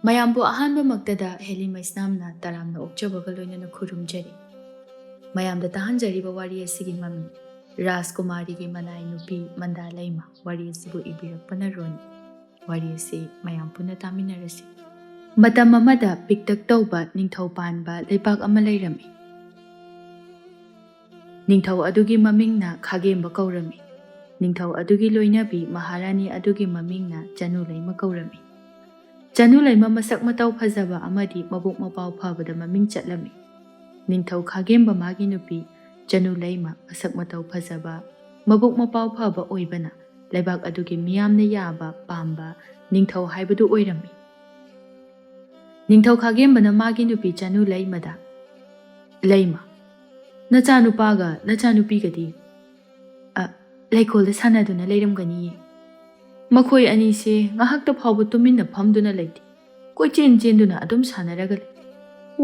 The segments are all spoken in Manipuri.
ꯃꯌꯥꯝꯕꯨ ꯑꯍꯥꯟꯕꯃꯛꯇꯗ ꯍꯦꯂꯤ ꯃꯩꯁꯅꯥꯝꯅ ꯇꯔꯥꯝꯅ ꯑꯣꯛꯆꯕꯒ ꯂꯣꯏꯅꯅ ꯈꯨꯔꯨꯝꯖꯔꯤ꯫ ꯃꯌꯥꯝꯗ ꯇꯥꯍꯟꯖꯔꯤꯕ ꯋꯥꯔꯤ ꯑꯁꯤꯒꯤ ꯃꯃꯤꯡ ꯔꯥꯖꯀꯨꯃꯥꯔꯤꯒꯤ ꯃꯅꯥꯏ ꯅꯨꯄꯤ ꯃꯟꯗꯥꯂꯩꯃ ꯋꯥꯔꯤ ꯑꯁꯤꯕꯨ ꯏꯕꯤꯔꯛꯄꯅ ꯔꯣꯅꯤ꯫ ꯋꯥꯔꯤ ꯑꯁꯤ ꯃꯌꯥꯝ ꯄꯨꯟꯅ ꯇꯥꯃꯤꯟꯅꯔꯁꯤ꯫ ꯃꯇꯝ ꯑꯃꯗ ꯄꯤꯛꯇꯛ ꯇꯧꯕ ꯅꯤꯡꯊꯧ ꯄꯥꯟꯕ ꯂꯩꯕꯥꯛ ꯑꯃ ꯂꯩꯔꯝꯃꯤ꯫ ꯅꯤꯡꯊꯧ ꯑꯗꯨꯒꯤ ꯃꯃꯤꯡꯅ ꯈꯥꯒꯦꯝꯕ ꯀꯧꯔꯝꯃꯤ꯫ ꯅꯤꯡꯊꯧ ꯑꯗꯨꯒꯤ ꯂꯣꯏꯅꯕꯤ ꯃꯍꯥꯔꯥꯅꯤ ꯑꯗꯨꯒꯤ ꯃꯃꯤꯡꯅ ꯆꯅꯨꯂꯩꯃ ꯀꯧꯔꯝꯃꯤ꯫ ꯆꯅꯨꯂꯩꯃ ꯃꯁꯛ ꯃꯇꯧ ꯐꯖꯕ ꯑꯃꯗꯤ ꯃꯕꯨꯛ ꯃꯄꯥꯎ ꯐꯕꯗ ꯃꯃꯤꯡ ꯆꯠꯂꯝꯃꯤ꯫ ꯅꯤꯡꯊꯧ ꯈꯥꯒꯦꯝꯕ ꯃꯥꯒꯤ ꯅꯨꯄꯤ ꯆꯅꯨꯂꯩꯃ ꯃꯁꯛ ꯃꯇꯧ ꯐꯖꯕ ꯃꯕꯨꯛ ꯃꯄꯥꯎ ꯐꯕ ꯑꯣꯏꯕꯅ ꯂꯩꯕꯥꯛ ꯑꯗꯨꯒꯤ ꯃꯤꯌꯥꯝꯅ ꯌꯥꯕ ꯄꯥꯝꯕ ꯅꯤꯡꯊꯧ ꯍꯥꯏꯕꯗꯨ ꯑꯣꯏꯔꯝꯃꯤ꯫ ꯅꯤꯡꯊꯧ ꯈꯥꯒꯦꯝꯕꯅ ꯃꯥꯒꯤ ꯅꯨꯄꯤ ꯆꯅꯨꯂꯩꯃꯗ, "ꯂꯩꯃ, ꯅꯆꯥꯅꯨꯄꯥꯒ ꯅꯆꯥꯅꯨꯄꯤꯒꯗꯤ ꯂꯩꯀꯣꯜꯗ ꯁꯥꯟꯅꯗꯨꯅ ꯂꯩꯔꯝꯒꯅꯤꯌꯦ꯫ ꯃꯈꯣꯏ ꯑꯅꯤꯁꯦ ꯉꯥꯏꯍꯥꯛꯇ ꯐꯥꯎꯕ ꯇꯨꯃꯤꯟꯅ ꯐꯝꯗꯨꯅ ꯂꯩꯇꯦ, ꯀꯣꯏꯆꯦꯟ ꯆꯦꯟꯗꯨꯅ ꯑꯗꯨꯝ ꯁꯥꯟꯅꯔꯒ ꯂꯩ꯫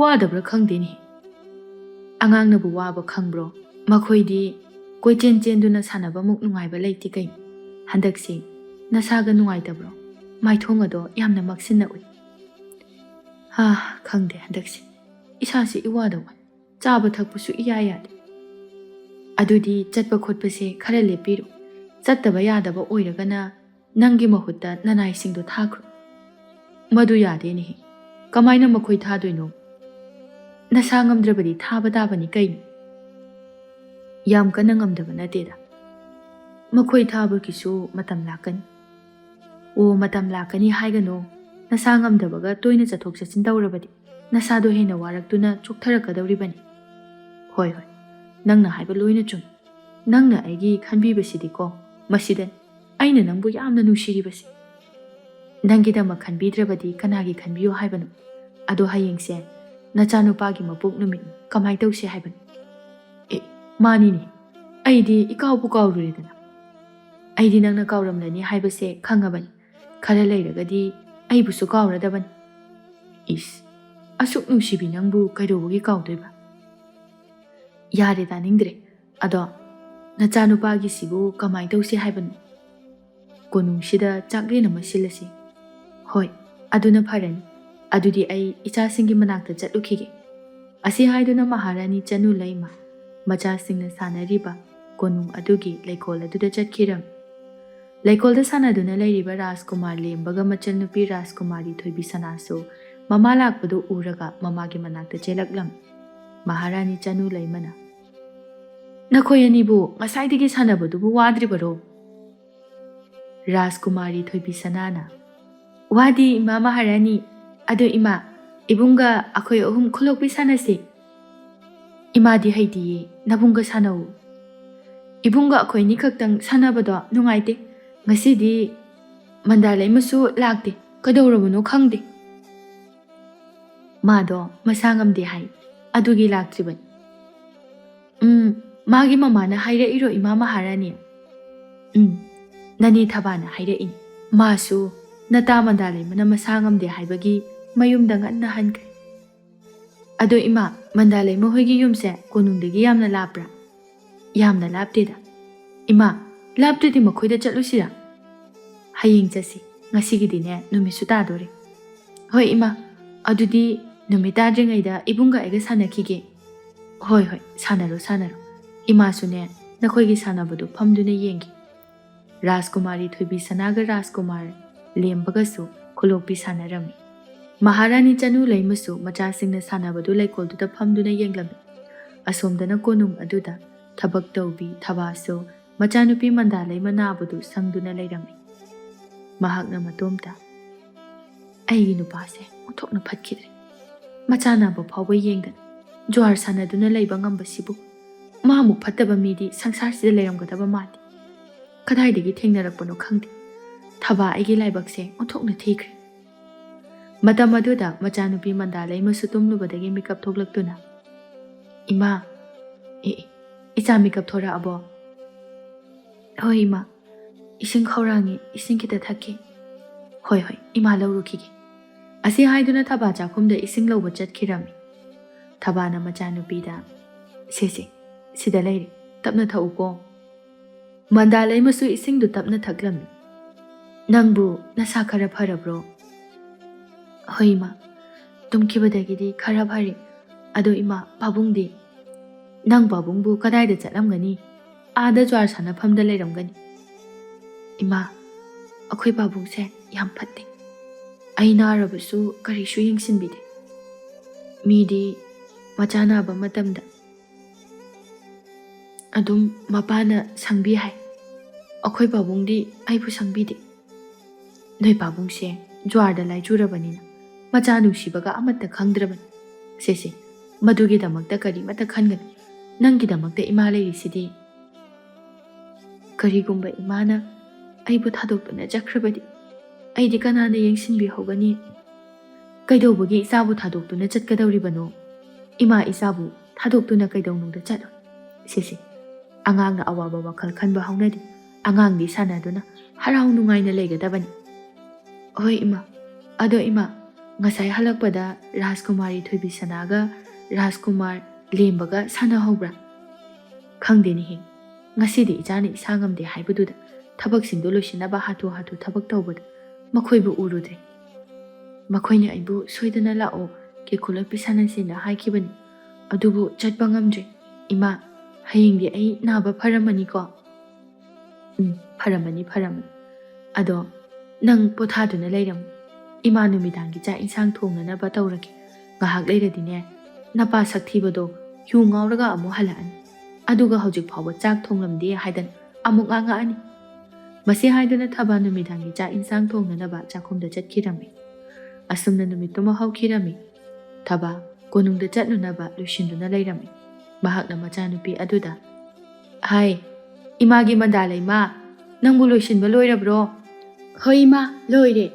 ꯋꯥꯗꯕ꯭ꯔꯥ ꯈꯪꯗꯦꯅꯦ꯫ ꯑꯉꯥꯡꯅꯕꯨ ꯋꯥꯕ ꯈꯪꯕ꯭ꯔꯣ? ꯃꯈꯣꯏꯗꯤ ꯀꯣꯏꯆꯦꯟ ꯆꯦꯟꯗꯨꯅ ꯁꯥꯟꯅꯕꯃꯨꯛ ꯅꯨꯡꯉꯥꯏꯕ ꯂꯩꯇꯦ ꯀꯩꯅꯣ? ꯍꯟꯗꯛꯁꯦ ꯅꯁꯥꯒ ꯅꯨꯡꯉꯥꯏꯇꯕ꯭ꯔꯣ? ꯃꯥꯏꯊꯣꯡ ꯑꯗꯣ ꯌꯥꯝꯅ ꯃꯛꯁꯤꯟꯅ ꯎꯏ." "ꯈꯪꯗꯦ, ꯍꯟꯗꯛꯁꯦ ꯏꯁꯥꯁꯦ ꯏꯋꯥꯗ ꯋꯥꯏ, ꯆꯥꯕ ꯊꯛꯄꯁꯨ ꯏꯌꯥ ꯌꯥꯗꯦ." "ꯑꯗꯨꯗꯤ ꯆꯠꯄ ꯈꯣꯠꯄꯁꯦ ꯈꯔ ꯂꯦꯞꯄꯤꯔꯣ. ꯆꯠꯇꯕ ꯌꯥꯗꯕ ꯑꯣꯏꯔꯒꯅ ꯅꯪꯒꯤ ꯃꯍꯨꯠꯇ ꯅꯅꯥꯏꯁꯤꯡꯗꯣ ꯊꯥꯈ꯭ꯔꯣ." "ꯃꯗꯨ ꯌꯥꯗꯦꯅꯦꯍꯦ. ꯀꯃꯥꯏꯅ ꯃꯈꯣꯏ ꯊꯥꯗꯣꯏꯅꯣ? ꯅꯁꯥ ꯉꯝꯗ꯭ꯔꯕꯗꯤ ꯊꯥꯕ ꯇꯥꯕꯅꯤ ꯀꯩꯅꯣ." "ꯌꯥꯝ ꯀꯟꯅ ꯉꯝꯗꯕ ꯅꯠꯇꯦꯗ. ꯃꯈꯣꯏ ꯊꯥꯕꯒꯤꯁꯨ ꯃꯇꯝ ꯂꯥꯛꯀꯅꯤ." "ꯑꯣ, ꯃꯇꯝ ꯂꯥꯛꯀꯅꯤ ꯍꯥꯏꯒꯅꯣ. ꯅꯁꯥ ꯉꯝꯗꯕꯒ ꯇꯣꯏꯅ ꯆꯠꯊꯣꯛ ꯆꯠꯁꯤꯟ ꯇꯧꯔꯕꯗꯤ ꯅꯁꯥꯗꯣ ꯍꯦꯟꯅ ꯋꯥꯔꯛꯇꯨꯅ ꯆꯣꯛꯊꯔꯛꯀꯗꯧꯔꯤꯕꯅꯤ." "ꯍꯣꯏ, ꯅꯪꯅ ꯍꯥꯏꯕ ꯂꯣꯏꯅ ꯆꯨꯝꯃꯤ. ꯅꯪꯅ ꯑꯩꯒꯤ ꯈꯟꯕꯤꯕꯁꯤꯗꯤꯀꯣ, ꯃꯁꯤꯗꯅꯤ ꯑꯩꯅ ꯅꯪꯕꯨ ꯌꯥꯝꯅ ꯅꯨꯡꯁꯤꯔꯤꯕꯁꯤ. ꯅꯪꯒꯤꯗꯃꯛ ꯈꯟꯕꯤꯗ꯭ꯔꯕꯗꯤ ꯀꯅꯥꯒꯤ ꯈꯟꯕꯤꯌꯨ ꯍꯥꯏꯕꯅꯣ? ꯑꯗꯣ ꯍꯌꯦꯡꯁꯦ ꯅꯆꯥꯅꯨꯄꯥꯒꯤ ꯃꯄꯣꯛ ꯅꯨꯃꯤꯠꯅꯤ, ꯀꯃꯥꯏ ꯇꯧꯁꯤ ꯍꯥꯏꯕꯅꯣ?" "ꯃꯥꯅꯤꯅꯦ, ꯑꯩꯗꯤ ꯏꯀꯥꯎꯕꯨ ꯀꯥꯎꯔꯨꯔꯦꯗꯅ." "ꯑꯩꯗꯤ ꯅꯪꯅ ꯀꯥꯎꯔꯝꯂꯅꯤ ꯍꯥꯏꯕꯁꯦ ꯈꯪꯉꯕꯅꯤ. ꯈꯔ ꯂꯩꯔꯒꯗꯤ ꯑꯩꯕꯨꯁꯨ ꯀꯥꯎꯔꯗꯕꯅꯤ." "ꯏꯁ, ꯑꯁꯨꯛ ꯅꯨꯡꯁꯤꯕꯤ ꯅꯪꯕꯨ ꯀꯩꯗꯧꯕꯒꯤ ꯀꯥꯎꯗꯣꯏꯕ?" "ꯌꯥꯔꯦ, ꯇꯥꯅꯤꯡꯗ꯭ꯔꯦ. ꯑꯗꯣ ꯅꯆꯥꯅꯨꯄꯥꯒꯤꯁꯤꯕꯨ ꯀꯃꯥꯏ ꯇꯧꯁꯤ ꯍꯥꯏꯕꯅꯣ?" "ꯀꯣꯅꯨꯡꯁꯤꯗ ꯆꯥꯛꯂꯦꯟ ꯑꯃ ꯁꯤꯜꯂꯁꯤ." "ꯍꯣꯏ, ꯑꯗꯨꯅ ꯐꯔꯅꯤ. ꯑꯗꯨꯗꯤ ꯑꯩ ꯏꯆꯥꯁꯤꯡꯒꯤ ꯃꯅꯥꯛꯇ ꯆꯠꯂꯨꯈꯤꯒꯦ." ꯑꯁꯤ ꯍꯥꯏꯗꯨꯅ ꯃꯍꯥꯔꯥꯅꯤ ꯆꯅꯨꯂꯩꯃ ꯃꯆꯥꯁꯤꯡꯅ ꯁꯥꯟꯅꯔꯤꯕ ꯀꯣꯅꯨꯡ ꯑꯗꯨꯒꯤ ꯂꯩꯀꯣꯜ ꯑꯗꯨꯗ ꯆꯠꯈꯤꯔꯝꯃꯤ꯫ ꯂꯩꯀꯣꯜꯗ ꯁꯥꯟꯅꯗꯨꯅ ꯂꯩꯔꯤꯕ ꯔꯥꯖꯀꯨꯃꯥꯔ ꯂꯦꯝꯕꯒ ꯃꯆꯟꯅꯨꯄꯤ ꯔꯥꯖꯀꯨꯃꯥꯔꯤ ꯊꯣꯏꯕꯤꯁꯅꯥꯁꯨ ꯃꯃꯥ ꯂꯥꯛꯄꯗꯨ ꯎꯔꯒ ꯃꯃꯥꯒꯤ ꯃꯅꯥꯛꯇ ꯆꯦꯜꯂꯛꯂꯝꯃꯤ꯫ ꯃꯍꯥꯔꯥꯅꯤ ꯆꯅꯨꯂꯩꯃꯅ, "ꯅꯈꯣꯏ ꯑꯅꯤꯕꯨ ꯉꯁꯥꯏꯗꯒꯤ ꯁꯥꯟꯅꯕꯗꯨꯕꯨ ꯋꯥꯗ꯭ꯔꯤꯕꯔꯣ?" ꯔꯥꯖꯀꯨꯃꯥꯔꯤ ꯊꯣꯏꯕꯤꯁꯅꯥꯅ, "ꯋꯥꯗꯦ ꯏꯃꯥ ꯃꯍꯥꯔꯥꯅꯤ. ꯑꯗꯣ ꯏꯃꯥ, ꯏꯕꯨꯡꯒ ꯑꯩꯈꯣꯏ ꯑꯍꯨꯝ ꯈꯨꯂꯣꯛꯄꯤ ꯁꯥꯟꯅꯁꯤ." "ꯏꯃꯥꯗꯤ ꯍꯩꯇꯤꯌꯦ, ꯅꯕꯨꯡꯒ ꯁꯥꯟꯅꯧ." "ꯏꯕꯨꯡꯒ ꯑꯩꯈꯣꯏ ꯑꯅꯤ ꯈꯛꯇꯪ ꯁꯥꯟꯅꯕꯗꯣ ꯅꯨꯡꯉꯥꯏꯇꯦ. ꯉꯁꯤꯗꯤ ꯃꯟꯗꯥꯂꯩꯃꯁꯨ ꯂꯥꯛꯇꯦ, ꯀꯩꯗꯧꯔꯕꯅꯣ ꯈꯪꯗꯦ. ꯃꯥꯗꯣ ꯃꯁꯥ ꯉꯝꯗꯦ ꯍꯥꯏ, ꯑꯗꯨꯒꯤ ꯂꯥꯛꯇ꯭ꯔꯤꯕꯅꯤ." "ꯃꯥꯒꯤ ꯃꯃꯥꯅ ꯍꯥꯏꯔꯛꯏꯔꯣ ꯏꯃꯥ ꯃꯍꯥꯔꯥꯅꯤ?" "ꯅꯅꯦ ꯊꯕꯥꯅ ꯍꯥꯏꯔꯛꯏꯅꯤ. ꯃꯥꯁꯨ ꯅꯇꯥ ꯃꯟꯗꯥꯂꯩꯃꯅ ꯃꯁꯥ ꯉꯝꯗꯦ ꯍꯥꯏꯕꯒꯤ ꯃꯌꯨꯝꯗ ꯉꯟꯅ ꯍꯟꯈ꯭ꯔꯦ." "ꯑꯗꯣ ꯏꯃꯥ, ꯃꯟꯗꯥꯂꯩꯃ ꯍꯣꯏꯒꯤ ꯌꯨꯝꯁꯦ ꯀꯣꯅꯨꯡꯗꯒꯤ ꯌꯥꯝꯅ ꯂꯥꯞꯄ꯭ꯔꯥ?" "ꯌꯥꯝꯅ ꯂꯥꯞꯇꯦꯗ." "ꯏꯃꯥ, ꯂꯥꯞꯇ꯭ꯔꯗꯤ ꯃꯈꯣꯏꯗ ꯆꯠꯂꯨꯁꯤꯔꯥ?" "ꯍꯌꯦꯡ ꯆꯠꯁꯤ. ꯉꯁꯤꯒꯤꯗꯤꯅꯦ ꯅꯨꯃꯤꯠꯁꯨ ꯇꯥꯗꯣꯔꯦ." "ꯍꯣꯏ ꯏꯃꯥ, ꯑꯗꯨꯗꯤ ꯅꯨꯃꯤꯠ ꯇꯥꯗ꯭ꯔꯤꯉꯩꯗ ꯏꯕꯨꯡꯒ ꯑꯩꯒ ꯁꯥꯟꯅꯈꯤꯒꯦ." "ꯍꯣꯏ, ꯁꯥꯟꯅꯔꯣ, ꯁꯥꯟꯅꯔꯣ. ꯏꯃꯥꯁꯨꯅꯦ ꯅꯈꯣꯏꯒꯤ ꯁꯥꯟꯅꯕꯗꯨ ꯐꯝꯗꯨꯅ ꯌꯦꯡꯈꯤ." ꯔꯥꯖꯀꯨꯃꯥꯔꯤ ꯊꯣꯏꯕꯤꯁꯅꯥꯒ ꯔꯥꯖꯀꯨꯃꯥꯔ ꯂꯦꯝꯕꯒꯁꯨ ꯈꯨꯂꯣꯛꯄꯤ ꯁꯥꯟꯅꯔꯝꯃꯤ꯫ ꯃꯍꯥꯔꯥꯅꯤ ꯆꯅꯨꯂꯩꯃꯁꯨ ꯃꯆꯥꯁꯤꯡꯅ ꯁꯥꯟꯅꯕꯗꯨ ꯂꯩꯀꯣꯜꯗꯨꯗ ꯐꯝꯗꯨꯅ ꯌꯦꯡꯂꯝꯃꯤ꯫ ꯑꯁꯣꯝꯗꯅ ꯀꯣꯅꯨꯡ ꯑꯗꯨꯗ ꯊꯕꯛ ꯇꯧꯕꯤ ꯊꯕꯥꯁꯨ ꯃꯆꯥꯅꯨꯄꯤ ꯃꯟꯗꯥꯂꯩꯃ ꯅꯥꯕꯗꯨ ꯁꯪꯗꯨꯅ ꯂꯩꯔꯝꯃꯤ꯫ ꯃꯍꯥꯛꯅ ꯃꯇꯣꯝꯇ, "ꯑꯩꯒꯤ ꯅꯨꯄꯥꯁꯦ ꯑꯣꯟꯊꯣꯛꯅ ꯐꯠꯈꯤꯗ꯭ꯔꯦ. ꯃꯆꯥ ꯅꯥꯕ ꯐꯥꯎꯕ ꯌꯦꯡꯗꯅ ꯖ꯭ꯋꯥꯔ ꯁꯥꯟꯅꯗꯨꯅ ꯂꯩꯕ ꯉꯝꯕꯁꯤꯕꯨ. ꯃꯥꯃꯨꯛ ꯐꯠꯇꯕ ꯃꯤꯗꯤ ꯁꯪꯁꯥꯔꯁꯤꯗ ꯂꯩꯔꯝꯒꯗꯕ ꯃꯥꯟꯗꯦ. ꯀꯗꯥꯏꯗꯒꯤ ꯊꯦꯡꯅꯔꯛꯄꯅꯣ ꯈꯪꯗꯦ. ꯊꯕꯥ ꯑꯩꯒꯤ ꯂꯥꯏꯕꯛꯁꯦ ꯑꯣꯟꯊꯣꯛꯅ ꯊꯤꯈ꯭ꯔꯦ." ꯃꯇꯝ ꯑꯗꯨꯗ ꯃꯆꯥꯅꯨꯄꯤ ꯃꯟꯗꯥꯂꯩꯃꯁꯨ ꯇꯨꯝꯂꯨꯕꯗꯒꯤ ꯃꯤꯀꯞ ꯊꯣꯛꯂꯛꯇꯨꯅ, "ꯏꯃꯥ, ꯏꯆꯥ ꯃꯤꯀꯞ ꯊꯣꯔꯛꯑꯕꯣ?" "ꯍꯣꯏ ꯏꯃꯥ, ꯏꯁꯤꯡ ꯈꯧꯔꯥꯡꯉꯤ, ꯏꯁꯤꯡ ꯈꯤꯇ ꯊꯛꯈꯤ." "ꯍꯣꯏ, ꯏꯃꯥ ꯂꯧꯔꯨꯈꯤꯒꯦ." ꯑꯁꯤ ꯍꯥꯏꯗꯨꯅ ꯊꯕꯥ ꯆꯥꯛꯈꯨꯝꯗ ꯏꯁꯤꯡ ꯂꯧꯕ ꯆꯠꯈꯤꯔꯝꯃꯤ꯫ ꯊꯕꯥꯅ ꯃꯆꯥꯅꯨꯄꯤꯗ, "ꯁꯦ, ꯁꯤꯗ ꯂꯩꯔꯦ, ꯇꯞꯅ ꯊꯛꯎꯀꯣ." ꯃꯟꯗꯥꯂꯩꯃꯁꯨ ꯏꯁꯤꯡꯗꯨ ꯇꯞꯅ ꯊꯛꯂꯝꯃꯤ꯫ "ꯅꯪꯕꯨ ꯅꯁꯥ ꯈꯔ ꯐꯔꯕ꯭ꯔꯣ?" ꯍꯣꯏ ꯏꯃꯥ, ꯇꯨꯝꯈꯤꯕꯗꯒꯤꯗꯤ ꯈꯔ ꯐꯔꯦ. ꯑꯗꯣ ꯏꯃꯥ, ꯄꯥꯕꯨꯡꯗꯤ? ꯅꯪ ꯄꯥꯕꯨꯡꯕꯨ ꯀꯗꯥꯏꯗ ꯆꯠꯂꯝꯒꯅꯤ? ꯑꯥꯗ ꯖ꯭ꯋꯥꯔ ꯁꯥꯟꯅꯐꯝꯗ ꯂꯩꯔꯝꯒꯅꯤ. ꯏꯃꯥ, ꯑꯩꯈꯣꯏ ꯄꯥꯕꯨꯡꯁꯦ ꯌꯥꯝ ꯐꯠꯇꯦ. ꯑꯩ ꯅꯥꯔꯕꯁꯨ ꯀꯔꯤꯁꯨ ꯌꯦꯡꯁꯤꯟꯕꯤꯗꯦ. ꯃꯤꯗꯤ ꯃꯆꯥ ꯅꯥꯕ ꯃꯇꯝꯗ ꯑꯗꯨꯝ ꯃꯄꯥꯅ ꯁꯪꯕꯤ ꯍꯥꯏ. ꯑꯩꯈꯣꯏ ꯄꯥꯕꯨꯡꯗꯤ ꯑꯩꯕꯨ ꯁꯪꯕꯤꯗꯦ. ꯅꯣꯏ ꯄꯥꯕꯨꯡꯁꯦ ꯖ꯭ꯋꯥꯔꯗ ꯂꯥꯏꯆꯨꯔꯕꯅꯤꯅ ꯃꯆꯥ ꯅꯨꯡꯁꯤꯕꯒ ꯑꯃꯠꯇ ꯈꯪꯗ꯭ꯔꯕꯅꯤ. ꯁꯦ, ꯃꯗꯨꯒꯤꯗꯃꯛꯇ ꯀꯔꯤꯃꯠꯇ ꯈꯟꯒꯅꯨ. ꯅꯪꯒꯤꯗꯃꯛꯇ ꯏꯃꯥ ꯂꯩꯔꯤꯁꯤꯗꯤ. ꯀꯔꯤꯒꯨꯝꯕ ꯏꯃꯥꯅ ꯑꯩꯕꯨ ꯊꯥꯗꯣꯛꯇꯨꯅ ꯆꯠꯈ꯭ꯔꯕꯗꯤ ꯑꯩꯗꯤ ꯀꯅꯥꯅ ꯌꯦꯡꯁꯤꯟꯕꯤꯍꯧꯒꯅꯤ? ꯀꯩꯗꯧꯕꯒꯤ ꯏꯆꯥꯕꯨ ꯊꯥꯗꯣꯛꯇꯨꯅ ꯆꯠꯀꯗꯧꯔꯤꯕꯅꯣ? ꯏꯃꯥ ꯏꯆꯥꯕꯨ ꯊꯥꯗꯣꯛꯇꯨꯅ ꯀꯩꯗꯧꯅꯨꯡꯗ ꯆꯠꯂꯣꯏ. ꯁꯦ, ꯑꯉꯥꯡꯅ ꯑꯋꯥꯕ ꯋꯥꯈꯜ ꯈꯟꯕ ꯍꯧꯅꯗꯦ. ꯑꯉꯥꯡꯗꯤ ꯁꯥꯟꯅꯗꯨꯅ ꯍꯔꯥꯎ ꯅꯨꯡꯉꯥꯏꯅ ꯂꯩꯒꯗꯕꯅꯤ. ꯍꯣꯏ ꯏꯃꯥ. ꯑꯗꯣ ꯏꯃꯥ, ꯉꯁꯥꯏ ꯍꯜꯂꯛꯄꯗ ꯔꯥꯖꯀꯨꯃꯥꯔꯤ ꯊꯣꯏꯕꯤꯁꯅꯥꯒ ꯔꯥꯖꯀꯨꯃꯥꯔ ꯂꯦꯝꯕꯒ ꯁꯥꯟꯅꯍꯧꯕ꯭ꯔꯥ? ꯈꯪꯗꯦꯅꯦꯍꯦ. ꯉꯁꯤꯗꯤ ꯏꯆꯥꯅ ꯏꯁꯥ ꯉꯝꯗꯦ ꯍꯥꯏꯕꯗꯨꯗ ꯊꯕꯛꯁꯤꯡꯗꯣ ꯂꯣꯏꯁꯤꯟꯅꯕ ꯍꯥꯊꯨ ꯊꯕꯛ ꯇꯧꯕꯗ ꯃꯈꯣꯏꯕꯨ ꯎꯔꯨꯗ꯭ꯔꯦ. ꯃꯈꯣꯏꯅ ꯑꯩꯕꯨ ꯁꯣꯏꯗꯅ ꯂꯥꯛꯑꯣ ꯀꯦꯀꯨ ꯂꯣꯠꯄꯤ ꯁꯥꯟꯅꯁꯦꯅ ꯍꯥꯏꯈꯤꯕꯅꯤ. ꯑꯗꯨꯕꯨ ꯆꯠꯄ ꯉꯝꯗ꯭ꯔꯦ. ꯏꯃꯥ, ꯍꯌꯦꯡꯗꯤ ꯑꯩ ꯅꯥꯕ ꯐꯔꯝꯃꯅꯤꯀꯣ? ꯐꯔꯝꯃꯅꯤ. ꯑꯗꯣ ꯅꯪ ꯄꯣꯊꯥꯗꯨꯅ ꯂꯩꯔꯝꯃꯨ. ꯏꯃꯥ ꯅꯨꯃꯤꯗꯥꯡꯒꯤ ꯆꯥꯛ ꯏꯟꯁꯥꯡ ꯊꯣꯡꯅꯅꯕ ꯇꯧꯔꯒꯦ. ꯉꯥꯏꯍꯥꯛ ꯂꯩꯔꯗꯤꯅꯦ, ꯅꯄꯥ ꯁꯛꯊꯤꯕꯗꯣ ꯌꯨ ꯉꯥꯎꯔꯒ ꯑꯃꯨꯛ ꯍꯜꯂꯛꯑꯅꯤ. ꯑꯗꯨꯒ ꯍꯧꯖꯤꯛ ꯐꯥꯎꯕ ꯆꯥꯛ ꯊꯣꯡꯂꯝꯗꯦ ꯍꯥꯏꯗꯅ ꯑꯃꯨꯛ ꯉꯥꯡꯉꯛꯑꯅꯤ. ꯃꯁꯤ ꯍꯥꯏꯗꯨꯅ ꯊꯕꯥ ꯅꯨꯃꯤꯗꯥꯡꯒꯤ ꯆꯥꯛ ꯏꯟꯁꯥꯡ ꯊꯣꯡꯅꯅꯕ ꯆꯥꯛꯈꯨꯝꯗ ꯆꯠꯈꯤꯔꯝꯃꯤ. ꯑꯁꯨꯝꯅ ꯅꯨꯃꯤꯠꯇꯨꯃ ꯍꯧꯈꯤꯔꯝꯃꯤ. ꯊꯕꯥ ꯀꯣꯅꯨꯡꯗ ꯆꯠꯂꯨꯅꯕ ꯂꯣꯏꯁꯤꯟꯗꯨꯅ ꯂꯩꯔꯝꯃꯤ. ꯃꯍꯥꯛꯅ ꯃꯆꯥꯅꯨꯄꯤ ꯑꯗꯨꯗ, ꯍꯥꯏ, ꯏꯃꯥꯒꯤ ꯃꯟꯗꯥꯂꯩꯃ, ꯅꯪꯕꯨ ꯂꯣꯏꯁꯤꯟꯕ ꯂꯣꯏꯔꯕ꯭ꯔꯣ? ꯍꯣꯏ ꯏꯃꯥ, ꯂꯣꯏꯔꯦ.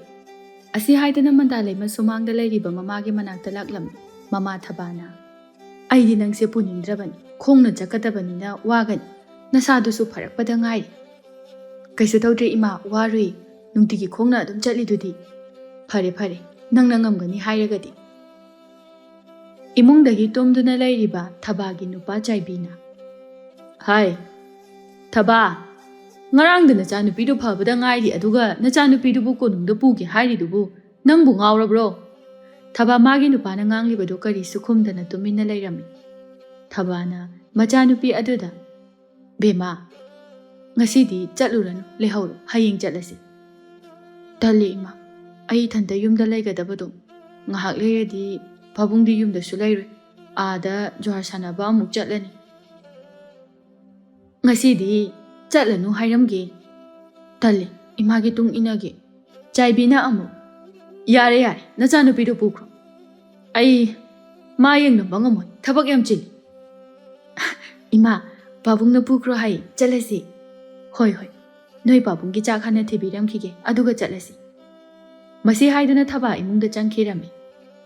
ꯑꯁꯤ ꯍꯥꯏꯗꯅ ꯃꯟꯗꯥꯂꯩꯃ ꯁꯨꯃꯥꯡꯗ ꯂꯩꯔꯤꯕ ꯃꯃꯥꯒꯤ ꯃꯅꯥꯛꯇ ꯂꯥꯛꯂꯝꯃꯤ. ꯃꯃꯥ ꯊꯕꯥꯅ, ꯑꯩꯗꯤ ꯅꯪꯁꯦ ꯄꯨꯅꯤꯡꯗ꯭ꯔꯕꯅꯤ. ꯈꯣꯡꯅ ꯆꯠꯀꯗꯕꯅꯤꯅ ꯋꯥꯒꯅꯤ. ꯅꯁꯥꯗꯨꯁꯨ ꯐꯔꯛꯄꯗ ꯉꯥꯏꯔꯤ. ꯀꯩꯁꯨ ꯇꯧꯗ꯭ꯔꯦ ꯏꯃꯥ, ꯋꯥꯔꯨꯏ. ꯅꯨꯡꯇꯤꯒꯤ ꯈꯣꯡꯅ ꯑꯗꯨꯝ ꯆꯠꯂꯤꯗꯨꯗꯤ. ꯐꯔꯦ, ꯅꯪꯅ ꯉꯝꯒꯅꯤ ꯍꯥꯏꯔꯒꯗꯤ. ꯏꯃꯨꯡꯗꯒꯤ ꯇꯨꯝꯗꯨꯅ ꯂꯩꯔꯤꯕ ꯊꯕꯥꯒꯤ ꯅꯨꯄꯥ ꯆꯥꯏꯕꯤꯅ, ꯍꯥꯏ, ꯊꯕꯥ, ꯉꯔꯥꯡꯗ ꯅꯆꯥꯅꯨꯄꯤꯗꯨ ꯐꯕꯗ ꯉꯥꯏꯔꯤ, ꯑꯗꯨꯒ ꯅꯆꯥꯅꯨꯄꯤꯗꯨꯕꯨ ꯀꯣꯅꯨꯡꯗ ꯄꯨꯒꯦ ꯍꯥꯏꯔꯤꯗꯨꯕꯨ ꯅꯪꯕꯨ ꯉꯥꯎꯔꯕ꯭ꯔꯣ? ꯊꯕꯥ ꯃꯥꯒꯤ ꯅꯨꯄꯥꯅ ꯉꯥꯡꯂꯤꯕꯗꯨ ꯀꯔꯤꯁꯨ ꯈꯨꯝꯗꯅ ꯇꯨꯃꯤꯟꯅ ꯂꯩꯔꯝꯃꯤ. ꯊꯕꯥꯅ ꯃꯆꯥꯅꯨꯄꯤ ꯑꯗꯨꯗ, ꯕꯦꯃꯥ, ꯉꯁꯤꯗꯤ ꯆꯠꯂꯨꯔꯅꯨ, ꯂꯩꯍꯧꯔꯣ, ꯍꯌꯦꯡ ꯆꯠꯂꯁꯤ. ꯇꯜꯂꯤ ꯏꯃꯥ, ꯑꯩ ꯏꯊꯟꯇ ꯌꯨꯝꯗ ꯂꯩꯒꯗꯕꯗꯣ. ꯉꯥꯏꯍꯥꯛ ꯂꯩꯔꯗꯤ ꯄꯥꯕꯨꯡꯗꯤ ꯌꯨꯝꯗꯁꯨ ꯂꯩꯔꯣꯏ. ꯑꯥꯗ ꯖ꯭ꯋꯥꯔ ꯁꯥꯟꯅꯕ ꯑꯃꯨꯛ ꯆꯠꯂꯅꯤ. ꯉꯁꯤꯗꯤ ꯆꯠꯂꯅꯨ ꯍꯥꯏꯔꯝꯒꯦ. ꯇꯜꯂꯤ, ꯏꯃꯥꯒꯤ ꯇꯨꯡ ꯏꯟꯅꯒꯦ. ꯆꯥꯏꯕꯤꯅ ꯑꯃꯨꯛ, ꯌꯥꯔꯦ, ꯅꯆꯥꯅꯨꯄꯤꯗꯨ ꯄꯨꯈ꯭ꯔꯣ. ꯑꯩ ꯃꯥ ꯌꯦꯡꯅꯕ ꯉꯝꯃꯣꯏ, ꯊꯕꯛ ꯌꯥꯝ ꯆꯤꯜꯂꯤ. ꯏꯃꯥ, ꯄꯥꯕꯨꯡꯅ ꯄꯨꯈ꯭ꯔꯣ ꯍꯥꯏ, ꯆꯠꯂꯁꯤ. ꯍꯣꯏ, ꯅꯣꯏ ꯄꯥꯕꯨꯡꯒꯤ ꯆꯥꯛ ꯍꯥꯟꯅ ꯊꯤꯕꯤꯔꯝꯈꯤꯒꯦ, ꯑꯗꯨꯒ ꯆꯠꯂꯁꯤ. ꯃꯁꯤ ꯍꯥꯏꯗꯨꯅ ꯊꯕꯥ ꯏꯃꯨꯡꯗ ꯆꯪꯈꯤꯔꯝꯃꯤ.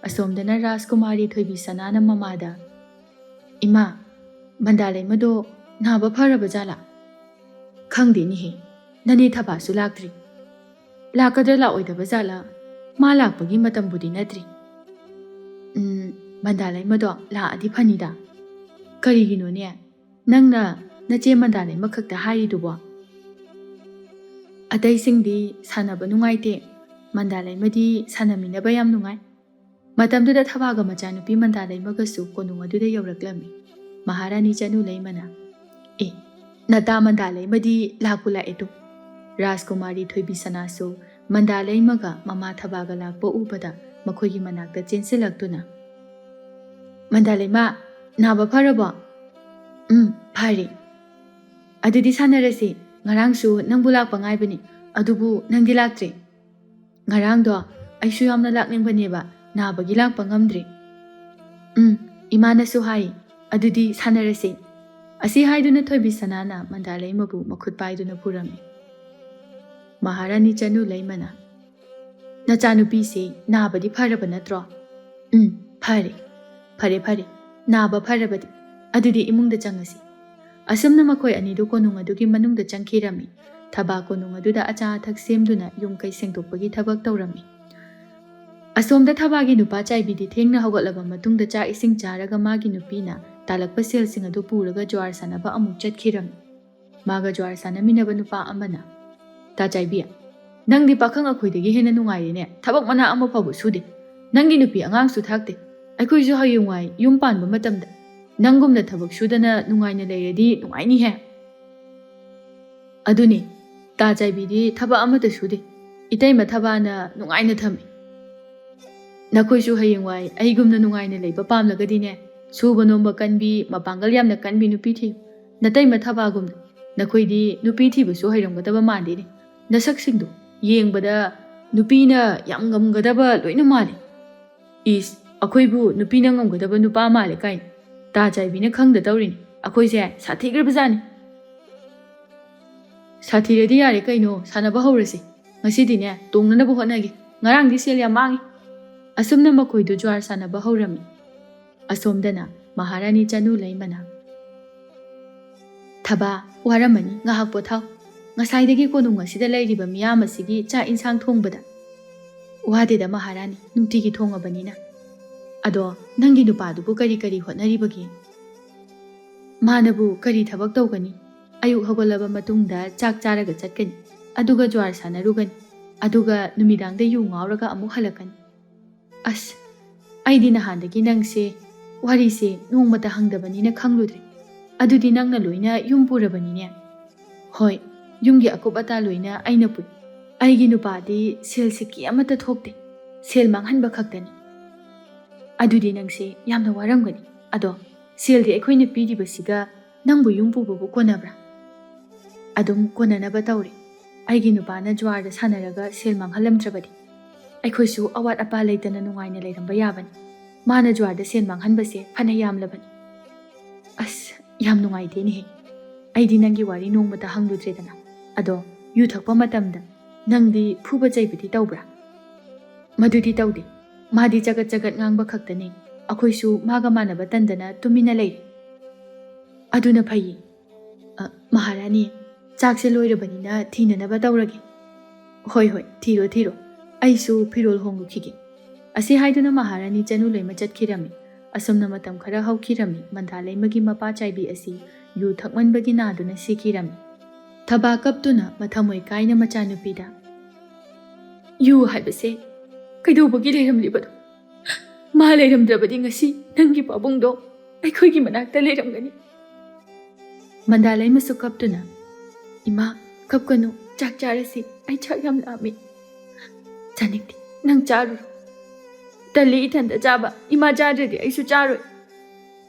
ꯑꯁꯣꯝꯗꯅ ꯔꯥꯖꯀꯨꯃꯥꯔꯤ ꯊꯣꯏꯕꯤꯁꯅꯥꯅ ꯃꯃꯥꯗ, ꯏꯃꯥ, ꯃꯟꯗꯥꯂꯩꯃꯗꯣ ꯅꯥꯕ ꯐꯔꯕ ꯖꯥꯠꯂꯥ? ꯈꯪꯗꯦꯅꯦꯍꯦ, ꯅꯅꯦ ꯊꯕꯥꯁꯨ ꯂꯥꯛꯇ꯭ꯔꯤ. ꯂꯥꯛꯀꯗ꯭ꯔꯥ ꯂꯥꯛꯑꯣꯏꯗꯕ ꯖꯥꯠꯂꯥ? ꯃꯥ ꯂꯥꯛꯄꯒꯤ ꯃꯇꯝꯕꯨꯗꯤ ꯅꯠꯇ꯭ꯔꯤ. ꯃꯟꯗꯥꯂꯩꯃꯗꯣ ꯂꯥꯛꯑꯗꯤ ꯐꯅꯤꯗ. ꯀꯔꯤꯒꯤꯅꯣꯅꯦ, ꯅꯪꯅ ꯅꯆꯦ ꯃꯟꯗꯥꯂꯩꯃ ꯈꯛꯇ ꯍꯥꯏꯔꯤꯗꯨꯕꯣ? ꯑꯇꯩꯁꯤꯡꯗꯤ ꯁꯥꯟꯅꯕ ꯅꯨꯡꯉꯥꯏꯇꯦ. ꯃꯟꯗꯥꯂꯩꯃꯗꯤ ꯁꯥꯟꯅꯃꯤꯟꯅꯕ ꯌꯥꯝ ꯅꯨꯡꯉꯥꯏ. ꯃꯇꯝꯗꯨꯗ ꯊꯕꯥꯒ ꯃꯆꯥꯅꯨꯄꯤ ꯃꯟꯗꯥꯂꯩꯃꯒꯁꯨ ꯀꯣꯅꯨꯡ ꯑꯗꯨꯗ ꯌꯧꯔꯛꯂꯝꯃꯤ. ꯃꯍꯥꯔꯥꯅꯤ ꯆꯅꯨꯂꯩꯃꯅ, ꯅꯇꯥ ꯃꯟꯗꯥꯂꯩꯃꯗꯤ ꯂꯥꯛꯄꯨ ꯂꯥꯛꯑꯦꯗꯣ. ꯔꯥꯖꯀꯨꯃꯥꯔꯤ ꯊꯣꯏꯕꯤꯁꯅꯥꯁꯨ ꯃꯟꯗꯥꯂꯩꯃꯒ ꯃꯃꯥ ꯊꯕꯥꯒ ꯂꯥꯛꯄ ꯎꯕꯗ ꯃꯈꯣꯏꯒꯤ ꯃꯅꯥꯛꯇ ꯆꯦꯟꯁꯤꯜꯂꯛꯇꯨꯅ, ꯃꯟꯗꯥꯂꯩꯃ, ꯅꯥꯕ ꯐꯔꯕꯣ? ꯐꯔꯦ. ꯑꯗꯨꯗꯤ ꯁꯥꯟꯅꯔꯁꯤ. ꯉꯔꯥꯡꯁꯨ ꯅꯪꯕꯨ ꯂꯥꯛꯄ ꯉꯥꯏꯕꯅꯤ, ꯑꯗꯨꯕꯨ ꯅꯪꯗꯤ ꯂꯥꯛꯇ꯭ꯔꯦ. ꯉꯔꯥꯡꯗꯣ ꯑꯩꯁꯨ ꯌꯥꯝꯅ ꯂꯥꯛꯅꯤꯡꯕꯅꯦꯕ, ꯅꯥꯕꯒꯤ ꯂꯥꯛꯄ ꯉꯝꯗ꯭ꯔꯦ. ꯏꯃꯥꯅꯁꯨ ꯍꯥꯏ, ꯑꯗꯨꯗꯤ ꯁꯥꯟꯅꯔꯁꯤ. ꯑꯁꯤ ꯍꯥꯏꯗꯨꯅ ꯊꯣꯏꯕꯤꯁꯅꯥꯅ ꯃꯟꯗꯥꯂꯩꯃꯕꯨ ꯃꯈꯨꯠ ꯄꯥꯏꯗꯨꯅ ꯄꯨꯔꯝꯃꯤ. ꯃꯍꯥꯔꯥꯅꯤ ꯆꯅꯨꯂꯩꯃꯅ, ꯅꯆꯥꯅꯨꯄꯤꯁꯤ ꯅꯥꯕꯗꯤ ꯐꯔꯕ ꯅꯠꯇ꯭ꯔꯣ? ꯐꯔꯦ. ꯅꯥꯕ ꯐꯔꯕꯗꯤ ꯑꯗꯨꯗꯤ ꯏꯃꯨꯡꯗ ꯆꯪꯉꯁꯤ. ꯑꯁꯨꯝꯅ ꯃꯈꯣꯏ ꯑꯅꯤꯗꯨ ꯀꯣꯅꯨꯡ ꯑꯗꯨꯒꯤ ꯃꯅꯨꯡꯗ ꯆꯪꯈꯤꯔꯝꯃꯤ. ꯊꯕꯥ ꯀꯣꯅꯨꯡ ꯑꯗꯨꯗ ꯑꯆꯥ ꯑꯊꯛ ꯁꯦꯝꯗꯨꯅ ꯌꯨꯝ ꯀꯩ ꯁꯦꯡꯗꯣꯛꯄꯒꯤ ꯊꯕꯛ ꯇꯧꯔꯝꯃꯤ. ꯑꯁꯣꯝꯗ ꯊꯕꯥꯒꯤ ꯅꯨꯄꯥ ꯆꯥꯏꯕꯤꯗꯤ ꯊꯦꯡꯅ ꯍꯧꯒꯠꯂꯕ ꯃꯇꯨꯡꯗ ꯆꯥꯛ ꯏꯁꯤꯡ ꯆꯥꯔꯒ ꯃꯥꯒꯤ ꯅꯨꯄꯤꯅ ꯇꯥꯜꯂꯛꯄ ꯁꯦꯜꯁꯤꯡ ꯑꯗꯨ ꯄꯨꯔꯒ ꯖ꯭ꯋꯥꯔ ꯁꯥꯟꯅꯕ ꯑꯃꯨꯛ ꯆꯠꯈꯤꯔꯝꯃꯤ. ꯃꯥꯒ ꯖ꯭ꯋꯥꯔ ꯁꯥꯟꯅꯃꯤꯟꯅꯕ ꯅꯨꯄꯥ ꯑꯃꯅ, ꯇꯥ ꯆꯥꯏꯕꯤ, ꯅꯪꯗꯤ ꯄꯥꯈꯪ ꯑꯩꯈꯣꯏꯗꯒꯤ ꯍꯦꯟꯅ ꯅꯨꯡꯉꯥꯏꯔꯦꯅꯦ, ꯊꯕꯛ ꯃꯅꯥ ꯑꯃ ꯐꯥꯎꯕ ꯁꯨꯗꯦ. ꯅꯪꯒꯤ ꯅꯨꯄꯤ ꯑꯉꯥꯡꯁꯨ ꯊꯥꯛꯇꯦ ꯑꯩꯈꯣꯏꯁꯨ ꯍꯌꯦꯡꯋꯥꯏ ꯌꯨꯝ ꯄꯥꯟꯕ ꯃꯇꯝꯗ ꯅꯪꯒꯨꯝꯅ ꯊꯕꯛ ꯁꯨꯗꯅ ꯅꯨꯡꯉꯥꯏꯅ ꯂꯩꯔꯗꯤ ꯅꯨꯡꯉꯥꯏꯅꯤꯍꯦ ꯑꯗꯨꯅꯤ ꯇꯥ ꯆꯥꯏꯕꯤꯗꯤ ꯊꯕꯛ ꯑꯃꯠꯇ ꯁꯨꯗꯦ ꯏꯇꯩꯃ ꯊꯕꯥꯅ ꯅꯨꯡꯉꯥꯏꯅ ꯊꯝꯃꯤ ꯅꯈꯣꯏꯁꯨ ꯍꯌꯦꯡꯋꯥꯏ ꯑꯩꯒꯨꯝꯅ ꯅꯨꯡꯉꯥꯏꯅ ꯂꯩꯕ ꯄꯥꯝꯂꯒꯗꯤꯅꯦ ꯁꯨꯕ ꯅꯣꯝꯕ ꯀꯟꯕꯤ ꯃꯄꯥꯡꯒꯜ ꯌꯥꯝꯅ ꯀꯟꯕꯤ ꯅꯨꯄꯤ ꯊꯤꯌꯨ ꯅꯇꯩꯃ ꯊꯕꯥꯒꯨꯝꯅ ꯅꯈꯣꯏꯗꯤ ꯅꯨꯄꯤ ꯊꯤꯕꯁꯨ ꯍꯩꯔꯝꯒꯗꯕ ꯃꯥꯟꯗꯦꯅꯦ ꯅꯁꯛꯁꯤꯡꯗꯣ ꯌꯦꯡꯕꯗ ꯅꯨꯄꯤꯅ ꯌꯥꯝ ꯉꯝꯒꯗꯕ ꯂꯣꯏꯅ ꯃꯥꯜꯂꯤ ꯏꯁ ꯑꯩꯈꯣꯏꯕꯨ ꯅꯨꯄꯤꯅ ꯉꯝꯒꯗꯕ ꯅꯨꯄꯥ ꯃꯥꯜꯂꯦ ꯀꯥꯏꯅ ꯇꯥ ꯆꯥꯏꯕꯤꯅ ꯈꯪꯗ ꯇꯧꯔꯤꯅꯤ ꯑꯩꯈꯣꯏꯁꯦ ꯁꯥꯊꯤꯈ꯭ꯔꯕꯖꯥꯠꯅꯤ ꯁꯥꯊꯤꯔꯗꯤ ꯌꯥꯔꯦ ꯀꯩꯅꯣ ꯁꯥꯟꯅꯕ ꯍꯧꯔꯁꯤ ꯉꯁꯤꯗꯤꯅꯦ ꯇꯣꯡꯅꯅꯕ ꯍꯣꯠꯅꯒꯦ ꯉꯔꯥꯡꯗꯤ ꯁꯦꯜ ꯌꯥꯝ ꯃꯥꯡꯉꯤ ꯑꯁꯨꯝꯅ ꯃꯈꯣꯏꯗꯨ ꯖ꯭ꯋꯥꯔ ꯁꯥꯟꯅꯕ ꯍꯧꯔꯝꯃꯤ ꯑꯁꯣꯝꯗꯅ ꯃꯍꯥꯔꯥꯅꯤ ꯆꯅꯨ ꯂꯩꯃꯅ ꯊꯕꯥ ꯋꯥꯔꯝꯃꯅꯤ ꯉꯥꯏꯍꯥꯛ ꯄꯣꯊꯥꯎ ꯉꯁꯥꯏꯗꯒꯤ ꯀꯣꯅꯨꯡ ꯑꯁꯤꯗ ꯂꯩꯔꯤꯕ ꯃꯤꯌꯥꯝ ꯑꯁꯤꯒꯤ ꯆꯥꯛ ꯏꯟꯁꯥꯡ ꯊꯣꯡꯕꯗ ꯋꯥꯗꯦꯗ ꯃꯍꯥꯔꯥꯅꯤ ꯅꯨꯡꯇꯤꯒꯤ ꯊꯣꯡꯉꯕꯅꯤꯅ ꯑꯗꯣ ꯅꯪꯒꯤ ꯅꯨꯄꯥꯗꯨꯕꯨ ꯀꯔꯤ ꯀꯔꯤ ꯍꯣꯠꯅꯔꯤꯕꯒꯦ ꯃꯥꯅꯕꯨ ꯀꯔꯤ ꯊꯕꯛ ꯇꯧꯒꯅꯤ ꯑꯌꯨꯛ ꯍꯧꯒꯠꯂꯕ ꯃꯇꯨꯡꯗ ꯆꯥꯛ ꯆꯥꯔꯒ ꯆꯠꯀꯅꯤ ꯑꯗꯨꯒ ꯖ꯭ꯋꯥꯔ ꯁꯥꯟꯅꯔꯨꯒꯅꯤ ꯑꯗꯨꯒ ꯅꯨꯃꯤꯗꯥꯡꯗ ꯌꯨ ꯉꯥꯎꯔꯒ ꯑꯃꯨꯛ ꯍꯜꯂꯛꯀꯅꯤ ꯑꯁ ꯑꯩꯗꯤ ꯅꯍꯥꯟꯗꯒꯤ ꯅꯪꯁꯦ ꯋꯥꯔꯤꯁꯦ ꯅꯣꯡꯃꯇ ꯍꯪꯗꯕꯅꯤꯅ ꯈꯪꯂꯨꯗ꯭ꯔꯦ ꯑꯗꯨꯗꯤ ꯅꯪꯅ ꯂꯣꯏꯅ ꯌꯨꯝ ꯄꯨꯔꯕꯅꯤꯅꯦ ꯍꯣꯏ ꯌꯨꯝꯒꯤ ꯑꯀꯨꯞ ꯑꯇꯥ ꯂꯣꯏꯅ ꯑꯩꯅ ꯄꯨꯏ ꯑꯩꯒꯤ ꯅꯨꯄꯥꯗꯤ ꯁꯦꯜ ꯁꯤꯀꯤ ꯑꯃꯠꯇ ꯊꯣꯛꯇꯦ ꯁꯦꯜ ꯃꯥꯡꯍꯟꯕ ꯈꯛꯇꯅꯤ ꯑꯗꯨꯗꯤ ꯅꯪꯁꯦ ꯌꯥꯝꯅ ꯋꯥꯔꯝꯒꯅꯤ ꯑꯗꯣ ꯁꯦꯜꯗꯤ ꯑꯩꯈꯣꯏꯅ ꯄꯤꯔꯤꯕꯁꯤꯒ ꯅꯪꯕꯨ ꯌꯨꯝ ꯄꯨꯕꯕꯨ ꯀꯣꯟꯅꯕ꯭ꯔꯥ ꯑꯗꯨꯝ ꯀꯣꯟꯅꯅꯕ ꯇꯧꯔꯦ ꯑꯩꯒꯤ ꯅꯨꯄꯥꯅ ꯖ꯭ꯋꯥꯔꯗ ꯁꯥꯟꯅꯔꯒ ꯁꯦꯜ ꯃꯥꯡꯍꯜꯂꯝꯗ꯭ꯔꯕꯗꯤ ꯑꯩꯈꯣꯏꯁꯨ ꯑꯋꯥꯠ ꯑꯄꯥ ꯂꯩꯇꯅ ꯅꯨꯡꯉꯥꯏꯅ ꯂꯩꯔꯝꯕ ꯌꯥꯕꯅꯤ ꯃꯥꯅ ꯖ꯭ꯋꯥꯔꯗ ꯁꯦꯜ ꯃꯥꯡꯍꯟꯕꯁꯦ ꯐꯅ ꯌꯥꯝꯂꯕꯅꯤ ꯑꯁ ꯌꯥꯝ ꯅꯨꯡꯉꯥꯏꯇꯦꯅꯦꯍꯦ ꯑꯩꯗꯤ ꯅꯪꯒꯤ ꯋꯥꯔꯤ ꯅꯣꯡꯃꯇ ꯍꯪꯂꯨꯗ꯭ꯔꯦꯗꯅ ꯑꯗꯣ ꯌꯨ ꯊꯛꯄ ꯃꯇꯝꯗ ꯅꯪꯗꯤ ꯐꯨꯕ ꯆꯩꯕꯗꯤ ꯇꯧꯕ꯭ꯔꯥ ꯃꯗꯨꯗꯤ ꯇꯧꯗꯦ ꯃꯥꯗꯤ ꯆꯒꯠ ꯆꯒꯠ ꯉꯥꯡꯕ ꯈꯛꯇꯅꯤ ꯑꯩꯈꯣꯏꯁꯨ ꯃꯥꯒ ꯃꯥꯟꯅꯕ ꯇꯟꯗꯅ ꯇꯨꯃꯤꯟꯅ ꯂꯩꯔꯦ ꯑꯗꯨꯅ ꯐꯩꯌꯦ ꯃꯍꯥꯔꯥꯅꯤ ꯆꯥꯛꯁꯦ ꯂꯣꯏꯔꯕꯅꯤꯅ ꯊꯤꯅꯅꯕ ꯇꯧꯔꯒꯦ ꯍꯣꯏ ꯍꯣꯏ ꯊꯤꯔꯣ ꯊꯤꯔꯣ ꯑꯩꯁꯨ ꯐꯤꯔꯣꯜ ꯍꯣꯡꯂꯨꯈꯤꯒꯦ ꯑꯁꯤ ꯍꯥꯏꯗꯨꯅ ꯃꯍꯥꯔꯥꯅꯤ ꯆꯅꯨ ꯂꯩꯃ ꯆꯠꯈꯤꯔꯝꯃꯤ ꯑꯁꯨꯝꯅ ꯃꯇꯝ ꯈꯔ ꯍꯧꯈꯤꯔꯝꯃꯤ ꯃꯟꯗꯥ ꯂꯩꯃꯒꯤ ꯃꯄꯥ ꯆꯥꯏꯕꯤ ꯑꯁꯤ ꯌꯨ ꯊꯛꯃꯟꯕꯒꯤ ꯅꯥꯗꯨꯅ ꯁꯤꯈꯤꯔꯝꯃꯤ ꯊꯕꯥ ꯀꯞꯇꯨꯅ ꯃꯊꯃꯣꯏ ꯀꯥꯏꯅ ꯃꯆꯥꯅꯨꯄꯤꯗ ꯌꯨ ꯍꯥꯏꯕꯁꯦ ꯀꯩꯗꯧꯕꯒꯤ ꯂꯩꯔꯝꯂꯤꯕꯅꯣ ꯃꯥ ꯂꯩꯔꯝꯗ꯭ꯔꯕꯗꯤ ꯉꯁꯤ ꯅꯪꯒꯤ ꯄꯥꯕꯨꯡꯗꯣ ꯑꯩꯈꯣꯏꯒꯤ ꯃꯅꯥꯛꯇ ꯂꯩꯔꯝꯒꯅꯤ ꯃꯟꯗꯥ ꯂꯩꯃꯁꯨ ꯀꯞꯇꯨꯅ ꯏꯃꯥ ꯀꯞꯀꯅꯨ ꯆꯥꯛ ꯆꯥꯔꯁꯤ ꯑꯩ ꯆꯥꯛ ꯌꯥꯝ ꯂꯥꯝꯃꯤ ꯆꯥꯅꯤꯡꯗꯦ ꯅꯪ ꯆꯥꯔꯨꯔꯣ ꯇꯜꯂꯤ ꯏꯊꯟꯇ ꯆꯥꯕ ꯏꯃꯥ ꯆꯥꯗ꯭ꯔꯗꯤ ꯑꯩꯁꯨ ꯆꯥꯔꯣꯏ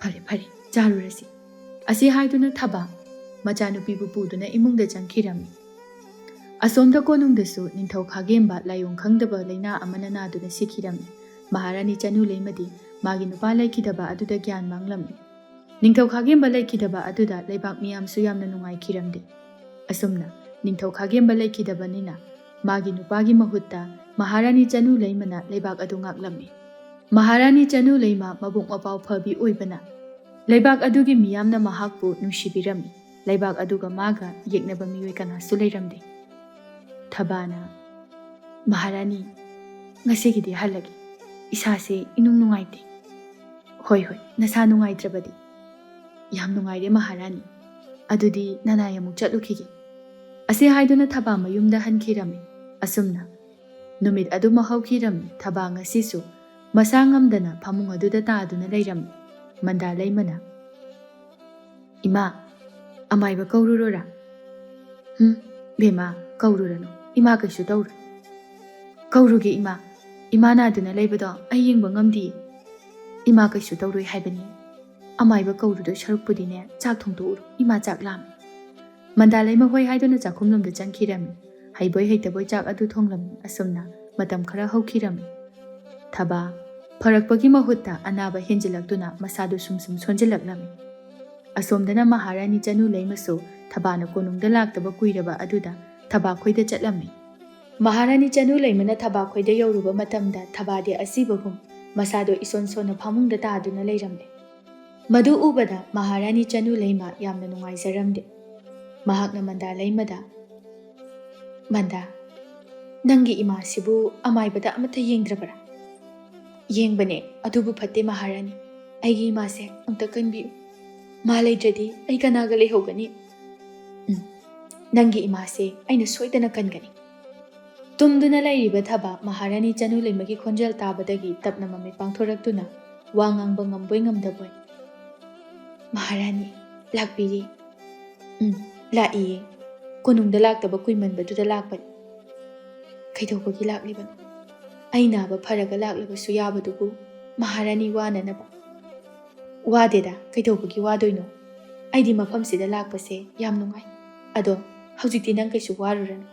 ꯐꯔꯦ ꯐꯔꯦ ꯆꯥꯔꯨꯔꯁꯤ ꯑꯁꯤ ꯍꯥꯏꯗꯨꯅ ꯊꯕꯥ ꯃꯆꯥꯅꯨꯄꯤꯕꯨ ꯄꯨꯗꯨꯅ ꯏꯃꯨꯡꯗ ꯆꯪꯈꯤꯔꯝꯃꯤ ꯑꯁꯣꯝꯗ ꯀꯣꯅꯨꯡꯗꯁꯨ ꯅꯤꯡꯊꯧ ꯈꯥꯒꯦꯝꯕ ꯂꯥꯏꯑꯣꯡ ꯈꯪꯗꯕ ꯂꯩꯅꯥ ꯑꯃꯅ ꯅꯥꯗꯨꯅ ꯁꯤꯈꯤꯔꯝꯃꯤ ꯃꯍꯥꯔꯥꯅꯤ ꯆꯅꯨ ꯂꯩꯃꯗꯤ ꯃꯥꯒꯤ ꯅꯨꯄꯥ ꯂꯩꯈꯤꯗꯕ ꯑꯗꯨꯗ ꯒ꯭ꯌꯥꯟ ꯃꯥꯡꯂꯝꯃꯤ ꯅꯤꯡꯊꯧ ꯈꯥꯒꯦꯝꯕ ꯂꯩꯈꯤꯗꯕ ꯑꯗꯨꯗ ꯂꯩꯕꯥꯛ ꯃꯤꯌꯥꯝꯁꯨ ꯌꯥꯝꯅ ꯅꯨꯡꯉꯥꯏꯈꯤꯔꯝꯗꯦ ꯑꯁꯨꯝꯅ ꯅꯤꯡꯊꯧ ꯈꯥꯒꯦꯝꯕ ꯂꯩꯈꯤꯗꯕꯅꯤꯅ ꯃꯥꯒꯤ ꯅꯨꯄꯥꯒꯤ ꯃꯍꯨꯠꯇ ꯃꯍꯥꯔꯥꯅꯤ ꯆꯅꯨ ꯂꯩꯃꯅ ꯂꯩꯕꯥꯛ ꯑꯗꯨ ꯉꯥꯛꯂꯝꯃꯤ ꯃꯍꯥꯔꯥꯅꯤ ꯆꯅꯨ ꯂꯩꯃ ꯃꯕꯨꯛ ꯃꯄꯥꯎ ꯐꯕꯤ ꯑꯣꯏꯕꯅ ꯂꯩꯕꯥꯛ ꯑꯗꯨꯒꯤ ꯃꯤꯌꯥꯝꯅ ꯃꯍꯥꯛꯄꯨ ꯅꯨꯡꯁꯤꯕꯤꯔꯝꯃꯤ ꯂꯩꯕꯥꯛ ꯑꯗꯨꯒ ꯃꯥꯒ ꯌꯦꯛꯅꯕ ꯃꯤꯑꯣꯏ ꯀꯅꯥꯁꯨ ꯂꯩꯔꯝꯗꯦ ꯊꯕꯥꯅ ꯃꯍꯥꯔꯥꯅꯤ ꯉꯁꯤꯒꯤꯗꯤ ꯍꯜꯂꯒꯦ ꯏꯁꯥꯁꯦ ꯏꯅꯨꯡ ꯅꯨꯡꯉꯥꯏꯇꯦ ꯍꯣꯏ ꯍꯣꯏ ꯅꯁꯥ ꯅꯨꯡꯉꯥꯏꯇ꯭ꯔꯕꯗꯤ ꯌꯥꯝ ꯅꯨꯡꯉꯥꯏꯔꯦ ꯃꯍꯥꯔꯥꯅꯤ ꯑꯗꯨꯗꯤ ꯅꯅꯥꯏ ꯑꯃꯨꯛ ꯆꯠꯂꯨꯈꯤꯒꯦ ꯑꯁꯤ ꯍꯥꯏꯗꯨꯅ ꯊꯕꯥ ꯃꯌꯨꯝꯗ ꯍꯟꯈꯤꯔꯝꯃꯤ ꯑꯁꯨꯝꯅ ꯅꯨꯃꯤꯠ ꯑꯗꯨꯃ ꯍꯧꯈꯤꯔꯝꯃꯤ ꯊꯕꯥ ꯉꯁꯤꯁꯨ ꯃꯁꯥ ꯉꯝꯗꯅ ꯐꯃꯨꯡ ꯑꯗꯨꯗ ꯇꯥꯗꯨꯅ ꯂꯩꯔꯝꯃꯤ ꯃꯟꯗꯥ ꯂꯩꯃꯅ ꯏꯃꯥ ꯑꯃꯥꯏꯕ ꯀꯧꯔꯨꯔꯣꯔꯥ ꯕꯦꯃꯥ ꯀꯧꯔꯨꯔꯅꯨ ꯏꯃꯥ ꯀꯩꯁꯨ ꯇꯧꯔꯣꯏ ꯀꯧꯔꯨꯒꯦ ꯏꯃꯥ ꯏꯃꯥ ꯅꯥꯗꯨꯅ ꯂꯩꯕꯗꯣ ꯑꯩ ꯌꯦꯡꯕ ꯉꯝꯗꯤꯌꯦ ꯏꯃꯥ ꯀꯩꯁꯨ ꯇꯧꯔꯣꯏ ꯍꯥꯏꯕꯅꯤ ꯑꯃꯥꯏꯕ ꯀꯧꯔꯨꯗꯣꯏ ꯁꯔꯨꯛꯄꯨꯗꯤꯅꯦ ꯆꯥꯛ ꯊꯣꯡꯗꯣꯛꯎꯔꯣ ꯏꯃꯥ ꯆꯥꯛ ꯂꯥꯝꯃꯤ ꯃꯟꯗꯥ ꯂꯩꯃ ꯍꯣꯏ ꯍꯥꯏꯗꯨꯅ ꯆꯥꯛꯈꯨꯝꯂꯣꯝꯗ ꯆꯪꯈꯤꯔꯝꯃꯤ ꯍꯩꯕꯣꯏ ꯍꯩꯇꯕꯣꯏ ꯆꯥꯛ ꯑꯗꯨ ꯊꯣꯡꯂꯝꯃꯤ ꯑꯁꯨꯝꯅ ꯃꯇꯝ ꯈꯔ ꯍꯧꯈꯤꯔꯝꯃꯤ ꯊꯕꯥ ꯐꯔꯛꯄꯒꯤ ꯃꯍꯨꯠꯇ ꯑꯅꯥꯕ ꯍꯦꯟꯖꯤꯜꯂꯛꯇꯨꯅ ꯃꯁꯥꯗꯨ ꯁꯨꯝ ꯁꯨꯝ ꯁꯣꯟꯖꯤꯜꯂꯛꯂꯝꯃꯤ ꯑꯁꯣꯝꯗꯅ ꯃꯍꯥꯔꯥꯅꯤ ꯆꯅꯨ ꯂꯩꯃꯁꯨ ꯊꯕꯥꯅ ꯀꯣꯅꯨꯡꯗ ꯂꯥꯛꯇꯕ ꯀꯨꯏꯔꯕ ꯑꯗꯨꯗ ꯊꯕꯥ ꯈꯣꯏꯗ ꯆꯠꯂꯝꯃꯤ ꯃꯍꯥꯔꯥꯅꯤ ꯆꯅꯨ ꯂꯩꯃꯅ ꯊꯕꯥ ꯈꯣꯏꯗ ꯌꯧꯔꯨꯕ ꯃꯇꯝꯗ ꯊꯕꯥꯗꯤ ꯑꯁꯤꯕꯒꯨꯝ ꯃꯁꯥꯗꯣ ꯏꯁꯣꯟ ꯁꯣꯟꯅ ꯐꯃꯨꯡꯗ ꯇꯥꯗꯨꯅ ꯂꯩꯔꯝꯂꯦ ꯃꯗꯨ ꯎꯕꯗ ꯃꯍꯥꯔꯥꯅꯤ ꯆꯅꯨ ꯂꯩꯃ ꯌꯥꯝꯅ ꯅꯨꯡꯉꯥꯏꯖꯔꯝꯗꯦ ꯃꯍꯥꯛꯅ ꯃꯟꯗꯥ ꯂꯩꯃꯗ ꯃꯟꯗꯥ ꯅꯪꯒꯤ ꯏꯃꯥꯁꯤꯕꯨ ꯑꯃꯥꯏꯕꯗ ꯑꯃꯠꯇ ꯌꯦꯡꯗ꯭ꯔꯕꯔꯥ ꯌꯦꯡꯕꯅꯦ ꯑꯗꯨꯕꯨ ꯐꯠꯇꯦ ꯃꯍꯥꯔꯥꯅꯤ ꯑꯩꯒꯤ ꯏꯃꯥꯁꯦ ꯑꯝꯇ ꯀꯟꯕꯤꯌꯨ ꯃꯥ ꯂꯩꯇ꯭ꯔꯗꯤ ꯑꯩ ꯀꯅꯥꯒ ꯂꯩꯍꯧꯒꯅꯤ ꯅꯪꯒꯤ ꯏꯃꯥꯁꯦ ꯑꯩꯅ ꯁꯣꯏꯗꯅ ꯀꯟꯒꯅꯤ ꯇꯨꯝꯗꯨꯅ ꯂꯩꯔꯤꯕ ꯊꯕꯥ ꯃꯍꯥꯔꯥꯅꯤ ꯆꯅꯨꯂꯩꯃꯒꯤ ꯈꯣꯟꯖꯦꯜ ꯇꯥꯕꯗꯒꯤ ꯇꯞꯅ ꯃꯃꯤꯠ ꯄꯥꯡꯊꯣꯔꯛꯇꯨꯅ ꯋꯥ ꯉꯥꯡꯕ ꯉꯝꯕꯣꯏ ꯉꯝꯗꯕꯣꯏ, ꯃꯍꯥꯔꯥꯅꯤ ꯂꯥꯛꯄꯤꯔꯤ? ꯂꯥꯛꯏꯌꯦ, ꯀꯣꯅꯨꯡꯗ ꯂꯥꯛꯇꯕ ꯀꯨꯏꯃꯟꯕꯗꯨꯗ ꯂꯥꯛꯄꯅꯤ꯫ ꯀꯩꯗꯧꯕꯒꯤ ꯂꯥꯛꯂꯤꯕꯅꯣ? ꯑꯩ ꯅꯥꯕ ꯐꯔꯒ ꯂꯥꯛꯂꯕꯁꯨ ꯌꯥꯕꯗꯨꯕꯨ ꯃꯍꯥꯔꯥꯅꯤ ꯋꯥꯅꯅꯕ? ꯋꯥꯗꯦꯗ, ꯀꯩꯗꯧꯕꯒꯤ ꯋꯥꯗꯣꯏꯅꯣ? ꯑꯩꯗꯤ ꯃꯐꯝꯁꯤꯗ ꯂꯥꯛꯄꯁꯦ ꯌꯥꯝ ꯅꯨꯡꯉꯥꯏ꯫ ꯑꯗꯣ ꯍꯧꯖꯤꯛꯇꯤ ꯅꯪ ꯀꯩꯁꯨ ꯋꯥꯔꯨꯔꯅꯨ꯫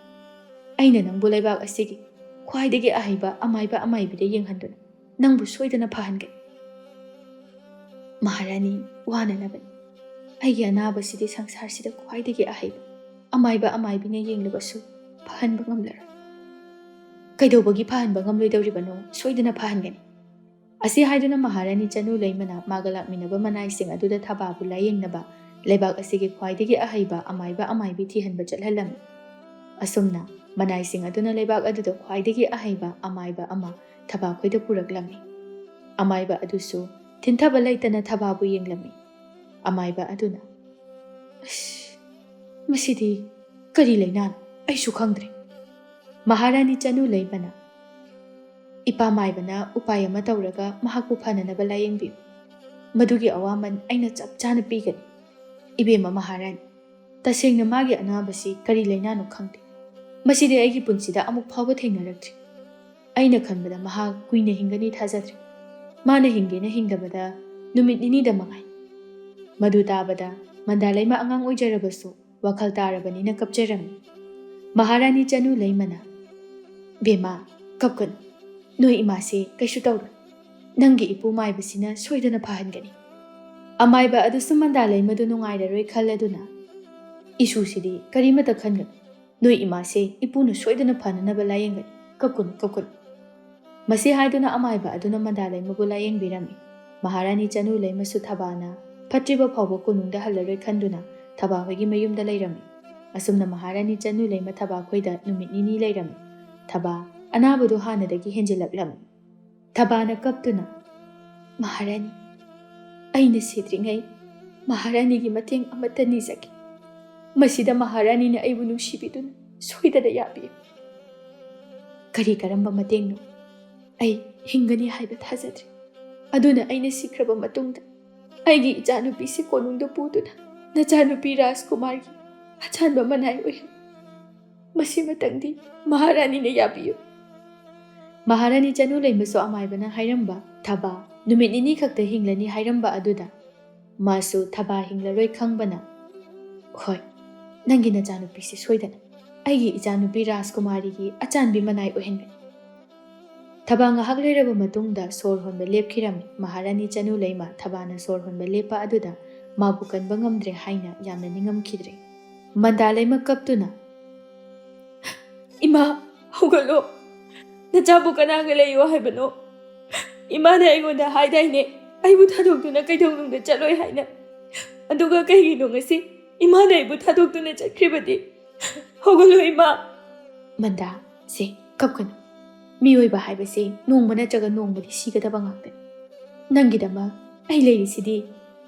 ꯑꯩꯅ ꯅꯪꯕꯨ ꯂꯩꯕꯥꯛ ꯑꯁꯤꯒꯤ ꯈ꯭ꯋꯥꯏꯗꯒꯤ ꯑꯍꯩꯕ ꯑꯃꯥꯏꯕ ꯑꯃꯥꯏꯕꯤꯗ ꯌꯦꯡꯍꯟꯗꯨꯅ ꯅꯪꯕꯨ ꯁꯣꯏꯗꯅ ꯐꯍꯟꯒꯅꯤ꯫ ꯃꯍꯥꯔꯥꯅꯤ ꯋꯥꯅꯅꯕꯅꯤ꯫ ꯑꯩꯒꯤ ꯑꯅꯥꯕꯁꯤꯗꯤ ꯁꯪꯁꯥꯔꯁꯤꯗ ꯈ꯭ꯋꯥꯏꯗꯒꯤ ꯑꯍꯩꯕ ꯑꯃꯥꯏꯕ ꯑꯃꯥꯏꯕꯤꯅ ꯌꯦꯡꯂꯕꯁꯨ ꯐꯍꯟꯕ ꯉꯝꯂꯔꯣꯏ꯫ ꯀꯩꯗꯧꯕꯒꯤ ꯐꯍꯟꯕ ꯉꯝꯂꯣꯏꯗꯧꯔꯤꯕꯅꯣ? ꯁꯣꯏꯗꯅ ꯐꯍꯟꯒꯅꯤ꯫ ꯑꯁꯤ ꯍꯥꯏꯗꯨꯅ ꯃꯍꯥꯔꯥꯅꯤ ꯆꯅꯨꯂꯩꯃꯅ ꯃꯥꯒ ꯂꯥꯛꯃꯤꯟꯅꯕ ꯃꯅꯥꯏꯁꯤꯡ ꯑꯗꯨꯗ ꯊꯕꯥꯕꯨ ꯂꯥꯌꯦꯡꯅꯕ ꯂꯩꯕꯥꯛ ꯑꯁꯤꯒꯤ ꯈ꯭ꯋꯥꯏꯗꯒꯤ ꯑꯍꯩꯕ ꯑꯃꯥꯏꯕ ꯑꯃꯥꯏꯕꯤ ꯊꯤꯍꯟꯕ ꯆꯠꯍꯜꯂꯝꯃꯤ꯫ ꯑꯁꯨꯝꯅ ꯃꯅꯥꯏꯁꯤꯡ ꯑꯗꯨꯅ ꯂꯩꯕꯥꯛ ꯑꯗꯨꯗ ꯈ꯭ꯋꯥꯏꯗꯒꯤ ꯑꯍꯩꯕ ꯑꯃꯥꯏꯕ ꯑꯃ ꯊꯕꯥꯈꯣꯏꯗ ꯄꯨꯔꯛꯂꯝꯃꯤ꯫ ꯑꯃꯥꯏꯕ ꯑꯗꯨꯁꯨ ꯊꯤꯟꯊꯕ ꯂꯩꯇꯅ ꯊꯕꯥꯕꯨ ꯌꯦꯡꯂꯝꯃꯤ꯫ ꯑꯃꯥꯏꯕ ꯑꯗꯨꯅ, ꯃꯁꯤꯗꯤ ꯀꯔꯤ ꯂꯩꯅꯥꯅꯣ? ꯑꯩꯁꯨ ꯈꯪꯗ꯭ꯔꯦ꯫ ꯃꯍꯥꯔꯥꯅꯤ ꯆꯅꯨꯂꯩꯃꯅ, ꯏꯄꯥꯃꯥꯏꯕꯅ ꯎꯄꯥꯏ ꯑꯃ ꯇꯧꯔꯒ ꯃꯍꯥꯛꯄꯨ ꯐꯅꯅꯕ ꯂꯥꯌꯦꯡꯕꯤꯌꯨ꯫ ꯃꯗꯨꯒꯤ ꯑꯋꯥꯃꯟ ꯑꯩꯅ ꯆꯞ ꯆꯥꯅ ꯄꯤꯒꯅꯤ꯫ ꯏꯕꯦꯝꯃ ꯃꯍꯥꯔꯥꯅꯤ, ꯇꯁꯦꯡꯅ ꯃꯥꯒꯤ ꯑꯅꯥꯕꯁꯤ ꯀꯔꯤ ꯂꯩꯅꯥꯅꯣ ꯈꯪꯗꯦ꯫ ꯃꯁꯤꯗꯤ ꯑꯩꯒꯤ ꯄꯨꯟꯁꯤꯗ ꯑꯃꯨꯛ ꯐꯥꯎꯕ ꯊꯦꯡꯅꯔꯛꯇ꯭ꯔꯤ꯫ ꯑꯩꯅ ꯈꯟꯕꯗ ꯃꯍꯥꯛ ꯀꯨꯏꯅ ꯍꯤꯡꯒꯅꯤ ꯊꯥꯖꯗ꯭ꯔꯦ꯫ ꯃꯥꯅ ꯍꯤꯡꯒꯦꯅ ꯍꯤꯡꯂꯕꯗ ꯅꯨꯃꯤꯠ ꯅꯤꯅꯤꯗ ꯃꯉꯥꯏ꯫ ꯃꯗꯨ ꯇꯥꯕꯗ ꯃꯟꯗꯥꯂꯩꯃ ꯑꯉꯥꯡ ꯑꯣꯏꯖꯔꯕꯁꯨ ꯋꯥꯈꯜ ꯇꯥꯔꯕꯅꯤꯅ ꯀꯞꯆꯔꯝꯃꯤ꯫ ꯃꯍꯥꯔꯥꯅꯤ ꯆꯅꯨꯂꯩꯃꯅ, ꯕꯦꯝꯃ ꯀꯞꯀꯅꯨ, ꯅꯣꯏ ꯏꯃꯥꯁꯦ ꯀꯩꯁꯨ ꯇꯧꯔꯣꯏ꯫ ꯅꯪꯒꯤ ꯏꯄꯨ ꯃꯥꯏꯕꯁꯤꯅ ꯁꯣꯏꯗꯅ ꯐꯍꯟꯒꯅꯤ꯫ ꯑꯃꯥꯏꯕ ꯑꯗꯨꯁꯨ ꯃꯟꯗꯥꯂꯩꯃꯗꯨ ꯅꯨꯡꯉꯥꯏꯔꯔꯣꯏ ꯈꯜꯂꯗꯨꯅ, ꯏꯁꯨꯁꯤꯗꯤ ꯀꯔꯤꯃꯇ ꯈꯟꯒꯅꯨ, ꯅꯣꯏ ꯏꯃꯥꯁꯦ ꯏꯄꯨꯅ ꯁꯣꯏꯗꯅ ꯐꯅꯅꯕ ꯂꯥꯌꯦꯡꯒꯅꯤ, ꯀꯞꯀꯅꯨ ꯀꯞꯀꯅꯨ꯫ ꯃꯁꯤ ꯍꯥꯏꯗꯨꯅ ꯑꯃꯥꯏꯕ ꯑꯗꯨꯅ ꯃꯟꯗꯥꯂꯩꯃꯕꯨ ꯂꯥꯌꯦꯡꯕꯤꯔꯝꯃꯤ꯫ ꯃꯍꯥꯔꯥꯅꯤ ꯆꯅꯨꯂꯩꯃꯁꯨ ꯊꯕꯥꯅ ꯐꯠꯇ꯭ꯔꯤꯕ ꯐꯥꯎꯕ ꯀꯣꯅꯨꯡꯗ ꯍꯜꯂꯔꯣꯏ ꯈꯟꯗꯨꯅ ꯊꯕꯥꯍꯣꯏꯒꯤ ꯃꯌꯨꯝꯗ ꯂꯩꯔꯝꯃꯤ꯫ ꯑꯁꯨꯝꯅ ꯃꯍꯥꯔꯥꯅꯤ ꯆꯅꯨꯂꯩꯃ ꯊꯕꯥꯈꯣꯏꯗ ꯅꯨꯃꯤꯠ ꯅꯤꯅꯤ ꯂꯩꯔꯝꯃꯤ꯫ ꯊꯕꯥ ꯑꯅꯥꯕꯗꯨ ꯍꯥꯟꯅꯗꯒꯤ ꯍꯦꯟꯖꯤꯜꯂꯛꯂꯝꯃꯤ꯫ ꯊꯕꯥꯅ ꯀꯞꯇꯨꯅ, ꯃꯍꯥꯔꯥꯅꯤ, ꯑꯩꯅ ꯁꯤꯗ꯭ꯔꯤꯉꯩ ꯃꯍꯥꯔꯥꯅꯤꯒꯤ ꯃꯇꯦꯡ ꯑꯃꯠꯇ ꯅꯤꯖꯒꯦ꯫ ꯃꯁꯤꯗ ꯃꯍꯥꯔꯥꯅꯤꯅ ꯑꯩꯕꯨ ꯅꯨꯡꯁꯤꯕꯤꯗꯨꯅ ꯁꯣꯏꯗꯅ ꯌꯥꯕꯤꯌꯨ꯫ ꯀꯔꯤ ꯀꯔꯝꯕ ꯃꯇꯦꯡꯅꯣ? ꯑꯩ ꯍꯤꯡꯒꯅꯤ ꯍꯥꯏꯕ ꯊꯥꯖꯗ꯭ꯔꯦ꯫ ꯑꯗꯨꯅ ꯑꯩꯅ ꯁꯤꯈ꯭ꯔꯕ ꯃꯇꯨꯡꯗ ꯑꯩꯒꯤ ꯏꯆꯥꯅꯨꯄꯤꯁꯤ ꯀꯣꯅꯨꯡꯗ ꯄꯨꯗꯨꯅ ꯅꯆꯥꯅꯨꯄꯤ ꯔꯥꯖꯀꯨꯃꯥꯔꯒꯤ ꯑꯆꯥꯟꯕ ꯃꯅꯥꯏ ꯑꯣꯏꯍꯟ꯫ ꯃꯁꯤꯃꯇꯪꯗꯤ ꯃꯍꯥꯔꯥꯅꯤꯅ ꯌꯥꯕꯤꯌꯨ꯫ ꯃꯍꯥꯔꯥꯅꯤ ꯆꯅꯨꯂꯩꯃꯁꯨ ꯑꯃꯥꯏꯕꯅ ꯍꯥꯏꯔꯝꯕ ꯊꯕꯥ ꯅꯨꯃꯤꯠ ꯅꯤꯅꯤ ꯈꯛꯇ ꯍꯤꯡꯂꯅꯤ ꯍꯥꯏꯔꯝꯕ ꯑꯗꯨꯗ ꯃꯥꯁꯨ ꯊꯕꯥ ꯍꯤꯡꯂꯔꯣꯏ ꯈꯪꯕꯅ, ꯍꯣꯏ, ꯅꯪꯒꯤ ꯅꯆꯥꯅꯨꯄꯤꯁꯤ ꯁꯣꯏꯗꯅ ꯑꯩꯒꯤ ꯏꯆꯥꯅꯨꯄꯤ ꯔꯥꯖꯀꯨꯃꯥꯔꯤꯒꯤ ꯑꯆꯥꯟꯕꯤ ꯃꯅꯥꯏ ꯑꯣꯏꯍꯟꯒꯅꯤ꯫ ꯊꯕꯥ ꯉꯥꯏꯍꯥꯛ ꯂꯩꯔꯕ ꯃꯇꯨꯡꯗ ꯁꯣꯔ ꯍꯣꯟꯕ ꯂꯦꯞꯈꯤꯔꯝꯃꯤ꯫ ꯃꯍꯥꯔꯥꯅꯤ ꯆꯅꯨꯂꯩꯃ ꯊꯕꯥꯅ ꯁꯣꯔ ꯍꯣꯟꯕ ꯂꯦꯞꯄ ꯑꯗꯨꯗ ꯃꯥꯕꯨ ꯀꯟꯕ ꯉꯝꯗ꯭ꯔꯦ ꯍꯥꯏꯅ ꯌꯥꯝꯅ ꯅꯤꯡꯉꯝꯈꯤꯗ꯭ꯔꯦ꯫ ꯃꯟꯗꯥꯂꯩꯃ ꯀꯞꯇꯨꯅ, ꯏꯃꯥ ꯍꯧꯒꯠꯂꯣ, ꯅꯆꯥꯕꯨ ꯀꯅꯥꯒ ꯂꯩꯌꯣ ꯍꯥꯏꯕꯅꯣ? ꯏꯃꯥꯅ ꯑꯩꯉꯣꯟꯗ ꯍꯥꯏꯗꯥꯏꯅꯦ ꯑꯩꯕꯨ ꯊꯥꯗꯣꯛꯇꯨꯅ ꯀꯩꯗꯧꯅꯨꯡꯗ ꯆꯠꯂꯣꯏ ꯍꯥꯏꯅ꯫ ꯑꯗꯨꯒ ꯀꯩꯒꯤꯅꯣ ꯉꯁꯤ ꯏꯃꯥꯅ ꯑꯩꯕꯨ ꯊꯥꯗꯣꯛꯇꯨꯅ ꯆꯠꯈ꯭ꯔꯤꯕꯗꯤ? ꯍꯧꯒꯠꯂꯣ ꯏꯃꯥ꯫ ꯃꯟꯗꯥ, ꯁꯦ ꯀꯞꯀꯅꯨ꯫ ꯃꯤꯑꯣꯏꯕ ꯍꯥꯏꯕꯁꯦ ꯅꯣꯡꯃ ꯅꯠꯇ꯭ꯔꯒ ꯅꯣꯡꯃꯗꯤ ꯁꯤꯒꯗꯕ ꯉꯥꯛꯇꯅꯤ꯫ ꯅꯪꯒꯤꯗꯃꯛ ꯑꯩ ꯂꯩꯔꯤꯁꯤꯗꯤ꯫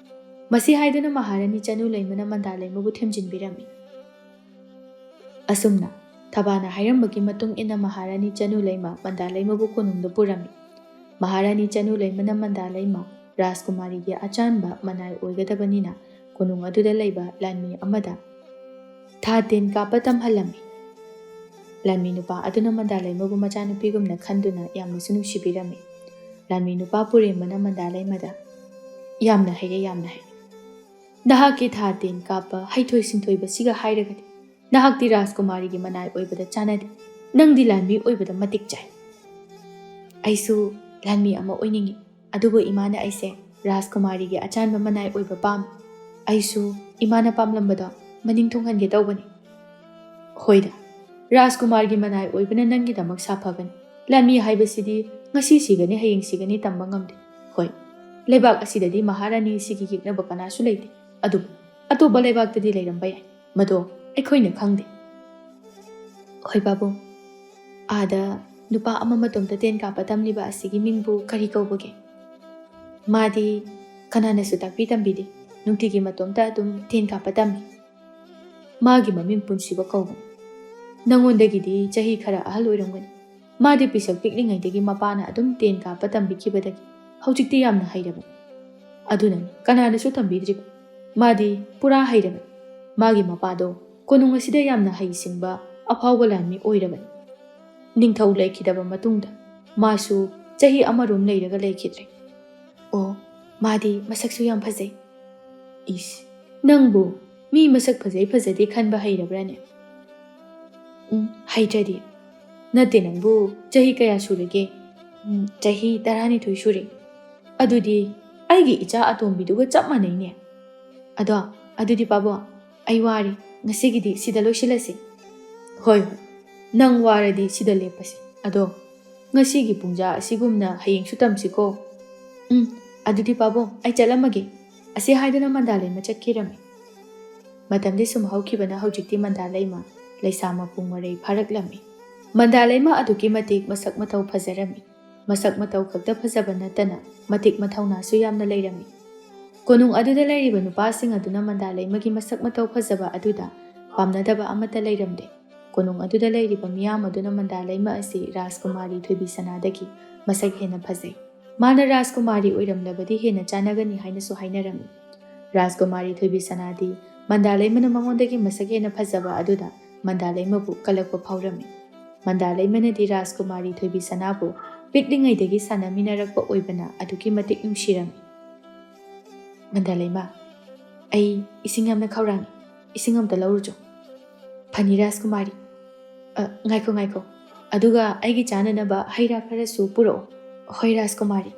ꯃꯁꯤ ꯍꯥꯏꯗꯨꯅ ꯃꯍꯥꯔꯥꯅꯤ ꯆꯅꯨꯂꯩꯃꯅ ꯃꯟꯗꯥꯂꯩꯃꯕꯨ ꯊꯦꯝꯖꯤꯟꯕꯤꯔꯝꯃꯤ꯫ ꯑꯁꯨꯝꯅ ꯊꯕꯥꯅ ꯍꯥꯏꯔꯝꯕꯒꯤ ꯃꯇꯨꯡ ꯏꯟꯅ ꯃꯍꯥꯔꯥꯅꯤ ꯆꯅꯨꯂꯩꯃ ꯃꯟꯗꯥꯂꯩꯃꯕꯨ ꯀꯣꯅꯨꯡꯗ ꯄꯨꯔꯝꯃꯤ꯫ ꯃꯍꯥꯔꯥꯅꯤ ꯆꯅꯨꯂꯩꯃꯅ ꯃꯟꯗꯥꯂꯩꯃ ꯔꯥꯖꯀꯨꯃꯥꯔꯤꯒꯤ ꯑꯆꯥꯟꯕ ꯃꯅꯥꯏ ꯑꯣꯏꯒꯗꯕꯅꯤꯅ ꯀꯣꯅꯨꯡ ꯑꯗꯨꯗ ꯂꯩꯕ ꯂꯥꯟꯃꯤ ꯑꯃꯗ ꯊꯥ ꯇꯦꯟ ꯀꯥꯞꯄ ꯇꯝꯍꯜꯂꯝꯃꯤ꯫ ꯂꯥꯟꯃꯤ ꯅꯨꯄꯥ ꯑꯗꯨꯅ ꯃꯟꯗꯥꯂꯩꯃꯕꯨ ꯃꯆꯥꯅꯨꯄꯤꯒꯨꯝꯅ ꯈꯟꯗꯨꯅ ꯌꯥꯝꯅꯁꯨ ꯅꯨꯡꯁꯤꯕꯤꯔꯝꯃꯤ꯫ ꯂꯥꯟꯃꯤ ꯅꯨꯄꯥ ꯄꯨꯔꯦꯝꯕꯅ ꯃꯟꯗꯥꯂꯩꯃꯗ, ꯌꯥꯝꯅ ꯍꯩꯔꯦ ꯌꯥꯝꯅ ꯍꯩꯔꯦ꯫ ꯅꯍꯥꯛꯀꯤ ꯊꯥ ꯇꯦꯟ ꯀꯥꯞꯄ ꯍꯩꯊꯣꯏ ꯁꯤꯡꯊꯣꯏꯕꯁꯤꯒ ꯍꯥꯏꯔꯒꯗꯤ ꯅꯍꯥꯛꯇꯤ ꯔꯥꯖꯀꯨꯃꯥꯔꯤꯒꯤ ꯃꯅꯥꯏ ꯑꯣꯏꯕꯗ ꯆꯥꯟꯅꯗꯦ꯫ ꯅꯪꯗꯤ ꯂꯥꯟꯃꯤ ꯑꯣꯏꯕꯗ ꯃꯇꯤꯛ ꯆꯥꯏ꯫ ꯑꯩꯁꯨ ꯂꯥꯟꯃꯤ ꯑꯃ ꯑꯣꯏꯅꯤꯡꯉꯤ, ꯑꯗꯨꯕꯨ ꯏꯃꯥꯅ ꯑꯩꯁꯦ ꯔꯥꯖꯀꯨꯃꯥꯔꯤꯒꯤ ꯑꯆꯥꯟꯕ ꯃꯅꯥꯏ ꯑꯣꯏꯕ ꯄꯥꯝꯃꯤ꯫ ꯑꯩꯁꯨ ꯏꯃꯥꯅ ꯄꯥꯝꯂꯝꯕꯗꯣ ꯃꯅꯤꯡ ꯊꯨꯡꯍꯟꯒꯦ ꯇꯧꯕꯅꯤ꯫ ꯍꯣꯏꯗ, ꯔꯥꯖꯀꯨꯃꯥꯔꯒꯤ ꯃꯅꯥꯏ ꯑꯣꯏꯕꯅ ꯅꯪꯒꯤꯗꯃꯛ ꯁꯥꯐꯒꯅꯤ꯫ ꯂꯥꯟꯃꯤ ꯍꯥꯏꯕꯁꯤꯗꯤ ꯉꯁꯤ ꯁꯤꯒꯅꯤ ꯍꯌꯦꯡ ꯁꯤꯒꯅꯤ ꯇꯝꯕ ꯉꯝꯗꯦ꯫ ꯍꯣꯏ, ꯂꯩꯕꯥꯛ ꯑꯁꯤꯗꯗꯤ ꯃꯍꯥꯔꯥꯅꯤꯁꯤꯒꯤ ꯌꯦꯛꯅꯕ ꯀꯅꯥꯁꯨ ꯂꯩꯇꯦ, ꯑꯗꯨꯕꯨ ꯑꯇꯣꯞꯄ ꯂꯩꯕꯥꯛꯇꯗꯤ ꯂꯩꯔꯝꯕ ꯌꯥꯏ, ꯃꯗꯣ ꯑꯩꯈꯣꯏꯅ ꯈꯪꯗꯦ꯫ ꯍꯣꯏ ꯄꯥꯕꯨꯡ, ꯑꯥꯗ ꯅꯨꯄꯥ ꯑꯃ ꯃꯇꯣꯝꯇ ꯇꯦꯟ ꯀꯥꯞꯄ ꯇꯝꯂꯤꯕ ꯑꯁꯤꯒꯤ ꯃꯤꯡꯕꯨ ꯀꯔꯤ ꯀꯧꯕꯒꯦ? ꯃꯥꯗꯤ ꯀꯅꯥꯅꯁꯨ ꯇꯥꯛꯄꯤ ꯇꯝꯕꯤꯗꯦ, ꯅꯨꯡꯇꯤꯒꯤ ꯃꯇꯣꯝꯇ ꯑꯗꯨꯝ ꯇꯦꯟ ꯀꯥꯞꯄ ꯇꯝꯃꯤ꯫ ꯃꯥꯒꯤ ꯃꯃꯤꯡ ꯄꯨꯟꯁꯤꯕ ꯀꯧꯕꯅꯤ꯫ ꯅꯪꯉꯣꯟꯗꯒꯤꯗꯤ ꯆꯍꯤ ꯈꯔ ꯑꯍꯜ ꯑꯣꯏꯔꯝꯒꯅꯤ ꯃꯥꯗꯤ ꯄꯤꯁꯛ ꯄꯤꯛꯂꯤꯉꯩꯗꯒꯤ ꯃꯄꯥꯅ ꯑꯗꯨꯝ ꯇꯦꯟ ꯀꯥꯞꯄ ꯇꯝꯕꯤꯈꯤꯕꯗꯒꯤ ꯍꯧꯖꯤꯛꯇꯤ ꯌꯥꯝꯅ ꯍꯩꯔꯕꯅꯤ ꯑꯗꯨꯅꯅꯤ ꯀꯅꯥꯅꯁꯨ ꯇꯝꯕꯤꯗ꯭ꯔꯤꯕ ꯃꯥꯗꯤ ꯄꯨꯔꯥ ꯍꯩꯔꯕꯅꯤ ꯃꯥꯒꯤ ꯃꯄꯥꯗꯣ ꯀꯣꯅꯨꯡ ꯑꯁꯤꯗ ꯌꯥꯝꯅ ꯍꯩꯁꯤꯡꯕ ꯑꯐꯥꯎꯕ ꯂꯥꯟꯃꯤ ꯑꯣꯏꯔꯕꯅꯤ ꯅꯤꯡꯊꯧ ꯂꯩꯈꯤꯗꯕ ꯃꯇꯨꯡꯗ ꯃꯥꯁꯨ ꯆꯍꯤ ꯑꯃꯔꯣꯝ ꯂꯩꯔꯒ ꯂꯩꯈꯤꯗ꯭ꯔꯦ ꯑꯣ ꯃꯥꯗꯤ ꯃꯁꯛꯁꯨ ꯌꯥꯝ ꯐꯖꯩ ꯏꯁ ꯅꯪꯕꯨ ꯃꯤ ꯃꯁꯛ ꯐꯖꯩ ꯐꯖꯗꯦ ꯈꯟꯕ ꯍꯩꯔꯕ꯭ꯔꯥꯅꯦ ꯍꯩꯇ꯭ꯔꯗꯤ ꯅꯠꯇꯦ ꯅꯪꯕꯨ ꯆꯍꯤ ꯀꯌꯥ ꯁꯨꯔꯒꯦ ꯆꯍꯤ 12 ꯁꯨꯔꯦ ꯑꯗꯨꯗꯤ ꯑꯩꯒꯤ ꯏꯆꯥ ꯑꯇꯣꯝꯕꯤꯗꯨꯒ ꯆꯞ ꯃꯥꯟꯅꯩꯅꯦ ꯑꯗꯣ ꯑꯗꯨꯗꯤ ꯄꯥꯕꯨꯡ ꯑꯩ ꯋꯥꯔꯤ ꯉꯁꯤꯒꯤꯗꯤ ꯁꯤꯗ ꯂꯣꯏꯁꯤꯜꯂꯁꯤ ꯍꯣꯏ ꯍꯣꯏ ꯅꯪ ꯋꯥꯔꯗꯤ ꯁꯤꯗ ꯂꯦꯞꯄꯁꯤ ꯑꯗꯣ ꯉꯁꯤꯒꯤ ꯄꯨꯡꯖꯥ ꯑꯁꯤꯒꯨꯝꯅ ꯍꯌꯦꯡꯁꯨ ꯇꯝꯁꯤꯀꯣ ꯑꯗꯨꯗꯤ ꯄꯥꯕꯨꯡ ꯑꯩ ꯆꯠꯂꯝꯃꯒꯦ ꯑꯁꯤ ꯍꯥꯏꯗꯨꯅ ꯃꯟꯗꯥꯂꯩꯃ ꯆꯠꯈꯤꯔꯝꯃꯤ ꯃꯇꯝꯗꯤ ꯁꯨꯝ ꯍꯧꯈꯤꯕꯅ ꯍꯧꯖꯤꯛꯇꯤ ꯃꯟꯗꯥꯂꯩꯃ ꯂꯩꯁꯥ ꯃꯄꯨꯡ ꯃꯔꯩ ꯐꯥꯔꯛꯂꯝꯃꯤ ꯃꯟꯗꯥꯂꯩꯃ ꯑꯗꯨꯛꯀꯤ ꯃꯇꯤꯛ ꯃꯁꯛ ꯃꯇꯧ ꯐꯖꯔꯝꯃꯤ ꯃꯁꯛ ꯃꯇꯧ ꯈꯛꯇ ꯐꯖꯕ ꯅꯠꯇꯅ ꯃꯇꯤꯛ ꯃꯊꯧꯅꯥꯁꯨ ꯌꯥꯝꯅ ꯂꯩꯔꯝꯃꯤ ꯀꯣꯅꯨꯡ ꯑꯗꯨꯗ ꯂꯩꯔꯤꯕ ꯅꯨꯄꯥꯁꯤꯡ ꯑꯗꯨꯅ ꯃꯟꯗꯥꯂꯩꯃꯒꯤ ꯃꯁꯛ ꯃꯇꯧ ꯐꯖꯕ ꯑꯗꯨꯗ ꯄꯥꯝꯅꯗꯕ ꯑꯃꯠꯇ ꯂꯩꯔꯝꯗꯦ ꯀꯣꯅꯨꯡ ꯑꯗꯨꯗ ꯂꯩꯔꯤꯕ ꯃꯤꯌꯥꯝ ꯑꯗꯨꯅ ꯃꯟꯗꯥꯂꯩꯃ ꯑꯁꯤ ꯔꯥꯖꯀꯨꯃꯥꯔꯤ ꯊꯣꯏꯕꯤꯁꯅꯥꯗꯒꯤ ꯃꯁꯛ ꯍꯦꯟꯅ ꯐꯖꯩ ꯃꯥꯅ ꯔꯥꯖꯀꯨꯃꯥꯔꯤ ꯑꯣꯏꯔꯝꯂꯕꯗꯤ ꯍꯦꯟꯅ ꯆꯥꯟꯅꯒꯅꯤ ꯍꯥꯏꯅꯁꯨ ꯍꯥꯏꯅꯔꯝꯃꯤ ꯔꯥꯖꯀꯨꯃꯥꯔꯤ ꯊꯣꯏꯕꯤꯁꯅꯥꯗꯤ ꯃꯟꯗꯥꯂꯩꯃꯅ ꯃꯉꯣꯟꯗꯒꯤ ꯃꯁꯛ ꯍꯦꯟꯅ ꯐꯖꯕ ꯑꯗꯨꯗ ꯃꯟꯗꯥꯂꯩꯃꯕꯨ ꯀꯂꯛꯄ ꯐꯥꯎꯔꯝꯃꯤ ꯃꯟꯗꯥꯂꯩꯃꯅꯗꯤ ꯔꯥꯖꯀꯨꯃꯥꯔꯤ ꯊꯣꯏꯕꯤꯁꯅꯥꯕꯨ ꯄꯤꯛꯂꯤꯉꯩꯗꯒꯤ ꯁꯥꯟꯅꯃꯤꯟꯅꯔꯛꯄ ꯑꯣꯏꯕꯅ ꯑꯗꯨꯛꯀꯤ ꯃꯇꯤꯛ ꯅꯨꯡꯁꯤꯔꯝꯃꯤ ꯃꯟꯗꯥꯂꯩꯃ ꯑꯩ ꯏꯁꯤꯡ ꯌꯥꯝꯅ ꯈꯧꯔꯥꯡꯉꯤ ꯏꯁꯤꯡ ꯑꯝꯇ ꯂꯧꯔꯨꯆꯣ ꯐꯅꯤ ꯔꯥꯖꯀꯨꯃꯥꯔꯤ ꯉꯥꯏꯈꯣ ꯑꯗꯨꯒ ꯑꯩꯒꯤ ꯆꯥꯅꯅꯕ ꯍꯩꯔꯥ ꯈꯔꯁꯨ ꯄꯨꯔꯛꯑꯣ ꯍꯣꯏ ꯔꯥꯖꯀꯨꯃꯥꯔꯤ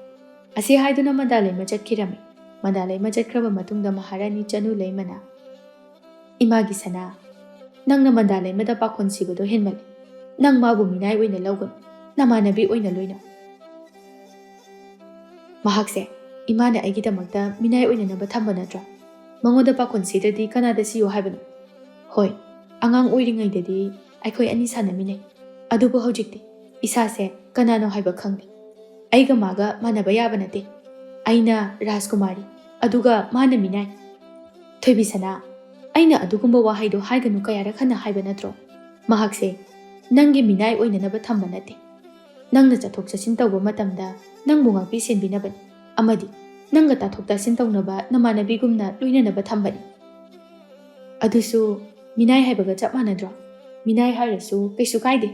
ꯑꯁꯤ ꯍꯥꯏꯗꯨꯅ ꯃꯟꯗꯥꯂꯩꯃ ꯆꯠꯈꯤꯔꯝꯃꯤ ꯃꯟꯗꯥꯂꯩꯃ ꯆꯠꯈ꯭ꯔꯕ ꯃꯇꯨꯡꯗ ꯃꯍꯥꯔꯥꯅꯤ ꯆꯅꯨꯂꯩꯃꯅ ꯏꯃꯥꯒꯤ ꯁꯅꯥ ꯅꯪꯅ ꯃꯟꯗꯥꯂꯩꯃꯗ ꯄꯥꯈꯣꯟ ꯁꯤꯕꯗꯣ ꯍꯦꯟꯃꯜꯂꯤ ꯅꯪ ꯃꯥꯕꯨ ꯃꯤꯅꯥꯏ ꯑꯣꯏꯅ ꯂꯧꯒꯅꯨ ꯅꯃꯥꯟꯅꯕꯤ ꯑꯣꯏꯅ ꯂꯣꯏꯅꯧ ꯃꯍꯥꯛꯁꯦ ꯏꯃꯥꯅ ꯑꯩꯒꯤꯗꯃꯛꯇ ꯃꯤꯅꯥꯏ ꯑꯣꯏꯅꯅꯕ ꯊꯝꯕ ꯅꯠꯇ꯭ꯔꯣ ꯃꯉꯣꯟꯗ ꯄꯥꯈꯣꯟ ꯁꯤꯗ꯭ꯔꯗꯤ ꯀꯅꯥꯗ ꯁꯤꯌꯣ ꯍꯥꯏꯕꯅꯣ ꯍꯣꯏ ꯑꯉꯥꯡ ꯑꯣꯏꯔꯤꯉꯩꯗꯗꯤ ꯑꯩꯈꯣꯏ ꯑꯅꯤ ꯁꯥꯟꯅꯃꯤꯟꯅꯩ ꯑꯗꯨꯕꯨ ꯍꯧꯖꯤꯛꯇꯤ ꯏꯁꯥꯁꯦ ꯀꯅꯥꯅꯣ ꯍꯥꯏꯕ ꯈꯪꯗꯦ ꯑꯩꯒ ꯃꯥꯒ ꯃꯥꯟꯅꯕ ꯌꯥꯕ ꯅꯠꯇꯦ ꯑꯩꯅ ꯔꯥꯖꯀꯨꯃꯥꯔꯤ ꯑꯗꯨꯒ ꯃꯥꯅ ꯃꯤꯅꯥꯏ ꯊꯣꯏꯕꯤꯁꯅꯥ ꯑꯩꯅ ꯑꯗꯨꯒꯨꯝꯕ ꯋꯥꯍꯩꯗꯣ ꯍꯥꯏꯒꯅꯨ ꯀꯌꯥꯔꯛ ꯍꯟꯅ ꯍꯥꯏꯕ ꯅꯠꯇ꯭ꯔꯣ ꯃꯍꯥꯛꯁꯦ ꯅꯪꯒꯤ ꯃꯤꯅꯥꯏ ꯑꯣꯏꯅꯅꯕ ꯊꯝꯕ ꯅꯠꯇꯦ ꯅꯪꯅ ꯆꯠꯊꯣꯛ ꯆꯠꯁꯤꯟ ꯇꯧꯕ ꯃꯇꯝꯗ ꯅꯪꯕꯨ ꯉꯥꯛꯄꯤ ꯁꯦꯟꯕꯤꯅꯕꯅꯤ ꯑꯃꯗꯤ ꯅꯪꯒ ꯇꯥꯊꯣꯛ ꯇꯥꯁꯤꯟ ꯇꯧꯅꯕ ꯅꯃꯥꯟꯅꯕꯤꯒꯨꯝꯅ ꯂꯣꯏꯅꯅꯕ ꯊꯝꯕꯅꯤ ꯑꯗꯨꯁꯨ ꯃꯤꯅꯥꯏ ꯍꯥꯏꯕꯒ ꯆꯞ ꯃꯥꯟꯅꯗ꯭ꯔꯣ ꯃꯤꯅꯥꯏ ꯍꯥꯏꯔꯁꯨ ꯀꯩꯁꯨ ꯀꯥꯏꯗꯦ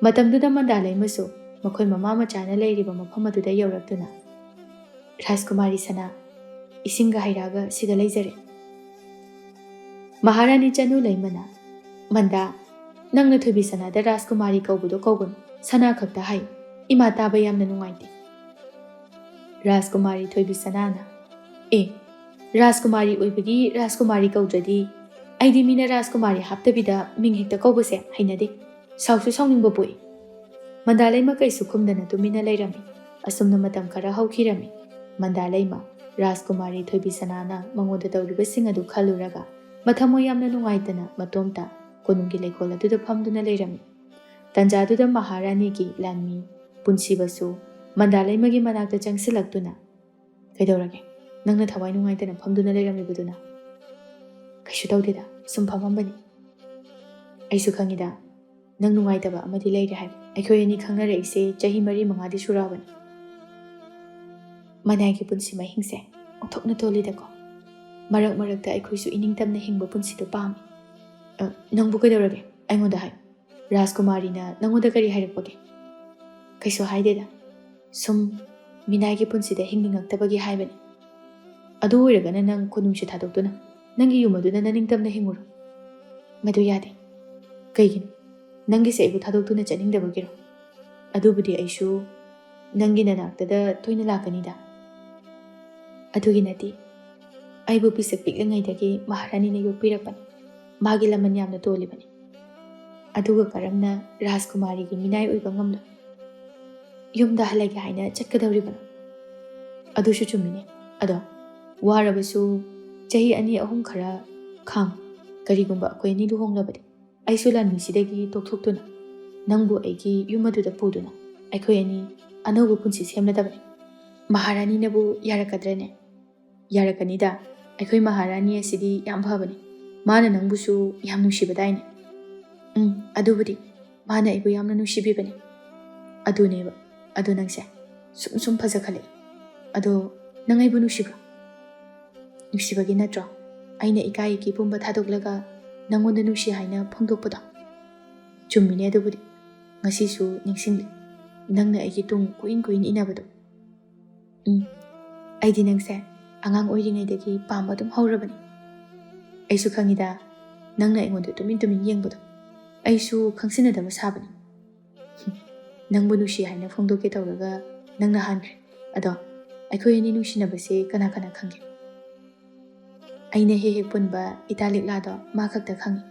ꯃꯇꯝꯗꯨꯗ ꯃꯟꯗꯥꯂꯩꯃꯁꯨ ꯃꯈꯣꯏ ꯃꯃꯥ ꯃꯆꯥꯅ ꯂꯩꯔꯤꯕ ꯃꯐꯝ ꯑꯗꯨꯗ ꯌꯧꯔꯛꯇꯨꯅ ꯔꯥꯖꯀꯨꯃꯥꯔꯤ ꯁꯅꯥ ꯏꯁꯤꯡꯒ ꯍꯩꯔꯥꯒ ꯁꯤꯗ ꯂꯩꯖꯔꯦ ꯃꯍꯥꯔꯥꯅꯤ ꯆꯅꯨꯂꯩꯃꯅ ꯃꯟꯗꯥ ꯅꯪꯅ ꯊꯣꯏꯕꯤꯁꯅꯥꯗ ꯔꯥꯖꯀꯨꯃꯥꯔꯤ ꯀꯧꯕꯗꯣ ꯀꯧꯒꯅꯨ ꯁꯅꯥ ꯈꯛꯇ ꯍꯥꯏ ꯏꯃꯥ ꯇꯥꯕ ꯌꯥꯝꯅ ꯅꯨꯡꯉꯥꯏꯇꯦ ꯔꯥꯖꯀꯨꯃꯥꯔꯤ ꯊꯣꯏꯕꯤꯁꯅꯥꯅ ꯔꯥꯖꯀꯨꯃꯥꯔꯤ ꯑꯣꯏꯕꯒꯤ ꯔꯥꯖꯀꯨꯃꯥꯔꯤ ꯀꯧꯗ꯭ꯔꯗꯤ ꯑꯩꯗꯤ ꯃꯤꯅ ꯔꯥꯖꯀꯨꯃꯥꯔꯤ ꯍꯥꯞꯇꯕꯤꯗ ꯃꯤꯡ ꯍꯦꯛꯇ ꯀꯧꯕꯁꯦ ꯍꯩꯅꯗꯦ ꯁꯥꯎꯁꯨ ꯁꯥꯎꯅꯤꯡꯕ ꯄꯣꯛꯏ ꯃꯟꯗꯥꯂꯩꯃ ꯀꯩꯁꯨ ꯈꯨꯝꯗꯅ ꯇꯨꯃꯤꯟꯅ ꯂꯩꯔꯝꯃꯤ ꯑꯁꯨꯝꯅ ꯃꯇꯝ ꯈꯔ ꯍꯧꯈꯤꯔꯝꯃꯤ ꯃꯟꯗꯥꯂꯩꯃ ꯔꯥꯖꯀꯨꯃꯥꯔꯤ ꯊꯣꯏꯕꯤꯁꯅꯥꯅ ꯃꯉꯣꯟꯗ ꯇꯧꯔꯤꯕꯁꯤꯡ ꯑꯗꯨ ꯈꯜꯂꯨꯔꯒ ꯃꯊꯃꯣꯏ ꯌꯥꯝꯅ ꯅꯨꯡꯉꯥꯏꯇꯅ ꯃꯇꯣꯝꯇ ꯀꯣꯅꯨꯡꯒꯤ ꯂꯩꯀꯣꯜ ꯑꯗꯨꯗ ꯐꯝꯗꯨꯅ ꯂꯩꯔꯝꯃꯤ ꯇꯟꯖꯥꯗꯨꯗ ꯃꯍꯥꯔꯥꯅꯤꯒꯤ ꯂꯥꯟꯃꯤ ꯄꯨꯟꯁꯤꯕꯁꯨ ꯃꯟꯗꯥꯂꯩꯃꯒꯤ ꯃꯅꯥꯛꯇ ꯆꯪꯁꯤꯜꯂꯛꯇꯨꯅ ꯀꯩꯗꯧꯔꯒꯦ ꯅꯪꯅ ꯊꯋꯥꯏ ꯅꯨꯡꯉꯥꯏꯇꯅ ꯐꯝꯗꯨꯅ ꯂꯩꯔꯝꯂꯤꯕꯗꯨꯅ ꯀꯩꯁꯨ ꯇꯧꯗꯦꯗ ꯁꯨꯝ ꯐꯝꯃꯝꯕꯅꯤ ꯑꯩꯁꯨ ꯈꯪꯉꯤꯗ ꯅꯪ ꯅꯨꯡꯉꯥꯏꯇꯕ ꯑꯃꯗꯤ ꯂꯩꯔꯦ ꯍꯥꯏꯕ ꯑꯩꯈꯣꯏ ꯑꯅꯤ ꯈꯪꯅꯔꯛꯏꯁꯦ ꯆꯍꯤ 4-5ꯗꯤ ꯁꯨꯔꯛꯑꯕꯅꯤ ꯃꯅꯥꯏꯒꯤ ꯄꯨꯟꯁꯤ ꯃꯍꯤꯡꯁꯦ ꯑꯣꯟꯊꯣꯛꯅ ꯇꯣꯜꯂꯤꯗꯀꯣ ꯃꯔꯛ ꯃꯔꯛꯇ ꯑꯩꯈꯣꯏꯁꯨ ꯏꯅꯤꯡꯇꯝꯅ ꯍꯤꯡꯕ ꯄꯨꯟꯁꯤꯗꯣ ꯄꯥꯝꯃꯤ ꯅꯪꯕꯨ ꯀꯩꯗꯧꯔꯒꯦ ꯑꯩꯉꯣꯟꯗ ꯍꯥꯏ ꯔꯥꯖꯀꯨꯃꯥꯔꯤꯅ ꯅꯪꯉꯣꯟꯗ ꯀꯔꯤ ꯍꯥꯏꯔꯛꯄꯒꯦ ꯀꯩꯁꯨ ꯍꯥꯏꯗꯦꯗ ꯁꯨꯝ ꯃꯤꯅꯥꯏꯒꯤ ꯄꯨꯟꯁꯤꯗ ꯍꯤꯡꯅꯤꯡꯉꯛꯇꯕꯒꯤ ꯍꯥꯏꯕꯅꯤ ꯑꯗꯨ ꯑꯣꯏꯔꯒꯅ ꯅꯪ ꯀꯣꯅꯨꯡꯁꯤ ꯊꯥꯗꯣꯛꯇꯨꯅ ꯅꯪꯒꯤ ꯌꯨꯝ ꯑꯗꯨꯗ ꯅꯅꯤꯡꯇꯝꯅ ꯍꯤꯡꯉꯨꯔꯣ ꯃꯗꯨ ꯌꯥꯗꯦ ꯀꯩꯒꯤꯅꯣ ꯅꯪꯒꯤꯁꯦ ꯑꯩꯕꯨ ꯊꯥꯗꯣꯛꯇꯨꯅ ꯆꯠꯅꯤꯡꯗꯕꯒꯤꯔꯣ ꯑꯗꯨꯕꯨꯗꯤ ꯑꯩꯁꯨ ꯅꯪꯒꯤ ꯅꯅꯥꯛꯇꯗ ꯇꯣꯏꯅ ꯂꯥꯛꯀꯅꯤꯗ ꯑꯗꯨꯒꯤ ꯅꯠꯇꯦ ꯑꯩꯕꯨ ꯄꯤꯁꯛ ꯄꯤꯛꯂꯤꯉꯩꯗꯒꯤ ꯃꯍꯥꯔꯥꯅꯤꯅ ꯌꯣꯛꯄꯤꯔꯛꯄꯅꯤ ꯃꯥꯒꯤ ꯂꯃꯟ ꯌꯥꯝꯅ ꯇꯣꯜꯂꯤꯕꯅꯤ ꯑꯗꯨꯒ ꯀꯔꯝꯅ ꯔꯥꯖꯀꯨꯃꯥꯔꯤꯒꯤ ꯃꯤꯅꯥꯏ ꯑꯣꯏꯕ ꯉꯝꯂꯣꯏ ꯌꯨꯝꯗ ꯍꯜꯂꯒꯦ ꯍꯥꯏꯅ ꯆꯠꯀꯗꯧꯔꯤꯕꯅꯣ ꯑꯗꯨꯁꯨ ꯆꯨꯝꯃꯤꯅꯦ ꯑꯗꯣ ꯋꯥꯔꯕꯁꯨ ꯆꯍꯤ 2-3 ꯈꯔ ꯈꯥꯡ ꯀꯔꯤꯒꯨꯝꯕ ꯑꯩꯈꯣꯏ ꯑꯅꯤ ꯂꯨꯍꯣꯡꯂꯕꯗꯤ ꯑꯩꯁꯨ ꯂꯥꯟꯃꯤꯁꯤꯗꯒꯤ ꯇꯣꯛꯊꯣꯛꯇꯨꯅ ꯅꯪꯕꯨ ꯑꯩꯒꯤ ꯌꯨꯝ ꯑꯗꯨꯗ ꯄꯨꯗꯨꯅ ꯑꯩꯈꯣꯏ ꯑꯅꯤ ꯑꯅꯧꯕ ꯄꯨꯟꯁꯤ ꯁꯦꯝꯂꯗꯕꯅꯤ ꯃꯍꯥꯔꯥꯅꯤꯅꯕꯨ ꯌꯥꯔꯛꯀꯗ꯭ꯔꯅꯦ ꯌꯥꯔꯛꯀꯅꯤꯗ ꯑꯩꯈꯣꯏ ꯃꯍꯥꯔꯥꯅꯤ ꯑꯁꯤꯗꯤ ꯌꯥꯝ ꯐꯕꯅꯤ ꯃꯥꯅ ꯅꯪꯕꯨꯁꯨ ꯌꯥꯝ ꯅꯨꯡꯁꯤꯕꯗꯥꯏꯅꯦ ꯑꯗꯨꯕꯨꯗꯤ ꯃꯥꯅ ꯑꯩꯕꯨ ꯌꯥꯝꯅ ꯅꯨꯡꯁꯤꯕꯤꯕꯅꯤ ꯑꯗꯨꯅꯦꯕ ꯑꯗꯨ ꯅꯪꯁꯦ ꯁꯨꯝ ꯐꯖꯈꯠꯂꯛꯏ ꯑꯗꯣ ꯅꯪ ꯑꯩꯕꯨ ꯅꯨꯡꯁꯤꯕ꯭ꯔꯣ ꯅꯨꯡꯁꯤꯕꯒꯤ ꯅꯠꯇ꯭ꯔꯣ ꯑꯩꯅ ꯏꯀꯥꯏ ꯏꯀꯤ ꯄꯨꯝꯕ ꯊꯥꯗꯣꯛꯂꯒ ꯅꯪꯉꯣꯟꯗ ꯅꯨꯡꯁꯤ ꯍꯥꯏꯅ ꯐꯣꯡꯗꯣꯛꯄꯗꯣ ꯆꯨꯝꯃꯤꯅꯦ ꯑꯗꯨꯕꯨꯗꯤ ꯉꯁꯤꯁꯨ ꯅꯤꯡꯁꯤꯡꯂꯤ ꯅꯪꯅ ꯑꯩꯒꯤ ꯇꯨꯡ ꯀꯨꯏꯅ 이나ꯕꯗꯣ ꯑꯩꯗꯤ ꯅꯪꯁꯦ ꯑꯉꯥꯡ ꯑꯣꯏꯔꯤꯉꯩꯗꯒꯤ ꯄꯥꯝꯕ ꯑꯗꯨꯝ ꯍꯧꯔꯕꯅꯤ ꯑꯩꯁꯨ ꯈꯪꯉꯤꯗ ꯅꯪꯅ ꯑꯩꯉꯣꯟꯗ ꯇꯨꯃꯤꯟ ꯌꯦꯡꯕꯗꯣ ꯑꯩꯁꯨ ꯈꯪꯁꯤꯟꯅꯗꯕ ꯁꯥꯕꯅꯤ ꯅꯪꯕꯨ ꯅꯨꯡꯁꯤ ꯍꯥꯏꯅ ꯐꯣꯡꯗꯣꯛꯀꯦ ꯇꯧꯔꯒ ꯅꯪꯅ ꯍꯥꯟꯈ꯭ꯔꯦ ꯑꯗꯣ ꯑꯩꯈꯣꯏ ꯑꯅꯤ ꯅꯨꯡꯁꯤꯅꯕꯁꯦ ꯀꯅꯥ ꯈꯪꯒꯦ ꯑꯩꯅ ꯍꯦꯛ ꯄꯨꯟꯕ ꯏꯇꯥꯂꯤꯛꯂꯥꯗꯣ ꯃꯥ ꯈꯛꯇ ꯈꯪꯉꯤ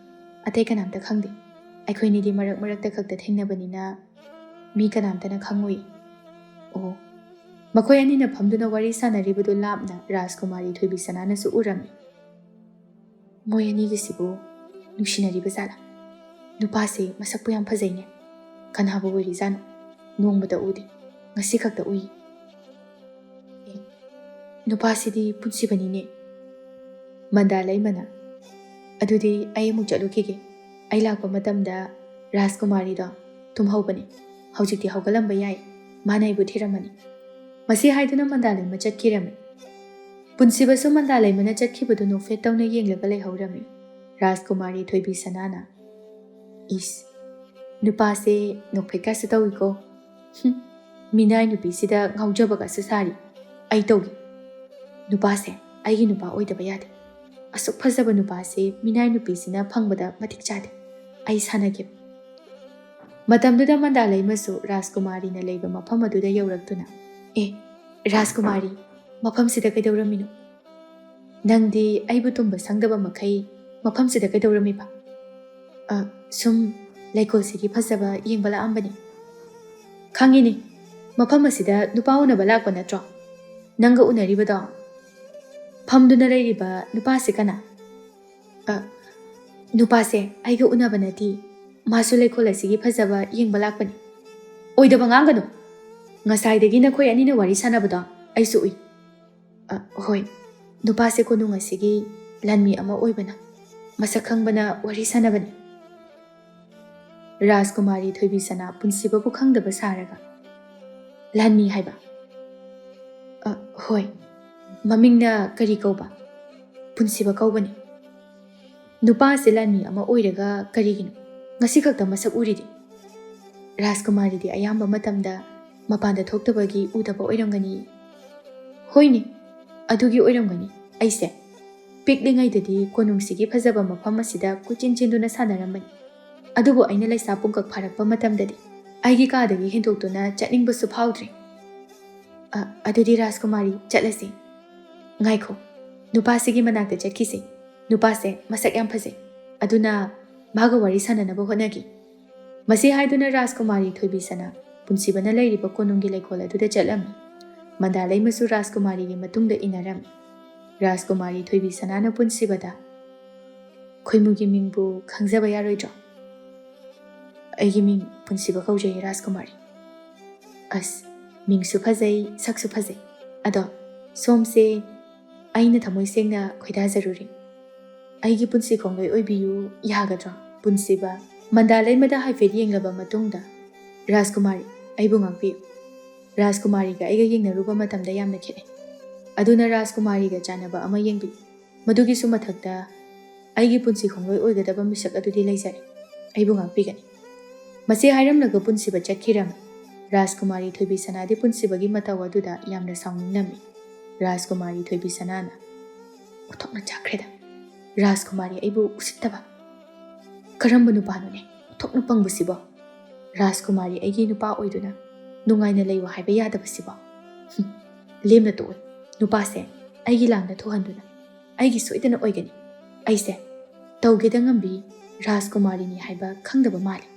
ꯑꯇꯩ ꯀꯅꯥꯝꯇ ꯈꯪꯗꯦ ꯑꯩꯈꯣꯏꯅꯤꯗꯤ ꯃꯔꯛꯇ ꯈꯛꯇ ꯊꯦꯡꯅꯕꯅꯤꯅ ꯃꯤ ꯀꯅꯥꯝꯇꯅ ꯈꯪꯉꯣꯏ ꯑꯣ ꯃꯈꯣꯏ ꯑꯅꯤꯅ ꯐꯝꯗꯨꯅ ꯋꯥꯔꯤ ꯁꯥꯟꯅꯔꯤꯕꯗꯨ ꯂꯥꯞꯅ ꯔꯥꯖꯀꯨꯃꯥꯔꯤ ꯊꯣꯏꯕꯤꯁꯅꯥꯅꯁꯨ ꯎꯔꯝꯃꯤ ꯃꯣꯏ ꯑꯅꯤꯒꯤꯁꯤꯕꯨ ꯅꯨꯡꯁꯤꯅꯔꯤꯕ ꯖꯥꯠꯂꯥ ꯅꯨꯄꯥꯁꯦ ꯃꯁꯛꯄꯨ ꯌꯥꯝ ꯐꯖꯩꯅꯦ ꯀꯅꯥꯕꯨ ꯑꯣꯏꯔꯤꯖꯥꯠꯅꯣ ꯅꯣꯡꯃꯗ ꯎꯗꯦ ꯉꯁꯤ ꯈꯛꯇ ꯎꯏ ꯅꯨꯄꯥꯁꯤꯗꯤ ꯄꯨꯟꯁꯤꯕꯅꯤꯅꯦ ꯃꯟꯗꯥꯂꯩꯃꯅ ꯑꯗꯨꯗꯤ ꯑꯩ ꯑꯃꯨꯛ ꯆꯠꯂꯨꯈꯤꯒꯦ ꯑꯩ ꯂꯥꯛꯄ ꯃꯇꯝꯗ ꯔꯥꯖꯀꯨꯃꯥꯔꯤꯗꯣ ꯇꯨꯝꯍꯧꯕꯅꯤ ꯍꯧꯖꯤꯛꯇꯤ ꯍꯧꯒꯠꯂꯝꯕ ꯌꯥꯏ ꯃꯥꯅ ꯑꯩꯕꯨ ꯊꯤꯔꯝꯃꯅꯤ ꯃꯁꯤ ꯍꯥꯏꯗꯨꯅ ꯃꯟꯗꯥꯂꯩꯃ ꯆꯠꯈꯤꯔꯝꯃꯤ ꯄꯨꯟꯁꯤꯕꯁꯨ ꯃꯟꯗꯥꯂꯩꯃꯅ ꯆꯠꯈꯤꯕꯗꯨ ꯅꯣꯛꯐꯦꯠ ꯇꯧꯅ ꯌꯦꯡꯂꯒ ꯂꯩꯍꯧꯔꯝꯃꯤ ꯔꯥꯖꯀꯨꯃꯥꯔꯤ ꯊꯣꯏꯕꯤꯁꯅꯥꯅ ꯏꯁ ꯅꯨꯄꯥꯁꯦ ꯅꯣꯛꯐꯦꯠꯀꯁꯨ ꯇꯧꯏꯀꯣ ꯃꯤꯅꯥꯏ ꯅꯨꯄꯤꯁꯤꯗ ꯉꯥꯎꯖꯕꯒꯁꯨ ꯁꯥꯔꯤ ꯑꯩ ꯇꯧꯒꯦ ꯅꯨꯄꯥꯁꯦ ꯑꯩꯒꯤ ꯅꯨꯄꯥ ꯑꯣꯏꯗꯕ ꯌꯥꯗꯦ ꯑꯁꯨꯛ ꯐꯖꯕ ꯅꯨꯄꯥꯁꯦ ꯃꯤꯅꯥꯏ ꯅꯨꯄꯤꯁꯤꯅ ꯐꯪꯕꯗ ꯃꯇꯤꯛ ꯆꯥꯗꯦ ꯑꯩ ꯁꯥꯟꯅꯒꯦ ꯃꯇꯝꯗꯨꯗ ꯃꯟꯗꯥꯂꯩꯃꯁꯨ ꯔꯥꯖꯀꯨꯃꯥꯔꯤꯅ ꯂꯩꯕ ꯃꯐꯝ ꯑꯗꯨꯗ ꯌꯧꯔꯛꯇꯨꯅ ꯔꯥꯖꯀꯨꯃꯥꯔꯤ ꯃꯐꯝꯁꯤꯗ ꯀꯩꯗꯧꯔꯝꯃꯤꯅꯣ ꯅꯪꯗꯤ ꯑꯩꯕꯨ ꯇꯨꯝꯕ ꯁꯪꯗꯕ ꯃꯈꯩ ꯃꯐꯝꯁꯤꯗ ꯀꯩꯗꯧꯔꯝꯃꯤꯕ ꯁꯨꯝ ꯂꯩꯀꯣꯜꯁꯤꯒꯤ ꯐꯖꯕ ꯌꯦꯡꯕ ꯂꯥꯛꯑꯝꯕꯅꯤ ꯈꯪꯉꯤꯅꯤ ꯃꯐꯝ ꯑꯁꯤꯗ ꯅꯨꯄꯥ ꯎꯅꯕ ꯂꯥꯛꯄ ꯅꯠꯇ꯭ꯔꯣ ꯅꯪꯒ ꯎꯅꯔꯤꯕꯗꯣ ꯐꯝꯗꯨꯅ ꯂꯩꯔꯤꯕ ꯅꯨꯄꯥꯁꯤ ꯀꯅꯥ ꯅꯨꯄꯥꯁꯦ ꯑꯩꯒ ꯎꯅꯕ ꯅꯠꯇꯦ ꯃꯥꯁꯨ ꯂꯩꯀꯣꯜ ꯑꯁꯤꯒꯤ ꯐꯖꯕ ꯌꯦꯡꯕ ꯂꯥꯛꯄꯅꯤ ꯑꯣꯏꯗꯕ ꯉꯥꯡꯒꯅꯨ ꯉꯁꯥꯏꯗꯒꯤ ꯅꯈꯣꯏ ꯑꯅꯤꯅ ꯋꯥꯔꯤ ꯁꯥꯟꯅꯕꯗꯣ ꯑꯩꯁꯨ ꯎꯏ ꯍꯣꯏ ꯅꯨꯄꯥꯁꯦ ꯀꯣꯅꯨꯡ ꯑꯁꯤꯒꯤ ꯂꯥꯟꯃꯤ ꯑꯃ ꯑꯣꯏꯕꯅ ꯃꯁꯛ ꯈꯪꯕꯅ ꯋꯥꯔꯤ ꯁꯥꯟꯅꯕꯅꯤ ꯔꯥꯖꯀꯨꯃꯥꯔꯤ ꯊꯣꯏꯕꯤꯁꯅꯥ ꯄꯨꯟꯁꯤꯕꯕꯨ ꯈꯪꯗꯕ ꯁꯥꯔꯒ ꯂꯥꯟꯃꯤ ꯍꯥꯏꯕ ꯍꯣꯏ ꯃꯃꯤꯡꯅ ꯀꯔꯤ ꯀꯧꯕ ꯄꯨꯟꯁꯤꯕ ꯀꯧꯕꯅꯤ ꯅꯨꯄꯥꯁꯦ ꯂꯥꯟꯃꯤ ꯑꯃ ꯑꯣꯏꯔꯒ ꯀꯔꯤꯒꯤꯅꯣ ꯉꯁꯤ ꯈꯛꯇ ꯃꯁꯛ ꯎꯔꯤꯗꯤ ꯔꯥꯖꯀꯨꯃꯥꯔꯤꯗꯤ ꯑꯌꯥꯝꯕ ꯃꯇꯝꯗ ꯃꯄꯥꯟꯗ ꯊꯣꯛꯇꯕꯒꯤ ꯎꯗꯕ ꯑꯣꯏꯔꯝꯒꯅꯤ ꯍꯣꯏꯅꯦ ꯑꯗꯨꯒꯤ ꯑꯣꯏꯔꯝꯒꯅꯤ ꯑꯩꯁꯦ ꯄꯤꯛꯂꯤꯉꯩꯗꯗꯤ ꯀꯣꯅꯨꯡꯁꯤꯒꯤ ꯐꯖꯕ ꯃꯐꯝ ꯑꯁꯤꯗ ꯀꯣꯏꯆꯦꯟ ꯆꯦꯟꯗꯨꯅ ꯁꯥꯟꯅꯔꯝꯕꯅꯤ ꯑꯗꯨꯕꯨ ꯑꯩꯅ ꯂꯩꯁꯥ ꯄꯨꯡꯀꯛ ꯐꯥꯔꯛꯄ ꯃꯇꯝꯗꯗꯤ ꯑꯩꯒꯤ ꯀꯥꯗꯒꯤ ꯍꯦꯟꯗꯣꯛꯇꯨꯅ ꯆꯠꯅꯤꯡꯕꯁꯨ ꯐꯥꯎꯗ꯭ꯔꯦ ꯑꯗꯨꯗꯤ ꯔꯥꯖꯀꯨꯃꯥꯔꯤ ꯆꯠꯂꯁꯤ ꯉꯥꯏꯈꯣ ꯅꯨꯄꯥꯁꯤꯒꯤ ꯃꯅꯥꯛꯇ ꯆꯠꯈꯤꯁꯤ ꯅꯨꯄꯥꯁꯦ ꯃꯁꯛ ꯌꯥꯝ ꯐꯖꯩ ꯑꯗꯨꯅ ꯃꯥꯒ ꯋꯥꯔꯤ ꯁꯥꯟꯅꯅꯕ ꯍꯣꯠꯅꯈꯤ ꯃꯁꯤ ꯍꯥꯏꯗꯨꯅ ꯔꯥꯖꯀꯨꯃꯥꯔꯤ ꯊꯣꯏꯕꯤꯁꯅꯥ ꯄꯨꯟꯁꯤꯕꯅ ꯂꯩꯔꯤꯕ ꯀꯣꯅꯨꯡꯒꯤ ꯂꯩꯀꯣꯜ ꯑꯗꯨꯗ ꯆꯠꯂꯝꯃꯤ ꯃꯟꯗꯥꯂꯩꯃꯁꯨ ꯔꯥꯖꯀꯨꯃꯥꯔꯤꯒꯤ ꯃꯇꯨꯡꯗ ꯏꯟꯅꯔꯝꯃꯤ ꯔꯥꯖꯀꯨꯃꯥꯔꯤ ꯊꯣꯏꯕꯤꯁꯅꯥꯅ ꯄꯨꯟꯁꯤꯕꯗ ꯈꯣꯏꯃꯨꯒꯤ ꯃꯤꯡꯕꯨ ꯈꯪꯖꯕ ꯌꯥꯔꯣꯏꯗ꯭ꯔꯣ ꯑꯩꯒꯤ ꯃꯤꯡ ꯄꯨꯟꯁꯤꯕ ꯀꯧꯖꯩ ꯔꯥꯖꯀꯨꯃꯥꯔꯤ ꯑꯁ ꯃꯤꯡꯁꯨ ꯐꯖꯩ ꯁꯛꯁꯨ ꯐꯖꯩ ꯑꯗꯣ ꯁꯣꯝꯁꯦ ꯑꯩꯅ ꯊꯃꯣꯏ ꯁꯦꯡꯅ ꯈꯣꯏꯗꯥꯖꯔꯨꯔꯤ ꯑꯩꯒꯤ ꯄꯨꯟꯁꯤ ꯈꯣꯡꯂꯣꯏ ꯑꯣꯏꯕꯤꯌꯨ ꯌꯥꯒꯗ꯭ꯔꯣ ꯄꯨꯟꯁꯤꯕ ꯃꯟꯗꯥꯂꯩꯃꯗ ꯍꯥꯏꯐꯦꯠ ꯌꯦꯡꯂꯕ ꯃꯇꯨꯡꯗ ꯔꯥꯖꯀꯨꯃꯥꯔꯤ ꯑꯩꯕꯨ ꯉꯥꯛꯄꯤꯌꯨ ꯔꯥꯖꯀꯨꯃꯥꯔꯤꯒ ꯑꯩꯒ ꯌꯦꯡꯅꯔꯨꯕ ꯃꯇꯝꯗ ꯌꯥꯝꯅ ꯈꯦꯠꯅꯩ ꯑꯗꯨꯅ ꯔꯥꯖꯀꯨꯃꯥꯔꯤꯒ ꯆꯥꯟꯅꯕ ꯑꯃ ꯌꯦꯡꯕꯤꯌꯨ ꯃꯗꯨꯒꯤꯁꯨ ꯃꯊꯛꯇ ꯑꯩꯒꯤ ꯄꯨꯟꯁꯤ ꯈꯣꯡꯂꯣꯏ ꯑꯣꯏꯒꯗꯕ ꯃꯤꯁꯛ ꯑꯗꯨꯗꯤ ꯂꯩꯖꯔꯦ ꯑꯩꯕꯨ ꯉꯥꯛꯄꯤꯒꯅꯤ ꯃꯁꯤ ꯍꯥꯏꯔꯝꯂꯒ ꯄꯨꯟꯁꯤꯕ ꯆꯠꯈꯤꯔꯝꯃꯤ ꯔꯥꯖꯀꯨꯃꯥꯔꯤ ꯊꯣꯏꯕꯤꯁꯅꯥꯗꯤ ꯄꯨꯟꯁꯤꯕꯒꯤ ꯃꯇꯧ ꯑꯗꯨꯗ ꯌꯥꯝꯅ ꯁꯥꯎꯅꯤꯡꯂꯝꯃꯤ ꯔꯥꯖꯀꯨꯃꯥꯔꯤ ꯊꯣꯏꯕꯤꯁꯅꯥꯅ ꯎꯊꯣꯛꯅ ꯆꯥꯛꯈ꯭ꯔꯦꯗ ꯔꯥꯖꯀꯨꯃꯥꯔꯤ ꯑꯩꯕꯨ ꯎꯁꯤꯠꯇꯕ ꯀꯔꯝꯕ ꯅꯨꯄꯥꯅꯣꯅꯦ ꯎꯊꯣꯛꯅ ꯄꯪꯕꯁꯤꯕꯣ ꯔꯥꯖꯀꯨꯃꯥꯔꯤ ꯑꯩꯒꯤ ꯅꯨꯄꯥ ꯑꯣꯏꯗꯨꯅ ꯅꯨꯡꯉꯥꯏꯅ ꯂꯩꯌꯨ ꯍꯥꯏꯕ ꯌꯥꯗꯕꯁꯤꯕꯣ ꯂꯦꯝꯅ ꯇꯣꯛꯑꯣ ꯅꯨꯄꯥꯁꯦ ꯑꯩꯒꯤ ꯂꯥꯡꯗ ꯊꯣꯛꯍꯟꯗꯨꯅ ꯑꯩꯒꯤ ꯁꯣꯏꯗꯅ ꯑꯣꯏꯒꯅꯤ ꯑꯩꯁꯦ ꯇꯧꯒꯦꯗ ꯉꯝꯕꯤ ꯔꯥꯖꯀꯨꯃꯥꯔꯤꯅꯤ ꯍꯥꯏꯕ ꯈꯪꯗꯕ ꯃꯥꯜꯂꯤ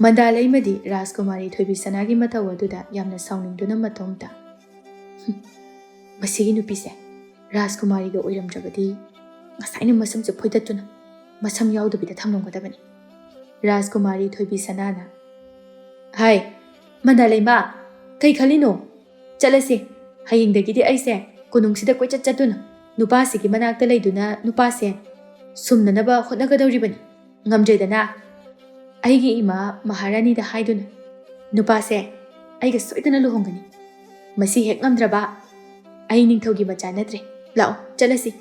ꯃꯟꯗꯥꯂꯩꯃꯗꯤ ꯔꯥꯖꯀꯨꯃꯥꯔꯤ ꯊꯣꯏꯕꯤꯁꯅꯥꯒꯤ ꯃꯇꯧ ꯑꯗꯨꯗ ꯌꯥꯝꯅ ꯁꯥꯎꯅꯤꯡꯗꯨꯅ ꯃꯇꯣꯝꯇ ꯃꯁꯤꯒꯤ ꯅꯨꯄꯤꯁꯦ ꯔꯥꯖꯀꯨꯃꯥꯔꯤꯒ ꯑꯣꯏꯔꯝꯗ꯭ꯔꯕꯗꯤ ꯉꯁꯥꯏꯅ ꯃꯁꯝꯁꯦ ꯐꯣꯏꯗꯠꯇꯨꯅ ꯃꯁꯝ ꯌꯥꯎꯗꯕꯤꯗ ꯊꯝꯂꯝꯒꯗꯕꯅꯤ ꯔꯥꯖꯀꯨꯃꯥꯔꯤ ꯊꯣꯏꯕꯤꯁꯅꯥꯅ ꯍꯥꯏ ꯃꯟꯗꯥꯂꯩꯃ ꯀꯩ ꯈꯜꯂꯤꯅꯣ ꯆꯠꯂꯁꯤ ꯍꯌꯦꯡꯗꯒꯤꯗꯤ ꯑꯩꯁꯦ ꯀꯣꯅꯨꯡꯁꯤꯗ ꯀꯣꯏꯆꯠ ꯆꯠꯇꯨꯅ ꯅꯨꯄꯥꯁꯤꯒꯤ ꯃꯅꯥꯛꯇ ꯂꯩꯗꯨꯅ ꯅꯨꯄꯥꯁꯦ ꯁꯨꯝꯅꯅꯕ ꯍꯣꯠꯅꯒꯗꯧꯔꯤꯕꯅꯤ ꯉꯝꯗ꯭ꯔꯦꯗꯅ ꯑꯩꯒꯤ ꯏꯃꯥ ꯃꯍꯥꯔꯥꯅꯤꯗ ꯍꯥꯏꯗꯨꯅ ꯅꯨꯄꯥꯁꯦ ꯑꯩꯒ ꯁꯣꯏꯗꯅ ꯂꯨꯍꯣꯡꯒꯅꯤ, ꯃꯁꯤ ꯍꯦꯛ ꯉꯝꯗ꯭ꯔꯕ ꯑꯩ ꯅꯤꯡꯊꯧꯒꯤ ꯃꯆꯥ ꯅꯠꯇ꯭ꯔꯦ, ꯂꯥꯛꯑꯣ ꯆꯠꯂꯁꯤ꯫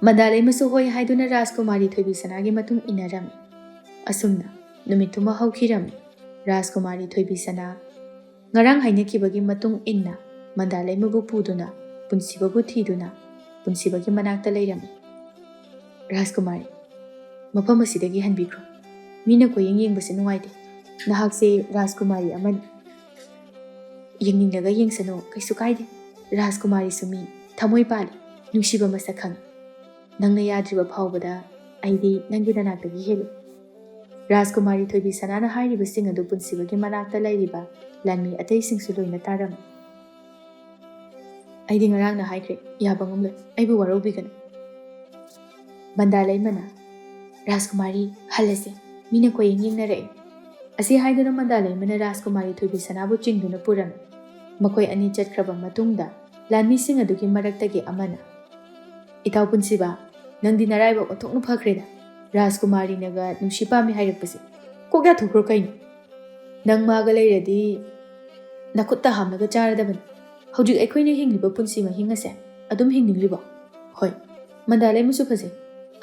ꯃꯟꯗꯥꯂꯩꯃꯁꯨ ꯍꯣꯏ ꯍꯥꯏꯗꯨꯅ ꯔꯥꯖꯀꯨꯃꯥꯔꯤ ꯊꯣꯏꯕꯤꯁꯅꯥꯒꯤ ꯃꯇꯨꯡ ꯏꯟꯅꯔꯝꯃꯤ꯫ ꯑꯁꯨꯝꯅ ꯅꯨꯃꯤꯠꯇꯨꯃ ꯍꯧꯈꯤꯔꯝꯃꯤ꯫ ꯔꯥꯖꯀꯨꯃꯥꯔꯤ ꯊꯣꯏꯕꯤꯁꯅꯥ ꯉꯔꯥꯡ ꯍꯥꯏꯅꯈꯤꯕꯒꯤ ꯃꯇꯨꯡ ꯏꯟꯅ ꯃꯟꯗꯥꯂꯩꯃꯕꯨ ꯄꯨꯗꯨꯅ ꯄꯨꯟꯁꯤꯕꯕꯨ ꯊꯤꯗꯨꯅ ꯄꯨꯟꯁꯤꯕꯒꯤ ꯃꯅꯥꯛꯇ ꯂꯩꯔꯝꯃꯤ꯫ ꯔꯥꯖꯀꯨꯃꯥꯔꯤ, ꯃꯐꯝ ꯑꯁꯤꯗꯒꯤ ꯍꯟꯕꯤꯈ꯭ꯔꯣ, ꯃꯤꯅ ꯀꯣꯌꯦꯡ ꯌꯦꯡꯕꯁꯦ ꯅꯨꯡꯉꯥꯏꯇꯦ, ꯅꯍꯥꯛꯁꯦ ꯔꯥꯖꯀꯨꯃꯥꯔꯤ ꯑꯃꯅꯤ, ꯌꯦꯡꯅꯤꯡꯂꯒ ꯌꯦꯡꯁꯅꯨ, ꯀꯩꯁꯨ ꯀꯥꯏꯗꯦ, ꯔꯥꯖꯀꯨꯃꯥꯔꯤꯁꯨ ꯃꯤ, ꯊꯃꯣꯏ ꯄꯥꯜꯂꯤ, ꯅꯨꯡꯁꯤꯕ ꯃꯁꯛ ꯈꯪꯉꯤ, ꯅꯪꯅ ꯌꯥꯗ꯭ꯔꯤꯕ ꯐꯥꯎꯕꯗ ꯑꯩꯗꯤ ꯅꯪꯒꯤ ꯅꯅꯥꯛꯇꯒꯤ ꯍꯦꯜꯂꯤ꯫ ꯔꯥꯖꯀꯨꯃꯥꯔꯤ ꯊꯣꯏꯕꯤꯁꯅꯥꯅ ꯍꯥꯏꯔꯤꯕꯁꯤꯡ ꯑꯗꯨ ꯄꯨꯟꯁꯤꯕꯒꯤ ꯃꯅꯥꯛꯇ ꯂꯩꯔꯤꯕ ꯂꯥꯟꯃꯤ ꯑꯇꯩꯁꯤꯡꯁꯨ ꯂꯣꯏꯅ ꯇꯥꯔꯝꯃꯤ꯫ ꯑꯩꯗꯤ ꯉꯔꯥꯡꯅ ꯍꯥꯏꯈ꯭ꯔꯦ, ꯌꯥꯕ ꯉꯝꯂꯣꯏ, ꯑꯩꯕꯨ ꯋꯥꯔꯧꯕꯤꯒꯅꯨ꯫ ꯃꯟꯗꯥꯂꯩꯃꯅ ꯔꯥꯖꯀꯨꯃꯥꯔꯤ ꯍꯜꯂꯁꯤ, ꯃꯤꯅ ꯀꯣꯌꯦꯡ ꯌꯦꯡꯅꯔꯛꯏ꯫ ꯑꯁꯤ ꯍꯥꯏꯗꯨꯅ ꯃꯟꯗꯥꯂꯩꯃꯅ ꯔꯥꯖꯀꯨꯃꯥꯔꯤ ꯊꯣꯏꯕꯤꯁꯅꯥꯕꯨ ꯆꯤꯡꯗꯨꯅ ꯄꯨꯔꯝꯃꯤ꯫ ꯃꯈꯣꯏ ꯑꯅꯤ ꯆꯠꯈ꯭ꯔꯕ ꯃꯇꯨꯡꯗ ꯂꯥꯟꯃꯤꯁꯤꯡ ꯑꯗꯨꯒꯤ ꯃꯔꯛꯇꯒꯤ ꯑꯃꯅ, ꯏꯇꯥꯎ ꯄꯨꯟꯁꯤꯕ, ꯅꯪꯗꯤ ꯅꯔꯥꯏꯕꯛ ꯑꯣꯟꯊꯣꯛꯅ ꯐꯈ꯭ꯔꯦꯗ, ꯔꯥꯖꯀꯨꯃꯥꯔꯤꯅꯒ ꯅꯨꯡꯁꯤ ꯄꯥꯝꯃꯤ ꯍꯥꯏꯔꯛꯄꯁꯦ ꯀꯣꯛ ꯌꯥꯊꯣꯛꯈ꯭ꯔꯣ ꯀꯩꯅꯣ? ꯅꯪ ꯃꯥꯒ ꯂꯩꯔꯗꯤ ꯅꯈꯨꯠꯇ ꯍꯥꯝꯂꯒ ꯆꯥꯔꯗꯕꯅꯤ꯫ ꯍꯧꯖꯤꯛ ꯑꯩꯈꯣꯏꯅ ꯍꯤꯡꯂꯤꯕ ꯄꯨꯟꯁꯤ ꯃꯍꯤꯡ ꯑꯁꯦ ꯑꯗꯨꯝ ꯍꯤꯡꯅꯤꯡꯂꯤꯕꯣ? ꯍꯣꯏ, ꯃꯟꯗꯥꯂꯩꯃꯁꯨ ꯐꯖꯩ,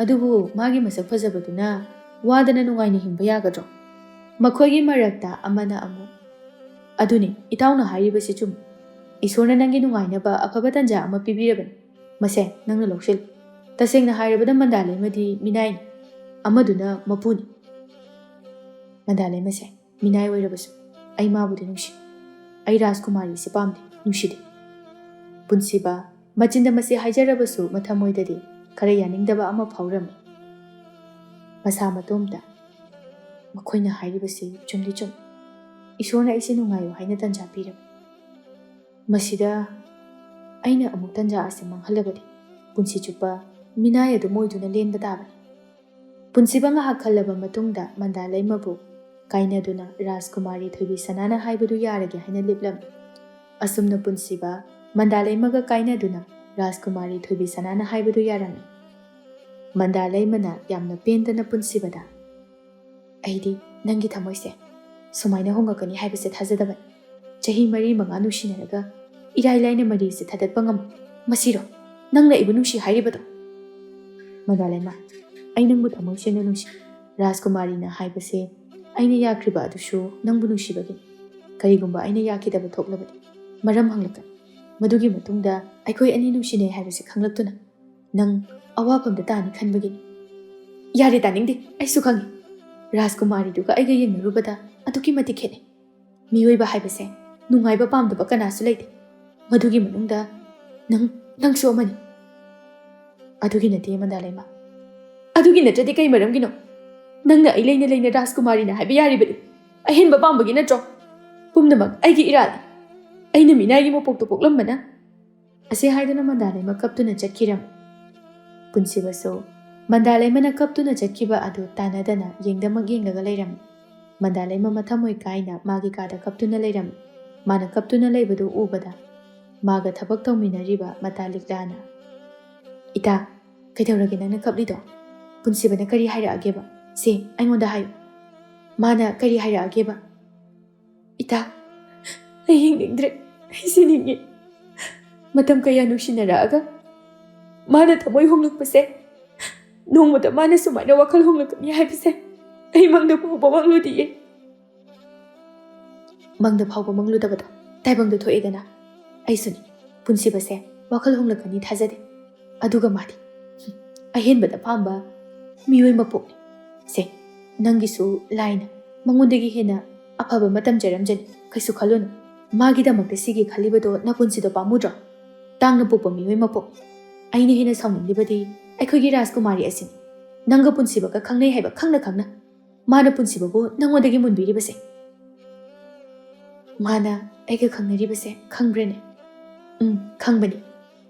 ꯑꯗꯨꯕꯨ ꯃꯥꯒꯤ ꯃꯁꯛ ꯐꯖꯕꯗꯨꯅ ꯋꯥꯗꯅ ꯅꯨꯡꯉꯥꯏꯅ ꯍꯤꯡꯕ ꯌꯥꯒꯗ꯭ꯔꯣ? ꯃꯈꯣꯏꯒꯤ ꯃꯔꯛꯇ ꯑꯃꯅ ꯑꯃꯨꯛ, ꯑꯗꯨꯅꯤ ꯏꯇꯥꯎꯅ ꯍꯥꯏꯔꯤꯕꯁꯤ ꯆꯨꯝꯃꯤ, ꯏꯁꯣꯔꯅ ꯅꯪꯒꯤ ꯅꯨꯡꯉꯥꯏꯅꯕ ꯑꯐꯕ ꯇꯥꯟꯖꯥ ꯑꯃ ꯄꯤꯕꯤꯔꯕꯅꯤ, ꯃꯁꯦ ꯅꯪꯅ ꯂꯧꯁꯤꯜꯂꯨ꯫ ꯇꯁꯦꯡꯅ ꯍꯥꯏꯔꯕꯗ ꯃꯟꯗꯥꯂꯩꯃꯗꯤ ꯃꯤꯅꯥꯏꯅꯤ, ꯑꯃꯗꯨꯅ ꯃꯄꯨꯅꯤ꯫ ꯃꯟꯗꯥꯂꯩꯃꯁꯦ ꯃꯤꯅꯥꯏ ꯑꯣꯏꯔꯕꯁꯨ ꯑꯩ ꯃꯥꯕꯨꯗꯤ ꯅꯨꯡꯁꯤ, ꯑꯩ ꯔꯥꯖꯀꯨꯃꯥꯔꯤꯁꯤ ꯄꯥꯝꯗꯦ, ꯅꯨꯡꯁꯤꯗꯦ꯫ ꯄꯨꯟꯁꯤꯕ ꯃꯆꯤꯟꯗ ꯃꯁꯤ ꯍꯥꯏꯖꯔꯕꯁꯨ ꯃꯊꯃꯣꯏꯗꯗꯤ ꯈꯔ ꯌꯥꯅꯤꯡꯗꯕ ꯑꯃ ꯐꯥꯎꯔꯝꯃꯤ꯫ ꯃꯁꯥ ꯃꯇꯣꯝꯇ ꯃꯈꯣꯏꯅ ꯍꯥꯏꯔꯤꯕꯁꯤ ꯆꯨꯝꯗꯤ ꯆꯨꯝꯃꯤ, ꯏꯁꯣꯔꯅ ꯑꯩꯁꯦ ꯅꯨꯡꯉꯥꯏꯌꯨ ꯍꯥꯏꯅ ꯇꯟꯖꯥ ꯄꯤꯔꯕꯅꯤ, ꯃꯁꯤꯗ ꯑꯩꯅ ꯑꯃꯨꯛ ꯇꯟꯖꯥ ꯑꯁꯤ ꯃꯥꯡꯍꯜꯂꯕꯗꯤ ꯄꯨꯟꯁꯤ ꯆꯨꯞꯄ ꯃꯤꯅꯥꯏ ꯑꯗꯨꯝ ꯑꯣꯏꯗꯨꯅ ꯂꯦꯟꯕ ꯇꯥꯕꯅꯤ꯫ ꯄꯨꯟꯁꯤꯕ ꯉꯥꯏꯍꯥꯛ ꯈꯜꯂꯕ ꯃꯇꯨꯡꯗ ꯃꯟꯗꯥꯂꯩꯃꯕꯨ ꯀꯥꯏꯅꯗꯨꯅ ꯔꯥꯖꯀꯨꯃꯥꯔꯤ ꯊꯣꯏꯕꯤꯁꯅꯥꯅ ꯍꯥꯏꯕꯗꯨ ꯌꯥꯔꯒꯦ ꯍꯥꯏꯅ ꯂꯦꯞꯂꯝꯃꯤ꯫ ꯑꯁꯨꯝꯅ ꯄꯨꯟꯁꯤꯕ ꯃꯟꯗꯥꯂꯩꯃꯒ ꯀꯥꯏꯅꯗꯨꯅ ꯔꯥꯖꯀꯨꯃꯥꯔꯤ ꯊꯣꯏꯕꯤꯁꯅꯥꯅ ꯍꯥꯏꯕꯗꯨ ꯌꯥꯔꯝꯃꯤ꯫ ꯃꯟꯗꯥꯂꯩꯃꯅ ꯌꯥꯝꯅ ꯄꯦꯟꯗꯅ ꯄꯨꯟꯁꯤꯕꯗ, ꯑꯩꯗꯤ ꯅꯪꯒꯤ ꯊꯃꯣꯏꯁꯦ ꯁꯨꯃꯥꯏꯅ ꯍꯣꯡꯉꯛꯀꯅꯤ ꯍꯥꯏꯕꯁꯦ ꯊꯥꯖꯗꯕꯅꯤ, ꯆꯍꯤ 4-5 ꯅꯨꯡꯁꯤꯅꯔꯒ ꯏꯔꯥꯏ ꯂꯥꯏꯅ ꯃꯔꯤꯁꯦ ꯊꯗꯠꯄ ꯉꯝꯃꯤ, ꯃꯁꯤꯔꯣ ꯅꯪꯅ ꯑꯩꯕꯨ ꯅꯨꯡꯁꯤ ꯍꯥꯏꯔꯤꯕꯗꯣ? ꯃꯟꯗꯥꯂꯩꯃ, ꯑꯩ ꯅꯪꯕꯨ ꯊꯃꯣꯏ ꯁꯦꯡꯅ ꯅꯨꯡꯁꯤ, ꯔꯥꯖꯀꯨꯃꯥꯔꯤꯅ ꯍꯥꯏꯕꯁꯦ ꯑꯩꯅ ꯌꯥꯈ꯭ꯔꯤꯕ ꯑꯗꯨꯁꯨ ꯅꯪꯕꯨ ꯅꯨꯡꯁꯤꯕꯒꯤꯅꯤ꯫ ꯀꯔꯤꯒꯨꯝꯕ ꯑꯩꯅ ꯌꯥꯈꯤꯗꯕ ꯊꯣꯛꯂꯕꯗꯤ ꯃꯔꯝ ꯍꯪꯂꯛꯀꯅꯤ, ꯃꯗꯨꯒꯤ ꯃꯇꯨꯡꯗ ꯑꯩꯈꯣꯏ ꯑꯅꯤ ꯅꯨꯡꯁꯤꯅꯩ ꯍꯥꯏꯕꯁꯦ ꯈꯪꯂꯛꯇꯨꯅ ꯅꯪ ꯑꯋꯥꯐꯝꯗ తాని ꯈꯟꯕꯒꯤꯅꯤ꯫ ꯌꯥꯔꯦ, ꯇꯥꯅꯤꯡꯗꯦ, ꯑꯩꯁꯨ ꯈꯪꯉꯤ, ꯔꯥꯖꯀꯨꯃꯥꯔꯤꯗꯨꯒ ꯑꯩꯒ ꯌꯦꯡꯅꯔꯨꯕꯗ ꯑꯗꯨꯛꯀꯤ ꯃꯇꯤꯛ ꯈꯦꯠꯅꯩ꯫ ꯃꯤꯑꯣꯏꯕ ꯍꯥꯏꯕꯁꯦ ꯅꯨꯡꯉꯥꯏꯕ ꯄꯥꯝꯗꯕ ꯀꯅꯥꯁꯨ ꯂꯩꯇꯦ, ꯃꯗꯨꯒꯤ ꯃꯅꯨꯡꯗ ꯅꯪꯁꯨ ꯑꯃꯅꯤ꯫ ꯑꯗꯨꯒꯤ ꯅꯠꯇꯦ ꯃꯟꯗꯥꯂꯩꯃ, ꯑꯗꯨꯒꯤ ꯅꯠꯇ꯭ꯔꯗꯤ ꯀꯩ ꯃꯔꯝꯒꯤꯅꯣ? ꯅꯪꯅ ꯑꯩ ꯂꯩꯅ ꯂꯩꯅ ꯔꯥꯖꯀꯨꯃꯥꯔꯤꯅ ꯍꯥꯏꯕ ꯌꯥꯔꯤꯕꯗꯤ ꯑꯍꯦꯟꯕ ꯄꯥꯝꯕꯒꯤ ꯅꯠꯇ꯭ꯔꯣ? ꯄꯨꯝꯅꯃꯛ ꯑꯩꯒꯤ ꯏꯔꯥꯜꯅꯤ, ꯑꯩꯅ ꯃꯤꯅꯥꯏꯒꯤ ꯃꯄꯣꯛꯇ ꯄꯣꯛꯂꯝꯕꯅ꯫ ꯑꯁꯤ ꯍꯥꯏꯗꯨꯅ ꯃꯟꯗꯥꯂꯩꯃ ꯀꯞꯇꯨꯅ ꯆꯠꯈꯤꯔꯝꯃꯤ꯫ ꯄꯨꯟꯁꯤꯕꯁꯨ ꯃꯟꯗꯥꯂꯩꯃꯅ ꯀꯞꯇꯨꯅ ꯆꯠꯈꯤꯕ ꯑꯗꯨ ꯇꯥꯟꯅꯗꯅ ꯌꯦꯡꯗꯃꯛ ꯌꯦꯡꯂꯒ ꯂꯩꯔꯝꯃꯤ꯫ ꯃꯟꯗꯥꯂꯩꯃ ꯃꯊꯃꯣꯏ ꯀꯥꯏꯅ ꯃꯥꯒꯤ ꯀꯥꯗ ꯀꯞꯇꯨꯅ ꯂꯩꯔꯝꯃꯤ꯫ ꯃꯥꯅ ꯀꯞꯇꯨꯅ ꯂꯩꯕꯗꯨ ꯎꯕꯗ ꯃꯥꯒ ꯊꯕꯛ ꯇꯧꯃꯤꯟꯅꯔꯤꯕ ꯃꯇꯥꯂꯤꯛꯂꯥꯅ, ꯏꯇꯥ, ꯀꯩꯗꯧꯔꯒꯦ ꯅꯪꯅ ꯀꯞꯂꯤꯗꯣ? ꯄꯨꯟꯁꯤꯕꯅ ꯀꯔꯤ ꯍꯥꯏꯔꯛꯑꯒꯦꯕ? ꯁꯦ ꯑꯩꯉꯣꯟꯗ ꯍꯥꯏꯌꯨ, ꯃꯥꯅ ꯀꯔꯤ ꯍꯥꯏꯔꯛꯑꯒꯦꯕ? ꯏꯇꯥ, ꯑꯩ ꯍꯤꯡꯅꯤꯡꯗ꯭ꯔꯦ, ꯑꯩ ꯁꯤꯅꯤꯡꯉꯤ, ꯃꯇꯝ ꯀꯌꯥ ꯅꯨꯡꯁꯤꯅꯔꯛꯑꯒ ꯃꯥꯅ ꯊꯃꯣꯏ ꯍꯣꯡꯂꯛꯄꯁꯦ, ꯅꯣꯡꯃꯗ ꯃꯥꯅ ꯁꯨꯃꯥꯏꯅ ꯋꯥꯈꯜ ꯍꯣꯡꯂꯛꯀꯅꯤ ꯍꯥꯏꯕꯁꯦ ꯑꯩ ꯃꯪꯗ ꯐꯥꯎꯕ ꯃꯪꯂꯨꯗꯤꯌꯦ꯫ ꯃꯪꯗ ꯐꯥꯎꯕ ꯃꯪꯂꯨꯗꯕꯗꯣ ꯇꯥꯏꯕꯪꯗ ꯊꯣꯛꯑꯦꯗꯅ, ꯑꯩꯁꯨꯅꯤ, ꯄꯨꯟꯁꯤꯕꯁꯦ ꯋꯥꯈꯜ ꯍꯣꯡꯂꯛꯀꯅꯤ ꯊꯥꯖꯗꯦ, ꯑꯗꯨꯒ ꯃꯥꯗꯤ ꯑꯍꯦꯟꯕꯗ ꯄꯥꯝꯕ ꯃꯤꯑꯣꯏ ꯃꯄꯣꯛꯅꯤ꯫ ꯁꯦ ꯅꯪꯒꯤꯁꯨ ꯂꯥꯏꯅ ꯃꯉꯣꯟꯗꯒꯤ ꯍꯦꯟꯅ ꯑꯐꯕ ꯑꯃ ꯇꯝꯖꯔꯝꯖꯅꯤ, ꯀꯩꯁꯨ ꯈꯜꯂꯨꯅꯨ, ꯃꯥꯒꯤꯗꯃꯛꯇ ꯁꯤꯒꯤ ꯈꯜꯂꯤꯕꯗꯣ ꯅꯄꯨꯟꯁꯤꯗꯣ ꯄꯥꯝꯃꯨꯗ꯭ꯔꯣ? ꯇꯥꯡꯅ ꯄꯣꯛꯄ ꯃꯤꯑꯣꯏ ꯃꯄꯣꯛꯅꯤ꯫ ꯑꯩꯅ ꯍꯦꯟꯅ ꯁꯥꯎꯅꯤꯡꯂꯤꯕꯗꯤ ꯑꯩꯈꯣꯏꯒꯤ ꯔꯥꯖꯀꯨꯃꯥꯔꯤ ꯑꯁꯤꯅꯤ, ꯅꯪꯒ ꯄꯨꯟꯁꯤꯕꯒ ꯈꯪꯅꯩ ꯍꯥꯏꯕ ꯈꯪꯅ ꯈꯪꯅ ꯃꯥꯅ ꯄꯨꯟꯁꯤꯕꯕꯨ ꯅꯪꯉꯣꯟꯗꯒꯤ ꯃꯨꯟꯕꯤꯔꯤꯕꯁꯦ꯫ ꯃꯥꯅ ꯑꯩꯒ ꯈꯪꯅꯔꯤꯕꯁꯦ ꯈꯪꯕ꯭ꯔꯅꯦ? ꯈꯪꯕꯅꯤ,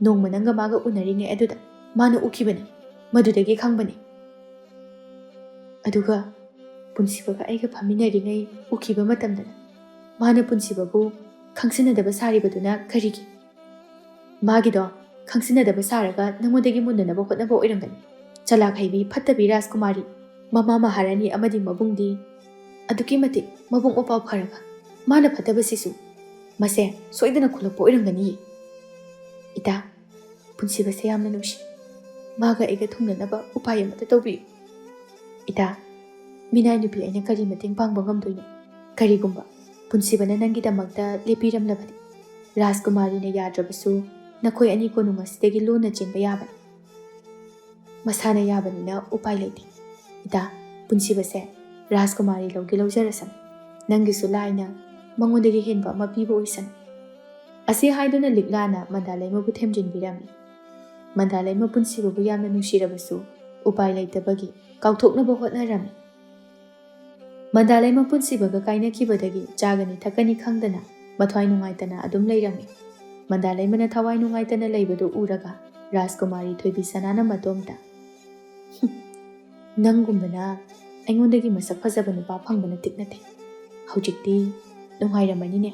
ꯅꯣꯡꯃ ꯅꯪꯒ ꯃꯥꯒ ꯎꯅꯔꯤꯉꯩ ꯑꯗꯨꯗ ꯃꯥꯅ ꯎꯈꯤꯕꯅꯤ, ꯃꯗꯨꯗꯒꯤ ꯈꯪꯕꯅꯤ꯫ ꯑꯗꯨꯒ ꯄꯨꯟꯁꯤꯕꯒ ꯑꯩꯒ ꯐꯝꯃꯤꯟꯅꯔꯤꯉꯩ ꯎꯈꯤꯕ ꯃꯇꯝꯗꯅ ꯃꯥꯅ ꯄꯨꯟꯁꯤꯕꯕꯨ ꯈꯪꯁꯤꯟꯅꯗꯕ ꯁꯥꯔꯤꯕꯗꯨꯅ ꯀꯔꯤꯒꯤ? ꯃꯥꯒꯤꯗꯣ ꯈꯪꯁꯤꯟꯅꯗꯕ ꯁꯥꯔꯒ ꯅꯪꯉꯣꯟꯗꯒꯤ ꯃꯨꯟꯅꯅꯕ ꯍꯣꯠꯅꯕ ꯑꯣꯏꯔꯝꯒꯅꯤ, ꯆꯂꯥꯛ ꯍꯩꯕꯤ ꯐꯠꯇꯕꯤ ꯔꯥꯖꯀꯨꯃꯥꯔꯤ, ꯃꯃꯥ ꯃꯍꯥꯔꯥꯅꯤ ꯑꯃꯗꯤ ꯃꯕꯨꯡꯗꯤ ꯑꯗꯨꯛꯀꯤ ꯃꯇꯤꯛ ꯃꯕꯨꯡ ꯃꯄꯥꯎ ꯐꯔꯒ ꯃꯥꯅ ꯐꯠꯇꯕꯁꯤꯁꯨ ꯃꯁꯦ ꯁꯣꯏꯗꯅ ꯈꯨꯜꯂꯛꯄ ꯑꯣꯏꯔꯝꯒꯅꯤ. ꯏꯇꯥ, ꯄꯨꯟꯁꯤꯕꯁꯦ ꯌꯥꯝꯅ ꯅꯨꯡꯁꯤ. ꯃꯥꯒ ꯑꯩꯒ ꯊꯨꯡꯅꯅꯕ ꯎꯄꯥꯏ ꯑꯃꯠꯇ ꯇꯧꯕꯤꯌꯨ. ꯏꯇꯥ, ꯃꯤꯅꯥꯏ ꯅꯨꯄꯤ ꯑꯩꯅ ꯀꯔꯤ ꯃꯇꯦꯡ ꯄꯥꯡꯕ ꯉꯝꯗꯣꯏꯅꯣ? ꯀꯔꯤꯒꯨꯝꯕ ꯄꯨꯟꯁꯤꯕꯅ ꯅꯪꯒꯤꯗꯃꯛꯇ ꯂꯦꯞꯄꯤꯔꯝꯂꯕꯗꯤ ꯔꯥꯖꯀꯨꯃꯥꯔꯤꯅ ꯌꯥꯗ꯭ꯔꯕꯁꯨ ꯅꯈꯣꯏ ꯑꯅꯤ ꯀꯣꯅꯨꯡ ꯑꯁꯤꯗꯒꯤ ꯂꯣꯟꯅ ꯆꯦꯟꯕ ꯌꯥꯕꯅꯤ. ꯃꯁꯥꯅ ꯌꯥꯕꯅꯤꯅ ꯎꯄꯥꯏ ꯂꯩꯇꯦ. ꯏꯇꯥ, ꯄꯨꯟꯁꯤꯕꯁꯦ ꯔꯥꯖꯀꯨꯃꯥꯔꯤ ꯂꯧꯖꯔꯁꯅꯨ. ꯅꯪꯒꯤꯁꯨ ꯂꯥꯏꯅ ꯃꯉꯣꯟꯗꯒꯤ ꯍꯦꯟꯕ ꯑꯃ ꯄꯤꯕ ꯑꯣꯏꯁꯅꯨ. ꯑꯁꯤ ꯍꯥꯏꯗꯨꯅ ꯂꯤꯛꯂꯥꯅ ꯃꯟꯗꯥꯂꯩꯃꯕꯨ ꯊꯦꯝꯖꯤꯟꯕꯤꯔꯝꯃꯤ. ꯃꯟꯗꯥꯂꯩꯃ ꯄꯨꯟꯁꯤꯕꯕꯨ ꯌꯥꯝꯅ ꯅꯨꯡꯁꯤꯔꯕꯁꯨ ꯎꯄꯥꯏ ꯂꯩꯇꯕꯒꯤ ꯀꯥꯎꯊꯣꯛꯅꯕ ꯍꯣꯠꯅꯔꯝꯃꯤ. ꯃꯟꯗꯥꯂꯩꯃ ꯄꯨꯟꯁꯤꯕꯒ ꯀꯥꯏꯅꯈꯤꯕꯗꯒꯤ ꯆꯥꯒꯅꯤ ꯊꯛꯀꯅꯤ ꯈꯪꯗꯅ ꯃꯊ꯭ꯋꯥꯏ ꯅꯨꯡꯉꯥꯏꯇꯅ ꯑꯗꯨꯝ ꯂꯩꯔꯝꯃꯤ. ꯃꯟꯗꯥꯂꯩꯃꯅ ꯊꯋꯥꯏ ꯅꯨꯡꯉꯥꯏꯇꯅ ꯂꯩꯕꯗꯨ ꯎꯔꯒ ꯔꯥꯖꯀꯨꯃꯥꯔꯤ ꯊꯣꯏꯕꯤꯁꯅꯥꯅ ꯃꯇꯣꯝꯇ ꯅꯪꯒꯨꯝꯕꯅ ꯑꯩꯉꯣꯟꯗꯒꯤ ꯃꯁꯛ ꯐꯖꯕ ꯅꯨꯄꯥ ꯐꯪꯕꯅ ꯇꯤꯛ ꯅꯠꯇꯦ. ꯍꯧꯖꯤꯛꯇꯤ ꯅꯨꯡꯉꯥꯏꯔꯝꯃꯅꯤꯅꯦ.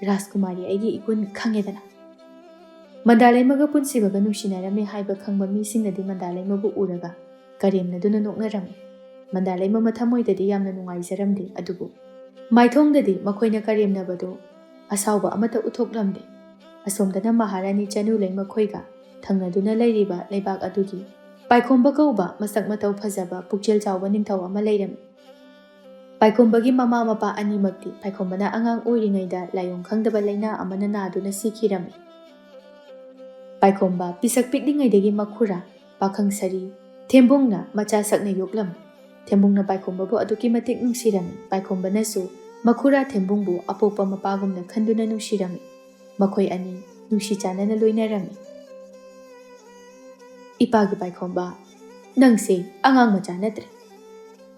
ꯔꯥꯖꯀꯨꯃꯥꯔꯤ ꯑꯩꯒꯤ ꯏꯒꯨꯟ ꯈꯪꯉꯦꯗꯅ. ꯃꯟꯗꯥꯂꯩꯃꯒ ꯄꯨꯟꯁꯤꯕꯒ ꯅꯨꯡꯁꯤꯅꯔꯝꯃꯦ ꯍꯥꯏꯕ ꯈꯪꯕ ꯃꯤꯁꯤꯡꯅꯗꯤ ꯃꯟꯗꯥꯂꯩꯃꯕꯨ ꯎꯔꯒ ꯀꯔꯦꯝꯅꯗꯨꯅ ꯅꯣꯛꯅꯔꯝꯃꯤ. ꯃꯟꯗꯥꯂꯩꯃ ꯃꯊꯃꯣꯏꯗꯗꯤ ꯌꯥꯝꯅ ꯅꯨꯡꯉꯥꯏꯖꯔꯝꯗꯦ. ꯑꯗꯨꯕꯨ ꯃꯥꯏꯊꯣꯡꯗꯗꯤ ꯃꯈꯣꯏꯅ ꯀꯔꯦꯝꯅꯕꯗꯨ ꯑꯁꯥꯎꯕ ꯑꯃꯠꯇ ꯎꯠꯊꯣꯛꯂꯝꯗꯦ. ꯑꯁꯣꯝꯗꯅ ꯃꯍꯥꯔꯥꯅꯤ ꯆꯅꯨꯂꯩꯃ ꯈꯣꯏꯒ ꯊꯪꯅꯗꯨꯅ ꯂꯩꯔꯤꯕ ꯂꯩꯕꯥꯛ ꯑꯗꯨꯒꯤ ꯄꯥꯏꯈꯣꯝꯕ ꯀꯧꯕ ꯃꯁꯛ ꯃꯇꯧ ꯐꯖꯕ ꯄꯨꯛꯆꯦꯜ ꯆꯥꯎꯕ ꯅꯤꯡꯊꯧ ꯑꯃ ꯂꯩꯔꯝꯃꯤ. ꯄꯥꯏꯈꯣꯝꯕꯒꯤ ꯃꯃꯥ ꯃꯄꯥ ꯑꯅꯤꯃꯛꯇꯤ ꯄꯥꯏꯈꯣꯝꯕꯅ ꯑꯉꯥꯡ ꯑꯣꯏꯔꯤꯉꯩꯗ ꯂꯥꯏꯑꯣꯡ ꯈꯪꯗꯕ ꯂꯩꯅꯥ ꯑꯃꯅ ナꯗꯨꯅ ꯁꯤꯈꯤꯔꯝꯃꯤ. ꯄꯥꯏꯈꯣꯝꯕ ꯄꯤꯁꯛ ꯄꯤꯛꯂꯤꯉꯩꯗꯒꯤ ꯃꯈꯨꯔꯥ ꯄꯥꯈꯪ ꯁꯔꯤ ꯊꯦꯝꯕꯨꯡꯅ ꯃꯆꯥ ꯁꯛꯅ ꯌꯣꯛꯂꯝꯃꯤ. ꯊꯦꯝꯕꯨꯡꯅ ꯄꯥꯏꯈꯣꯝꯕꯕꯨ ꯑꯗꯨꯛꯀꯤ ꯃꯇꯤꯛ ꯅꯨꯡꯁꯤꯔꯝꯃꯤ. ꯄꯥꯏꯈꯣꯝꯕꯅꯁꯨ ꯃꯈꯨꯔꯥ ꯊꯦꯝꯕꯨꯡꯕꯨ ꯑꯄꯣꯛꯄ ꯃꯄꯥꯒꯨꯝꯅ ꯈꯟꯗꯨꯅ ꯅꯨꯡꯁꯤꯔꯝꯃꯤ. ꯃꯈꯣꯏ ꯑꯅꯤ ꯅꯨꯡꯁꯤ ꯆꯥꯟꯅꯅ ꯂꯣꯏꯅꯔꯝꯃꯤ. ꯏꯄꯥꯒꯤ ꯄꯥꯏꯈꯣꯝꯕ, ꯅꯪꯁꯦ ꯑꯉꯥꯡ ꯃꯆꯥ ꯅꯠꯇ꯭ꯔꯦ.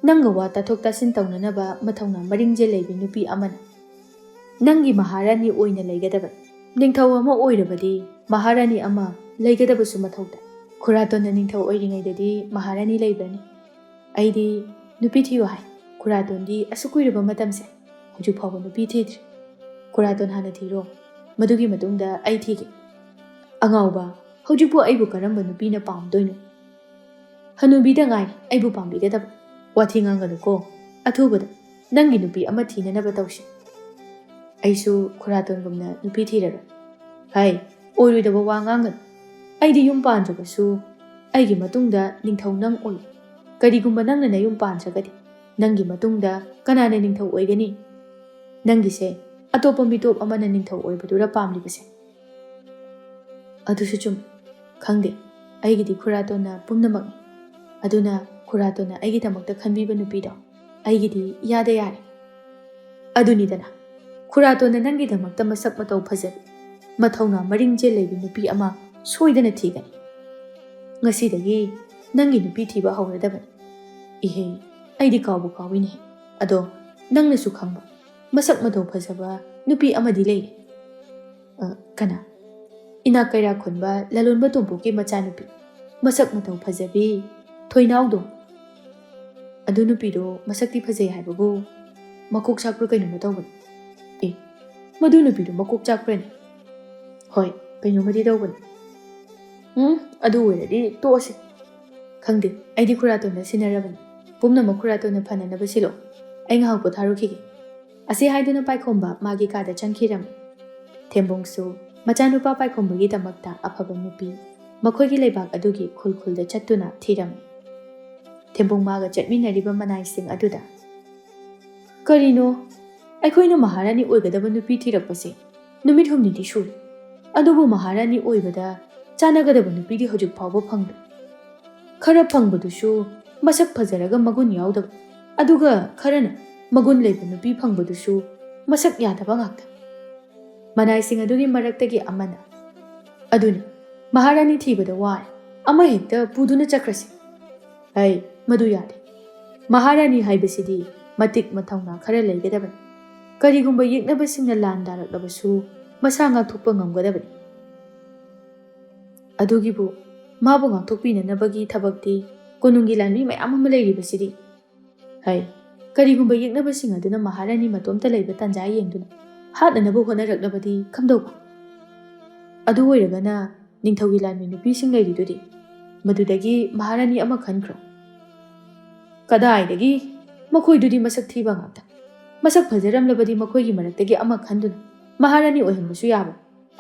ꯅꯪꯒ ꯋꯥ ꯇꯥꯊꯣꯛ ꯇꯥꯁꯤꯟ ꯇꯧꯅꯅꯕ ꯃꯊꯧꯅꯥ ꯃꯔꯤꯡꯖꯦꯜ ꯂꯩꯕꯤ ꯅꯨꯄꯤ ꯑꯃꯅ ꯅꯪꯒꯤ ꯃꯍꯥꯔꯥꯅꯤ ꯑꯣꯏꯅ ꯂꯩꯒꯗꯕꯅꯤ. ꯅꯤꯡꯊꯧ ꯑꯃ ꯑꯣꯏꯔꯕꯗꯤ ꯃꯍꯥꯔꯥꯅꯤ ꯑꯃ ꯂꯩꯒꯗꯕꯁꯨ ꯃꯊꯧ ꯇꯥꯏ. ꯈꯨꯔꯥꯇꯣꯟꯅ ꯅꯤꯡꯊꯧ ꯑꯣꯏꯔꯤꯉꯩꯗꯗꯤ ꯃꯍꯥꯔꯥꯅꯤ ꯂꯩꯕ꯭ꯔꯅꯤ? ꯑꯩꯗꯤ ꯅꯨꯄꯤ ꯊꯤꯌꯨ ꯍꯥꯏ. ꯈꯨꯔꯥꯇꯣꯟꯗꯤ ꯑꯁꯨꯛ ꯀꯨꯏꯔꯕ ꯃꯇꯝꯁꯦ ꯍꯧꯖꯤꯛ ꯐꯥꯎꯕ ꯅꯨꯄꯤ ꯊꯤꯗ꯭ꯔꯤ. ꯈꯨꯔꯥꯇꯣꯟ ꯍꯥꯟꯅ ꯊꯤꯔꯣ, ꯃꯗꯨꯒꯤ ꯃꯇꯨꯡꯗ ꯑꯩ ꯊꯤꯒꯦ. ꯑꯉꯥꯎꯕ, ꯍꯧꯖꯤꯛꯄꯨ ꯑꯩꯕꯨ ꯀꯔꯝꯕ ꯅꯨꯄꯤꯅ ꯄꯥꯝꯗꯣꯏꯅꯣ? ꯍꯅꯨꯕꯤꯗ ꯉꯥꯏꯔꯦ ꯑꯩꯕꯨ ꯄꯥꯝꯕꯤꯒꯗꯕ. ꯋꯥꯊꯤ ꯉꯥꯡꯒꯅꯨꯀꯣ. ꯑꯊꯨꯕꯗ ꯅꯪꯒꯤ ꯅꯨꯄꯤ ꯑꯃ ꯊꯤꯅꯅꯕ ꯇꯧꯁꯤ. ꯑꯩꯁꯨ ꯈꯨꯔꯥꯇꯣꯟꯒꯨꯝꯅ ꯅꯨꯄꯤ ꯊꯤꯔꯔꯣꯏ. ꯍꯩ, ꯑꯣꯏꯔꯣꯏꯗꯕ ꯋꯥ ꯉꯥꯡꯒꯅꯨ. ꯑꯩꯗꯤ ꯌꯨꯝ ꯄꯥꯟꯗ꯭ꯔꯕꯁꯨ ꯑꯩꯒꯤ ꯃꯇꯨꯡꯗ ꯅꯤꯡꯊꯧ ꯅꯪ ꯑꯣꯏ. ꯀꯔꯤꯒꯨꯝꯕ ꯅꯪꯅ ꯅꯌꯨꯝ ꯄꯥꯟꯗ꯭ꯔꯒꯗꯤ ꯅꯪꯒꯤ ꯃꯇꯨꯡꯗ ꯀꯅꯥꯅ ꯅꯤꯡꯊꯧ ꯑꯣꯏꯒꯅꯤ? ꯅꯪꯒꯤꯁꯦ ꯑꯇꯣꯞꯄ ꯃꯤꯇꯣꯞ ꯑꯃꯅ ꯅꯤꯡꯊꯧ ꯑꯣꯏꯕꯗꯨꯔ ꯄꯥꯝꯂꯤꯕꯁꯦ? ꯑꯗꯨꯁꯨ ꯆꯨꯝꯃꯤ. ꯈꯪꯗꯦ, ꯑꯩꯒꯤꯗꯤ ꯈꯨꯔꯥꯇꯣꯟꯅ ꯄꯨꯝꯅꯃꯛꯅꯤ. ꯑꯗꯨꯅ ꯈꯨꯔꯥꯇꯣꯟꯅ ꯑꯩꯒꯤꯗꯃꯛꯇ ꯈꯟꯕꯤꯕ ꯅꯨꯄꯤꯗꯣ ꯑꯩꯒꯤꯗꯤ ꯏꯌꯥꯗ ꯌꯥꯔꯦ. ꯑꯗꯨꯅꯤꯗꯅ, ꯈꯨꯔꯥꯇꯣꯟꯅ ꯅꯪꯒꯤꯗꯃꯛꯇ ꯃꯁꯛ ꯃꯇꯧ ꯐꯖꯕꯤ ꯃꯊꯧꯅꯥ ꯃꯔꯤꯡꯖꯦꯜ ꯂꯩꯕꯤ ꯅꯨꯄꯤ ꯑꯃ ꯁꯣꯏꯗꯅ ꯊꯤꯒꯅꯤ. ꯉꯁꯤꯗꯒꯤ ꯅꯪꯒꯤ ꯅꯨꯄꯤ ꯊꯤꯕ ꯍꯧꯔꯗꯕꯅꯤ. ꯏꯍꯦ, ꯑꯩꯗꯤ ꯀꯥꯎꯕꯨ ꯀꯥꯎꯏꯅꯦ. ꯑꯗꯣ ꯅꯪꯅꯁꯨ ꯈꯪꯕ ꯃꯁꯛ ꯃꯇꯧ ꯐꯖꯕ ꯅꯨꯄꯤ ꯑꯃꯗꯤ ꯂꯩꯔꯦ. ꯀꯅꯥ? ꯏꯅꯥꯛ ꯀꯩꯔꯥꯛ ꯈꯨꯟꯕ ꯂꯂꯣꯟꯕ ꯇꯣꯝꯄꯣꯛꯀꯤ ꯃꯆꯥꯅꯨꯄꯤ ꯃꯁꯛ ꯃꯇꯧ ꯐꯖꯕꯤ ꯊꯣꯏꯅꯥꯎꯗꯣ. ꯑꯗꯨ ꯅꯨꯄꯤꯗꯣ ꯃꯁꯛꯇꯤ ꯐꯖꯩ ꯍꯥꯏꯕꯕꯨ ꯃꯀꯣꯛ ꯆꯥꯛꯄ꯭ꯔꯥ ꯀꯩꯅꯣꯝꯃ ꯇꯧꯕꯅꯤ. ꯑꯦ, ꯃꯗꯨ ꯅꯨꯄꯤꯗꯣ ꯃꯀꯣꯛ ꯆꯥꯛꯄ꯭ꯔꯅꯦ? ꯍꯣꯏ, ꯀꯩꯅꯣꯃꯗꯤ ꯇꯧꯕꯅꯤ. ꯑꯗꯨ ꯑꯣꯏꯔꯗꯤ ꯇꯣꯛꯑꯁꯤ. ꯈꯪꯗꯦ, ꯑꯩꯗꯤ ꯈꯨꯔꯥꯇꯣꯟꯗ ꯁꯤꯟꯅꯔꯕꯅꯤ. ꯄꯨꯝꯅꯃꯛ ꯈꯨꯔꯥꯇꯣꯟꯅ ꯐꯅꯅꯕ ꯁꯤꯜꯂꯣ. ꯑꯩ ꯉꯥꯏꯍꯥꯛ ꯄꯣꯊꯥꯔꯨꯈꯤꯒꯦ. ꯑꯁꯤ ꯍꯥꯏꯗꯨꯅ ꯄꯥꯏꯈꯣꯝꯕ ꯃꯥꯒꯤ ꯀꯥꯗ ꯆꯪꯈꯤꯔꯝꯃꯤ. ꯊꯦꯝꯕꯨꯡꯁꯨ ꯃꯆꯥꯅꯨꯄꯥ ꯄꯥꯏꯈꯣꯝꯕꯒꯤꯗꯃꯛꯇ ꯑꯐꯕ ꯅꯨꯄꯤ ꯃꯈꯣꯏꯒꯤ ꯂꯩꯕꯥꯛ ꯑꯗꯨꯒꯤ ꯈꯨꯜ ꯈꯨꯜꯗ ꯆꯠꯇꯨꯅ ꯊꯤꯔꯝꯃꯤ. ꯊꯦꯝꯕꯨꯡ ꯃꯥꯒ ꯆꯠꯃꯤꯟꯅꯔꯤꯕ ꯃꯅꯥꯏꯁꯤꯡ ꯑꯗꯨꯗ ꯀꯔꯤꯅꯣ, ꯑꯩꯈꯣꯏꯅ ꯃꯍꯥꯔꯥꯅꯤ ꯑꯣꯏꯒꯗꯕ ꯅꯨꯄꯤ ꯊꯤꯔꯛꯄꯁꯦ ꯅꯨꯃꯤꯠ ꯍꯨꯝꯅꯤꯗꯤ ꯁꯨꯔꯦ. ꯑꯗꯨꯕꯨ ꯃꯍꯥꯔꯥꯅꯤ ꯑꯣꯏꯕꯗ ꯆꯥꯟꯅꯒꯗꯕ ꯅꯨꯄꯤꯗꯤ ꯍꯧꯖꯤꯛ ꯐꯥꯎꯕ ꯐꯪꯗ꯭ꯔꯤ. ꯈꯔ ꯐꯪꯕꯗꯨꯁꯨ ꯃꯁꯛ ꯐꯖꯔꯒ ꯃꯒꯨꯟ ꯌꯥꯎꯗꯕ. ꯑꯗꯨꯒ ꯈꯔꯅ ꯃꯒꯨꯟ ꯂꯩꯕ ꯅꯨꯄꯤ ꯐꯪꯕꯗꯨꯁꯨ ꯃꯁꯛ ꯌꯥꯗꯕ ꯉꯥꯛꯇ. ꯃꯅꯥꯏꯁꯤꯡ ꯑꯗꯨꯒꯤ ꯃꯔꯛꯇꯒꯤ ꯑꯃꯅ ꯑꯗꯨꯅꯤ, ꯃꯍꯥꯔꯥꯅꯤ ꯊꯤꯕꯗ ꯋꯥꯔꯦ. ꯑꯃ ꯍꯦꯛꯇ ꯄꯨꯗꯨꯅ ꯆꯠꯈ꯭ꯔꯁꯤ. ꯍꯩ, ꯃꯗꯨ ꯌꯥꯗꯦ. ꯃꯍꯥꯔꯥꯅꯤ ꯍꯥꯏꯕꯁꯤꯗꯤ ꯃꯇꯤꯛ ꯃꯊꯧꯅꯥ ꯈꯔ ꯂꯩꯒꯗꯕꯅꯤ. ꯀꯔꯤꯒꯨꯝꯕ ꯌꯦꯛꯅꯕꯁꯤꯡꯅ ꯂꯥꯟ ꯗꯥꯔꯛꯂꯕꯁꯨ ꯃꯁꯥ ꯉꯥꯛꯊꯣꯛꯄ ꯉꯝꯒꯗꯕꯅꯤ. ꯑꯗꯨꯒꯤꯕꯨ ꯃꯥꯕꯨ ꯉꯥꯛꯊꯣꯛꯄꯤꯅꯅꯕꯒꯤ ꯊꯕꯛꯇꯤ ꯀꯣꯅꯨꯡꯒꯤ ꯂꯥꯟꯃꯤ ꯃꯌꯥꯝ ꯑꯃ ꯂꯩꯔꯤꯕꯁꯤꯗꯤ. ꯍꯩ, ꯀꯔꯤꯒꯨꯝꯕ ꯌꯦꯛꯅꯕꯁꯤꯡ ꯑꯗꯨꯅ ꯃꯍꯥꯔꯥꯅꯤ ꯃꯇꯣꯝꯇ ꯂꯩꯕ ꯇꯥꯟꯖꯥ ꯌꯦꯡꯗꯨꯅ ꯍꯥꯠꯅꯅꯕ ꯍꯣꯠꯅꯔꯛꯂꯕꯗꯤ ꯀꯝꯗꯧꯕ? ꯑꯗꯨ ꯑꯣꯏꯔꯒꯅ ꯅꯤꯡꯊꯧꯒꯤ ꯂꯥꯟꯃꯤ ꯅꯨꯄꯤꯁꯤꯡ ꯂꯩꯔꯤꯗꯨꯗꯤ, ꯃꯗꯨꯗꯒꯤ ꯃꯍꯥꯔꯥꯅꯤ ꯑꯃ ꯈꯟꯈ꯭ꯔꯣ. ꯀꯗꯥꯏꯗꯒꯤ ꯃꯈꯣꯏꯗꯨꯗꯤ ꯃꯁꯛ ꯊꯤꯕ ꯉꯥꯛꯇ ꯃꯁꯛ ꯐꯖꯔꯝꯂꯕꯗꯤ ꯃꯈꯣꯏꯒꯤ ꯃꯔꯛꯇꯒꯤ ꯑꯃ ꯈꯟꯗꯨꯅ ꯃꯍꯥꯔꯥꯅꯤ ꯑꯣꯏꯍꯟꯕꯁꯨ ꯌꯥꯕ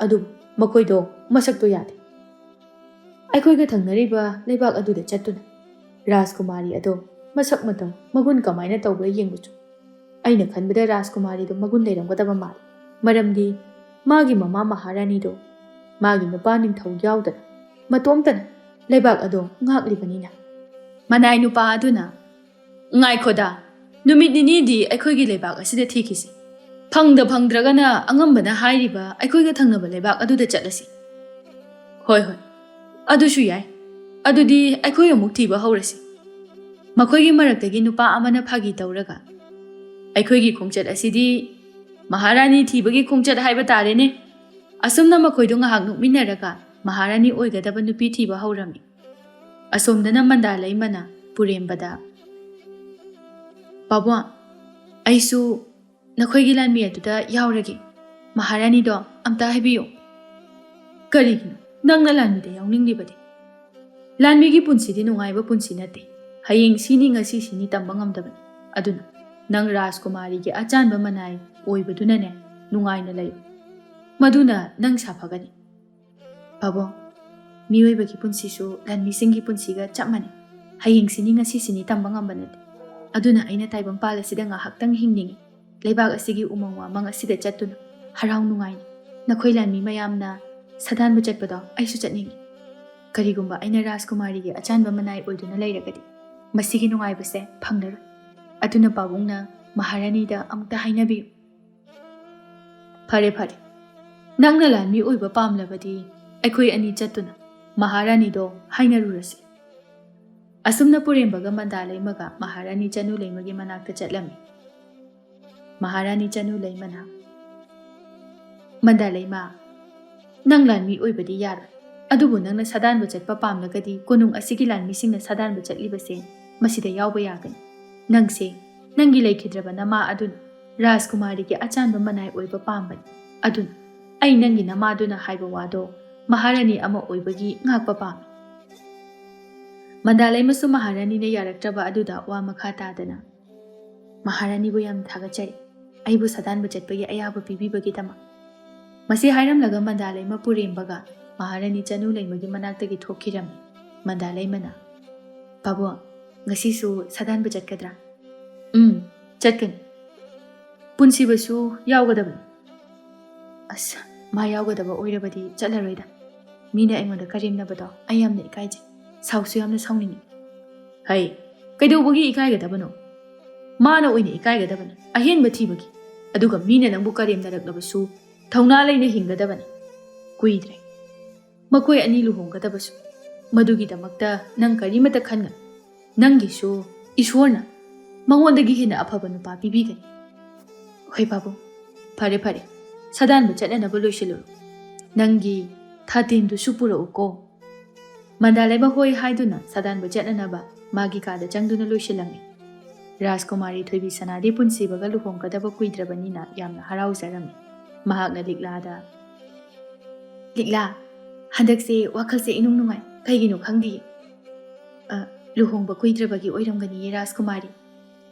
ꯑꯗꯨꯕꯨ ꯃꯈꯣꯏꯗꯣ ꯃꯁꯛꯇꯣ ꯌꯥꯗꯦ ꯑꯩꯈꯣꯏꯒ ꯊꯪꯅꯔꯤꯕ ꯂꯩꯕꯥꯛ ꯑꯗꯨꯗ ꯆꯠꯇꯨꯅ ꯔꯥꯖꯀꯨꯃꯥꯔꯤ ꯑꯗꯣ ꯃꯁꯛ ꯃꯇꯧ ꯃꯒꯨꯟ ꯀꯃꯥꯏꯅ ꯇꯧꯕ꯭ꯔꯥ ꯌꯦꯡꯕꯁꯨ ꯑꯩꯅ ꯈꯟꯕꯗ ꯔꯥꯖꯀꯨꯃꯥꯔꯤꯗꯣ ꯃꯒꯨꯟ ꯂꯩꯔꯝꯒꯗꯕ ꯃꯥꯜꯂꯤ ꯃꯔꯝꯗꯤ ꯃꯥꯒꯤ ꯃꯃꯥ ꯃꯍꯥꯔꯥꯅꯤꯗꯣ ꯃꯥꯒꯤ ꯅꯨꯄꯥ ꯅꯤꯡꯊꯧ ꯌꯥꯎꯗꯅ ꯃꯇꯣꯝꯇꯅ ꯂꯩꯕꯥꯛ ꯑꯗꯣ ꯉꯥꯛꯂꯤꯕꯅꯤꯅ ꯃꯅꯥꯏ ꯅꯨꯄꯥ ꯑꯗꯨꯅ ꯉꯥꯏꯈꯣꯗꯥ ꯅꯨꯃꯤꯠ ꯅꯤꯅꯤꯗꯤ ꯑꯩꯈꯣꯏꯒꯤ ꯂꯩꯕꯥꯛ ꯑꯁꯤꯗ ꯊꯤꯈꯤꯁꯤ ꯐꯪꯗ꯭ꯔꯒꯅ ꯑꯉꯝꯕꯅ ꯍꯥꯏꯔꯤꯕ ꯑꯩꯈꯣꯏꯒ ꯊꯪꯅꯕ ꯂꯩꯕꯥꯛ ꯑꯗꯨꯗ ꯆꯠꯂꯁꯤ ꯍꯣꯏ ꯑꯗꯨꯁꯨ ꯌꯥꯏ ꯑꯗꯨꯗꯤ ꯑꯩꯈꯣꯏ ꯑꯃꯨꯛ ꯊꯤꯕ ꯍꯧꯔꯁꯤ ꯃꯈꯣꯏꯒꯤ ꯃꯔꯛꯇꯒꯤ ꯅꯨꯄꯥ ꯑꯃꯅ ꯐꯥꯒꯤ ꯇꯧꯔꯒ ꯑꯩꯈꯣꯏꯒꯤ ꯈꯣꯡꯆꯠ ꯑꯁꯤꯗꯤ ꯃꯍꯥꯔꯥꯅꯤ ꯊꯤꯕꯒꯤ ꯈꯣꯡꯆꯠ ꯍꯥꯏꯕ ꯇꯥꯔꯦꯅꯦ ꯑꯁꯨꯝꯅ ꯃꯈꯣꯏꯗꯣ ꯉꯥꯏꯍꯥꯛ ꯅꯣꯛꯃꯤꯟꯅꯔꯒ ꯃꯍꯥꯔꯥꯅꯤ ꯑꯣꯏꯒꯗꯕ ꯅꯨꯄꯤ ꯊꯤꯕ ꯍꯧꯔꯝꯃꯤ ꯑꯁꯣꯝꯗꯅ ꯃꯟꯗꯥꯂꯩꯃꯅ ꯄꯨꯔꯦꯝꯕꯗ ꯄꯥꯕꯨꯡ ꯑꯩꯁꯨ ꯅꯈꯣꯏꯒꯤ ꯂꯥꯟꯃꯤ ꯑꯗꯨꯗ ꯌꯥꯎꯔꯒꯦ ꯃꯍꯥꯔꯥꯅꯤꯗꯣ ꯑꯝꯇ ꯍꯥꯏꯕꯤꯌꯨ ꯀꯔꯤꯒꯤꯅꯣ ꯅꯪꯅ ꯂꯥꯟꯃꯤꯗ ꯌꯥꯎꯅꯤꯡꯂꯤꯕꯗꯤ ꯂꯥꯟꯃꯤꯒꯤ ꯄꯨꯟꯁꯤꯗꯤ ꯅꯨꯡꯉꯥꯏꯕ ꯄꯨꯟꯁꯤ ꯅꯠꯇꯦ ꯍꯌꯦꯡ ꯁꯤꯅꯤ ꯉꯁꯤ ꯁꯤꯅꯤ ꯇꯝꯕ ꯉꯝꯗꯕꯅꯤ ꯑꯗꯨꯅ ꯅꯪ ꯔꯥꯖꯀꯨꯃꯥꯔꯤꯒꯤ ꯑꯆꯥꯟꯕ ꯃꯅꯥꯏ ꯑꯣꯏꯕꯗꯨꯅꯅꯦ ꯅꯨꯡꯉꯥꯏꯅ ꯂꯩꯌꯨ ꯃꯗꯨꯅ ꯅꯪ ꯁꯥꯐꯒꯅꯤ ꯄꯥꯕꯨꯡ ꯃꯤꯑꯣꯏꯕꯒꯤ ꯄꯨꯟꯁꯤꯁꯨ ꯂꯥꯟꯃꯤꯁꯤꯡꯒꯤ ꯄꯨꯟꯁꯤꯒ ꯆꯞ ꯃꯥꯟꯅꯩ ꯍꯌꯦꯡ ꯁꯤꯅꯤ ꯉꯁꯤ ꯁꯤꯅꯤ ꯇꯝꯕ ꯉꯝꯕ ꯅꯠꯇꯦ ꯑꯗꯨꯅ ꯑꯩꯅ ꯇꯥꯏꯕꯪꯄꯥꯜ ꯑꯁꯤꯗ ꯉꯥꯏꯍꯥꯛꯇꯪ ꯍꯤꯡꯅꯤꯡꯉꯤ ꯂꯩꯕꯥꯛ ꯑꯁꯤꯒꯤ ꯎꯃꯪ ꯋꯥꯃꯪ ꯑꯁꯤꯗ ꯆꯠꯇꯨꯅ ꯍꯔꯥꯎ ꯅꯨꯡꯉꯥꯏꯅ ꯅꯈꯣꯏ ꯂꯥꯟꯃꯤ ꯃꯌꯥꯝꯅ ꯁꯥꯗꯥꯟꯕ ꯆꯠꯄꯗꯣ ꯑꯩꯁꯨ ꯆꯠꯅꯤꯡꯉꯤ ꯀꯔꯤꯒꯨꯝꯕ ꯑꯩꯅ ꯔꯥꯖꯀꯨꯃꯥꯔꯤꯒꯤ ꯑꯆꯥꯟꯕ ꯃꯅꯥꯏ ꯑꯣꯏꯗꯨꯅ ꯂꯩꯔꯒꯗꯤ ꯃꯁꯤꯒꯤ ꯅꯨꯡꯉꯥꯏꯕꯁꯦ ꯐꯪꯂꯔꯣꯏ ꯑꯗꯨꯅ ꯄꯥꯕꯨꯡꯅ ꯃꯍꯥꯔꯥꯅꯤꯗ ꯑꯃꯨꯛꯇ ꯍꯥꯏꯅꯕꯤꯌꯨ ꯐꯔꯦ ꯅꯪꯅ ꯂꯥꯟꯃꯤ ꯑꯣꯏꯕ ꯄꯥꯝꯂꯕꯗꯤ ꯑꯩꯈꯣꯏ ꯑꯅꯤ ꯆꯠꯇꯨꯅ ꯃꯍꯥꯔꯥꯅꯤꯗꯣ ꯍꯥꯏꯅꯔꯨꯔꯁꯤ ꯑꯁꯨꯝꯅ ꯄꯨꯔꯦꯝꯕꯒ ꯃꯟꯗꯥꯂꯩꯃꯒ ꯃꯍꯥꯔꯥꯅꯤ ꯆꯅꯨꯂꯩꯃꯒꯤ ꯃꯅꯥꯛꯇ ꯆꯠꯂꯝꯃꯤ ꯃꯍꯥꯔꯥꯅꯤ ꯆꯅꯨꯂꯩꯃꯅ ꯃꯟꯗꯥꯂꯩꯃ ꯅꯪ ꯂꯥꯟꯃꯤ ꯑꯣꯏꯕꯗꯤ ꯌꯥꯔꯣꯏ ꯑꯗꯨꯕꯨ ꯅꯪꯅ ꯁꯥꯗꯥꯟꯕ ꯆꯠꯄ ꯄꯥꯝꯂꯒꯗꯤ ꯀꯣꯅꯨꯡ ꯑꯁꯤꯒꯤ ꯂꯥꯟꯃꯤꯁꯤꯡꯅ ꯁꯥꯗꯥꯟꯕ ꯆꯠꯂꯤꯕꯁꯦ ꯃꯁꯤꯗ ꯌꯥꯎꯕ ꯌꯥꯒꯅꯤ ꯅꯪꯁꯦ ꯅꯪꯒꯤ ꯂꯩꯈꯤꯗ꯭ꯔꯕ ꯅꯃꯥ ꯑꯗꯨꯅ ꯔꯥꯖꯀꯨꯃꯥꯔꯤꯒꯤ ꯑꯆꯥꯟꯕ ꯃꯅꯥꯏ ꯑꯣꯏꯕ ꯄꯥꯝꯕꯅꯤ ꯑꯗꯨꯅ ꯑꯩ ꯅꯪꯒꯤ ꯅꯃꯥꯗꯨꯅ ꯍꯥꯏꯕ ꯋꯥꯗꯣ ꯃꯍꯥꯔꯥꯅꯤ ꯑꯃ ꯑꯣꯏꯕꯒꯤ ꯉꯥꯛꯄ ꯄꯥꯝꯃꯤ ꯃꯟꯗꯥꯂꯩꯃꯁꯨ ꯃꯍꯥꯔꯥꯅꯤꯅ ꯌꯥꯔꯛꯇ꯭ꯔꯕ ꯑꯗꯨꯗ ꯋꯥ ꯃꯈꯥ ꯇꯥꯗꯅ ꯃꯍꯥꯔꯥꯅꯤꯕꯨ ꯌꯥꯝ ꯊꯥꯒꯠꯆꯔꯤ ꯑꯩꯕꯨ ꯁꯥꯗꯥꯟꯕ ꯆꯠꯄꯒꯤ ꯑꯌꯥꯕ ꯄꯤꯕꯤꯕꯒꯤꯗꯃꯛ ꯃꯁꯤ ꯍꯥꯏꯔꯝꯂꯒ ꯃꯟꯗꯥꯂꯩꯃ ꯄꯨꯔꯦꯝꯕꯒ ꯃꯍꯥꯔꯥꯅꯤ ꯆꯅꯨꯂꯩꯃꯒꯤ ꯃꯅꯥꯛꯇꯒꯤ ꯊꯣꯛꯈꯤꯔꯝꯃꯤ ꯃꯟꯗꯥꯂꯩꯃꯅ ꯄꯥꯕꯨꯡ ꯉꯁꯤꯁꯨ ꯁꯥꯗꯥꯟꯕ ꯆꯠꯀꯗ꯭ꯔꯥ ꯆꯠꯀꯅꯤ ꯄꯨꯟꯁꯤꯕꯁꯨ ꯌꯥꯎꯒꯗꯕꯅꯤ ꯑꯁ ꯃꯥ ꯌꯥꯎꯒꯗꯕ ꯑꯣꯏꯔꯕꯗꯤ ꯆꯠꯂꯔꯣꯏꯗ ꯃꯤꯅ ꯑꯩꯉꯣꯟꯗ ꯀꯔꯦꯝꯅꯕꯗꯣ ꯑꯩ ꯌꯥꯝꯅ ꯏꯀꯥꯏꯖꯩ ꯁꯥꯎꯁꯨ ꯌꯥꯝꯅ ꯁꯥꯎꯅꯤꯡꯉꯤ ꯍꯩ ꯀꯩꯗꯧꯕꯒꯤ ꯏꯀꯥꯏꯒꯗꯕꯅꯣ ꯃꯥꯅ ꯑꯣꯏꯅ ꯏꯀꯥꯏꯒꯗꯕꯅꯤ ꯑꯍꯦꯟꯕ ꯊꯤꯕꯒꯤ ꯑꯗꯨꯒ ꯃꯤꯅ ꯅꯪꯕꯨ ꯀꯔꯦꯝꯅꯔꯛꯂꯕꯁꯨ ꯊꯧꯅꯥ ꯂꯩꯅ ꯍꯤꯡꯒꯗꯕꯅꯤ ꯀꯨꯏꯗ꯭ꯔꯦ ꯃꯈꯣꯏ ꯑꯅꯤ ꯂꯨꯍꯣꯡꯒꯗꯕꯁꯨ ꯃꯗꯨꯒꯤꯗꯃꯛꯇ ꯅꯪ ꯀꯔꯤꯃꯠꯇ ꯈꯟꯒꯅꯨ ꯅꯪꯒꯤꯁꯨ ꯏꯁꯣꯔꯅ ꯃꯉꯣꯟꯗꯒꯤ ꯍꯦꯟꯅ ꯑꯐꯕ ꯅꯨꯄꯥ ꯄꯤꯕꯤꯒꯅꯤ ꯍꯣꯏ ꯄꯥꯕꯨꯡ ꯐꯔꯦ ꯁꯥꯗꯥꯟꯕ ꯆꯠꯅꯅꯕ ꯂꯣꯏꯁꯤꯜꯂꯨꯔꯣ ꯅꯪꯒꯤ ꯊꯥꯇꯦꯟꯗꯨꯁꯨ ꯄꯨꯔꯛꯎꯀꯣ ꯃꯟꯗꯥꯂꯩꯃ ꯍꯣꯏ ꯍꯥꯏꯗꯨꯅ ꯁꯥꯗꯥꯟꯕ ꯆꯠꯅꯅꯕ ꯃꯥꯒꯤ ꯀꯥꯗ ꯆꯪꯗꯨꯅ ꯂꯣꯏꯁꯤꯜꯂꯝꯃꯤ ꯔꯥꯖꯀꯨꯃꯥꯔꯤ ꯊꯣꯏꯕꯤ ꯁꯅꯥꯗꯤ ꯄꯨꯟꯁꯤꯕꯒ ꯂꯨꯍꯣꯡꯒꯗꯕ ꯀꯨꯏꯗ꯭ꯔꯕꯅꯤꯅ ꯌꯥꯝꯅ ꯍꯔꯥꯎꯖꯔꯝꯃꯤ ꯃꯍꯥꯛꯅ ꯂꯤꯛꯂꯥꯗ ꯂꯤꯛꯂꯥ ꯍꯟꯗꯛꯁꯦ ꯋꯥꯈꯜꯁꯦ ꯏꯅꯨꯡ ꯅꯨꯡꯉꯥꯏ ꯀꯩꯒꯤꯅꯣ ꯈꯪꯗꯤꯌꯦ ꯂꯨꯍꯣꯡꯕ ꯀꯨꯏꯗ꯭ꯔꯕꯒꯤ ꯑꯣꯏꯔꯝꯒꯅꯤꯌꯦ ꯔꯥꯖꯀꯨꯃꯥꯔꯤ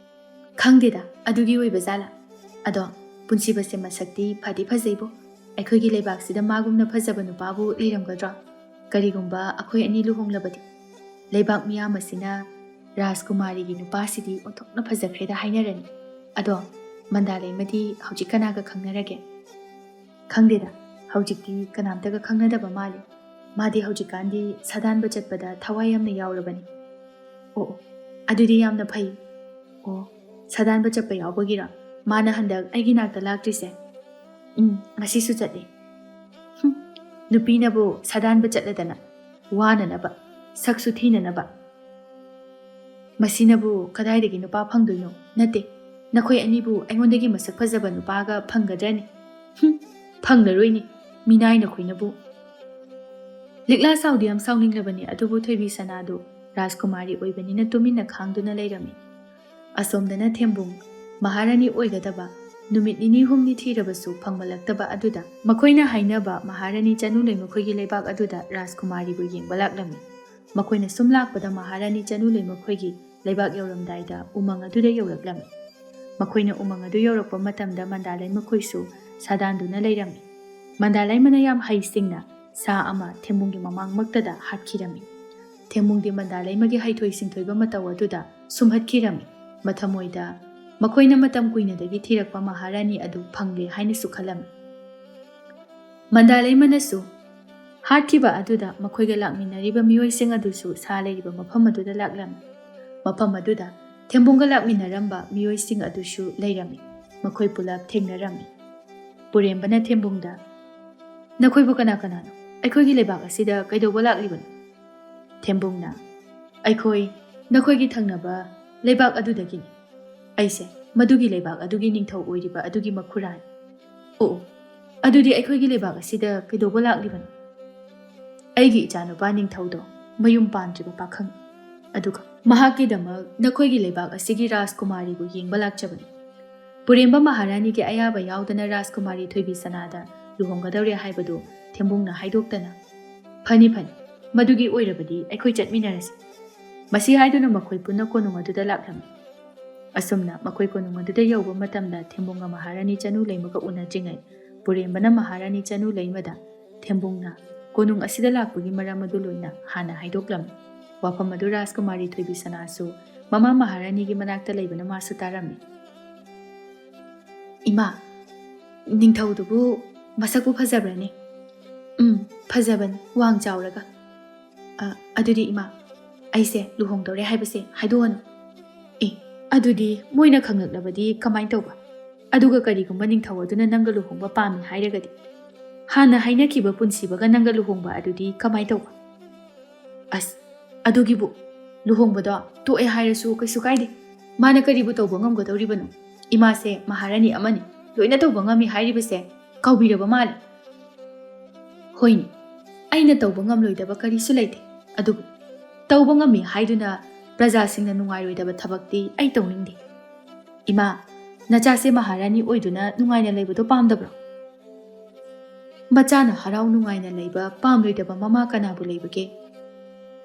ꯈꯪꯗꯦꯗ ꯑꯗꯨꯒꯤ ꯑꯣꯏꯕ ꯖꯥꯠꯂꯥ ꯑꯗꯣ ꯄꯨꯟꯁꯤꯕꯁꯦ ꯃꯁꯛꯇꯤ ꯐꯗꯤ ꯐꯖꯩꯕꯣ ꯑꯩꯈꯣꯏꯒꯤ ꯂꯩꯕꯥꯛꯁꯤꯗ ꯃꯥꯒꯨꯝꯅ ꯐꯖꯕ ꯅꯨꯄꯥꯕꯨ ꯂꯩꯔꯝꯒꯗ꯭ꯔꯥ ꯀꯔꯤꯒꯨꯝꯕ ꯑꯩꯈꯣꯏ ꯑꯅꯤ ꯂꯨꯍꯣꯡꯂꯕꯗꯤ ꯂꯩꯕꯥꯛ ꯃꯤꯌꯥꯝ ꯑꯁꯤꯅ ꯔꯥꯖꯀꯨꯃꯥꯔꯤꯒꯤ ꯅꯨꯄꯥꯁꯤꯗꯤ ꯑꯣꯟꯊꯣꯛꯅ ꯐꯖꯈ꯭ꯔꯦꯗ ꯍꯥꯏꯅꯔꯅꯤ ꯑꯗꯣ ꯃꯟꯗꯥꯂꯩꯃꯗꯤ ꯍꯧꯖꯤꯛ ꯀꯅꯥꯒ ꯈꯪꯅꯔꯒꯦ ꯈꯪꯗꯦꯗ ꯍꯧꯖꯤꯛꯇꯤ ꯀꯅꯥꯝꯇꯒ ꯈꯪꯅꯗꯕ ꯃꯥꯜꯂꯤ ꯃꯥꯗꯤ ꯍꯧꯖꯤꯛꯀꯥꯟꯗꯤ ꯁꯥꯗꯥꯟꯕ ꯆꯠꯄꯗ ꯊꯋꯥꯏ ꯌꯥꯝꯅ ꯌꯥꯎꯔꯕꯅꯤ ꯑꯣ ꯑꯗꯨꯗꯤ ꯌꯥꯝꯅ ꯐꯩ ꯑꯣ ꯁꯥꯗꯥꯟꯕ ꯆꯠꯄ ꯌꯥꯎꯕꯒꯤꯔ ꯃꯥꯅ ꯍꯟꯗꯛ ꯑꯩꯒꯤ ꯅꯥꯛꯇ ꯂꯥꯛꯇ꯭ꯔꯤꯁꯦ ꯉꯁꯤꯁꯨ ꯆꯠꯂꯤ ꯅꯨꯄꯤꯅꯕꯨ ꯁꯥꯗꯥꯟꯕ ꯆꯠꯂꯗꯅ ꯋꯥꯅꯅꯕ ꯁꯛꯁꯨ ꯊꯤꯅꯅꯕ ꯃꯁꯤꯅꯕꯨ ꯀꯗꯥꯏꯗꯒꯤ ꯅꯨꯄꯥ ꯐꯪꯗꯣꯏꯅꯣ ꯅꯠꯇꯦ ꯅꯈꯣꯏ ꯑꯅꯤꯕꯨ ꯑꯩꯉꯣꯟꯗꯒꯤ ꯃꯁꯛ ꯐꯖꯕ ꯅꯨꯄꯥꯒ ꯐꯪꯒꯗ꯭ꯔꯅꯤ ꯐꯪꯂꯔꯣꯏꯅꯤ ꯃꯤꯅꯥꯏ ꯅꯈꯣꯏꯅꯕꯨ ꯂꯤꯛꯂꯥ ꯁꯥꯎꯗꯤ ꯌꯥꯝ ꯁꯥꯎꯅꯤꯡꯂꯕꯅꯤ ꯑꯗꯨꯕꯨ ꯊꯣꯏꯕꯤ ꯁꯅꯥꯗꯨ ꯔꯥꯖꯀꯨꯃꯥꯔꯤ ꯑꯣꯏꯕꯅꯤꯅ ꯇꯨꯃꯤꯟꯅ ꯈꯥꯡꯗꯨꯅ ꯂꯩꯔꯝꯃꯤ ꯑꯁꯣꯝꯗꯅ ꯊꯦꯝꯕꯨꯡ ꯃꯍꯥꯔꯥꯅꯤ ꯑꯣꯏꯒꯗꯕ ꯅꯨꯃꯤꯠ ꯅꯤꯅꯤ ꯍꯨꯝꯅꯤ ꯊꯤꯔꯕꯁꯨ ꯐꯪꯃꯜꯂꯛꯇꯕ ꯑꯗꯨꯗ ꯃꯈꯣꯏꯅ ꯍꯥꯏꯅꯕ ꯃꯍꯥꯔꯥꯅꯤ ꯆꯅꯨꯂꯩꯃꯈꯣꯏꯒꯤ ꯂꯩꯕꯥꯛ ꯑꯗꯨꯗ ꯔꯥꯖꯀꯨꯃꯥꯔꯤꯕꯨ ꯌꯦꯡꯕ ꯂꯥꯛꯂꯝꯃꯤ ꯃꯈꯣꯏꯅ ꯁꯨꯝ ꯂꯥꯛꯄꯗ ꯃꯍꯥꯔꯥꯅꯤ ꯆꯅꯨꯂꯩꯃꯈꯣꯏꯒꯤ ꯂꯩꯕꯥꯛ ꯌꯧꯔꯝꯗꯥꯏꯗ ꯎꯃꯪ ꯑꯗꯨꯗ ꯌꯧꯔꯛꯂꯝꯃꯤ꯫ ꯃꯈꯣꯏꯅ ꯎꯃꯪ ꯑꯗꯨ ꯌꯧꯔꯛꯄ ꯃꯇꯝꯗ ꯃꯟꯗꯥꯂꯩꯃ ꯈꯣꯏꯁꯨ ꯁꯥꯗꯥꯟꯗꯨꯅ ꯂꯩꯔꯝꯃꯤ꯫ ꯃꯟꯗꯥꯂꯩꯃꯅ ꯌꯥꯝ ꯍꯩꯁꯤꯡꯅ ꯁꯥ ꯑꯃ ꯊꯦꯝꯕꯨꯡꯒꯤ ꯃꯃꯥꯡꯃꯛꯇꯗ ꯍꯥꯠꯈꯤꯔꯝꯃꯤ꯫ ꯊꯦꯝꯕꯨꯡꯗꯤ ꯃꯟꯗꯥꯂꯩꯃꯒꯤ ꯍꯩꯊꯣꯏ ꯁꯤꯡꯊꯣꯏꯕ ꯃꯇꯧ ꯑꯗꯨꯗ ꯁꯨꯝꯍꯠꯈꯤꯔꯝꯃꯤ꯫ ꯃꯊꯃꯣꯏꯗ ꯃꯈꯣꯏꯅ ꯃꯇꯝ ꯀꯨꯏꯅꯗꯒꯤ ꯊꯤꯔꯛꯄ ꯃꯍꯥꯔꯥꯅꯤ ꯑꯗꯨ ꯐꯪꯂꯦ ꯍꯥꯏꯅꯁꯨ ꯈꯜꯂꯝꯃꯤ꯫ ꯃꯟꯗꯥꯂꯩꯃꯅꯁꯨ ꯍꯥꯠꯈꯤꯕ ꯑꯗꯨꯗ ꯃꯈꯣꯏꯒ ꯂꯥꯛꯃꯤꯟꯅꯔꯤꯕ ꯃꯤꯑꯣꯏꯁꯤꯡ ꯑꯗꯨꯁꯨ ꯁꯥ ꯂꯩꯔꯤꯕ ꯃꯐꯝ ꯑꯗꯨꯗ ꯂꯥꯛꯂꯝꯃꯤ꯫ ꯃꯐꯝ ꯑꯗꯨꯗ ꯊꯦꯝꯕꯨꯡꯒ ꯂꯥꯛꯃꯤꯟꯅꯔꯝꯕ ꯃꯤꯑꯣꯏꯁꯤꯡ ꯑꯗꯨꯁꯨ ꯂꯩꯔꯝꯃꯤ꯫ ꯃꯈꯣꯏ ꯄꯨꯂꯞ ꯊꯦꯡꯅꯔꯝꯃꯤ꯫ ꯄꯨꯔꯦꯝꯕꯅ ꯊꯦꯝꯕꯨꯡꯗ "ꯅꯈꯣꯏꯕꯨ ꯀꯅꯥ ꯀꯅꯥꯅꯣ? ꯑꯩꯈꯣꯏꯒꯤ ꯂꯩꯕꯥꯛ ꯑꯁꯤꯗ ꯀꯩꯗꯧꯕ ꯂꯥꯛꯂꯤꯕꯅꯣ?" ꯊꯦꯝꯕꯨꯡꯅ "ꯑꯩꯈꯣꯏ ꯅꯈꯣꯏꯒꯤ ꯊꯪꯅꯕ ꯂꯩꯕꯥꯛ ꯑꯗꯨꯗꯒꯤꯅꯤ꯫ ꯑꯩꯁꯦ ꯃꯗꯨꯒꯤ ꯂꯩꯕꯥꯛ ꯑꯗꯨꯒꯤ ꯅꯤꯡꯊꯧ ꯑꯣꯏꯔꯤꯕ ꯑꯗꯨꯒꯤ ꯃꯈꯨꯔꯥꯅꯤ꯫ ꯑꯣ, ꯑꯗꯨꯗꯤ ꯑꯩꯈꯣꯏꯒꯤ ꯂꯩꯕꯥꯛ ꯑꯁꯤꯗ ꯀꯩꯗꯧꯕ ꯂꯥꯛꯂꯤꯕꯅꯣ?" "ꯑꯩꯒꯤ ꯏꯆꯥꯅꯨꯄꯥ ꯅꯤꯡꯊꯧꯗꯣ ꯃꯌꯨꯝ ꯄꯥꯟꯗ꯭ꯔꯤꯕ ꯄꯥꯈꯪ, ꯑꯗꯨꯒ ꯃꯍꯥꯛꯀꯤꯗꯃꯛ ꯅꯈꯣꯏꯒꯤ ꯂꯩꯕꯥꯛ ꯑꯁꯤꯒꯤ ꯔꯥꯖꯀꯨꯃꯥꯔꯤꯕꯨ ꯌꯦꯡꯕ ꯂꯥꯛꯆꯕꯅꯤ꯫ ꯄꯨꯔꯦꯝꯕ ꯃꯍꯥꯔꯥꯅꯤꯒꯤ ꯑꯌꯥꯕ ꯌꯥꯎꯗꯅ ꯔꯥꯖꯀꯨꯃꯥꯔꯤ ꯊꯣꯏꯕꯤ ꯁꯅꯥꯗ ꯂꯨꯍꯣꯡꯒꯗꯧꯔꯦ ꯍꯥꯏꯕꯗꯨ ꯊꯦꯝꯕꯨꯡꯅ ꯍꯥꯏꯗꯣꯛꯇꯅ "ꯐꯅꯤ ꯐꯅꯤ, ꯃꯗꯨꯒꯤ ꯑꯣꯏꯔꯕꯗꯤ ꯑꯩꯈꯣꯏ ꯆꯠꯃꯤꯟꯅꯔꯁꯤ." ꯃꯁꯤ ꯍꯥꯏꯗꯨꯅ ꯃꯈꯣꯏ ꯄꯨꯟꯅ ꯀꯣꯅꯨꯡ ꯑꯗꯨꯗ ꯂꯥꯛꯂꯝꯃꯤ꯫ ꯑꯁꯨꯝꯅ ꯃꯈꯣꯏ ꯀꯣꯅꯨꯡ ꯑꯗꯨꯗ ꯌꯧꯕ ꯃꯇꯝꯗ ꯊꯦꯝꯕꯨꯡꯒ ꯃꯍꯥꯔꯥꯅꯤ ꯆꯅꯨꯂꯩꯃꯒ ꯎꯅꯗ꯭ꯔꯤꯉꯩ ꯄꯨꯔꯦꯝꯕꯅ ꯃꯍꯥꯔꯥꯅꯤ ꯆꯅꯨꯂꯩꯃꯗ ꯊꯦꯝꯕꯨꯡꯅ ꯀꯣꯅꯨꯡ ꯑꯁꯤꯗ ꯂꯥꯛꯄꯒꯤ ꯃꯔꯝ ꯑꯗꯨ ꯂꯣꯏꯅ ꯍꯥꯟꯅ ꯍꯥꯏꯗꯣꯛꯂꯝꯃꯤ꯫ ꯋꯥꯐꯝ ꯑꯗꯨ ꯔꯥꯖꯀꯨꯃꯥꯔꯤ ꯊꯣꯏꯕꯤ ꯁꯅꯥꯁꯨ ꯃꯃꯥ ꯃꯍꯥꯔꯥꯅꯤꯒꯤ ꯃꯅꯥꯛꯇ ꯂꯩꯕꯅ ꯃꯥꯁꯨ ꯇꯥꯔꯝꯃꯤ꯫ "ꯏꯃꯥ, ꯅꯤꯡꯊꯧꯗꯨꯕꯨ ꯃꯁꯛꯄꯨ ꯐꯖꯕ꯭ꯔꯅꯦ?" "ꯐꯖꯕꯅꯤ, ꯋꯥꯡ ꯆꯥꯎꯔꯒ." "ꯑꯗꯨꯗꯤ ꯏꯃꯥ, ꯑꯩꯁꯦ ꯂꯨꯍꯣꯡꯗꯧꯔꯦ ꯍꯥꯏꯕꯁꯦ ꯍꯥꯏꯗꯣꯛꯑꯅꯨ." "ꯑꯦ, ꯑꯗꯨꯗꯤ ꯃꯣꯏꯅ ꯈꯪꯂꯛꯂꯕꯗꯤ ꯀꯃꯥꯏꯅ ꯇꯧꯕ? ꯑꯗꯨꯒ ꯀꯔꯤꯒꯨꯝꯕ ꯅꯤꯡꯊꯧ ꯑꯗꯨꯅ ꯅꯪꯒ ꯂꯨꯍꯣꯡꯕ ꯄꯥꯝꯃꯤ ꯍꯥꯏꯔꯒꯗꯤ ꯍꯥꯟꯅ ꯍꯥꯏꯅꯈꯤꯕ ꯄꯨꯟꯁꯤꯕꯒ ꯅꯪꯒ ꯂꯨꯍꯣꯡꯕ ꯑꯗꯨꯗꯤ ꯀꯃꯥꯏꯅ ꯇꯧꯕ?" "ꯑꯁ, ꯑꯗꯨꯒꯤꯕꯨ ꯂꯨꯍꯣꯡꯕꯗꯣ ꯇꯣꯛꯑꯦ ꯍꯥꯏꯔꯁꯨ ꯀꯩꯁꯨ ꯀꯥꯏꯗꯦ꯫ ꯃꯥꯅ ꯀꯔꯤꯕꯨ ꯇꯧꯕ ꯉꯝꯒꯗꯧꯔꯤꯕꯅꯣ? ꯏꯃꯥꯁꯦ ꯃꯍꯥꯔꯥꯅꯤ ꯑꯃꯅꯤ, ꯂꯣꯏꯅ ꯇꯧꯕ ꯉꯝꯃꯤ ꯍꯥꯏꯔꯤꯕꯁꯦ ꯀꯥꯎꯕꯤꯔꯕ ꯃꯥꯜꯂꯦ." "ꯍꯣꯏꯅꯦ, ꯑꯩꯅ ꯇꯧꯕ ꯉꯝꯂꯣꯏꯗꯕ ꯀꯔꯤꯁꯨ ꯂꯩꯇꯦ꯫ ꯑꯗꯨꯕꯨ ꯇꯧꯕ ꯉꯝꯃꯤ ꯍꯥꯏꯗꯨꯅ ꯄ꯭ꯔꯖꯥꯁꯤꯡꯅ ꯅꯨꯡꯉꯥꯏꯔꯣꯏꯗꯕ ꯊꯕꯛꯇꯤ ꯑꯩ ꯇꯧꯅꯤꯡꯗꯦ꯫ ꯏꯃꯥ, ꯅꯆꯥꯁꯦ ꯃꯍꯥꯔꯥꯅꯤ ꯑꯣꯏꯗꯨꯅ ꯅꯨꯡꯉꯥꯏꯅ ꯂꯩꯕꯗꯣ ꯄꯥꯝꯗꯕ꯭ꯔꯣ? ꯃꯆꯥꯅ ꯍꯔꯥꯎ ꯅꯨꯡꯉꯥꯏꯅ ꯂꯩꯕ ꯄꯥꯝꯂꯣꯏꯗꯕ ꯃꯃꯥ ꯀꯅꯥꯕꯨ ꯂꯩꯕꯒꯦ?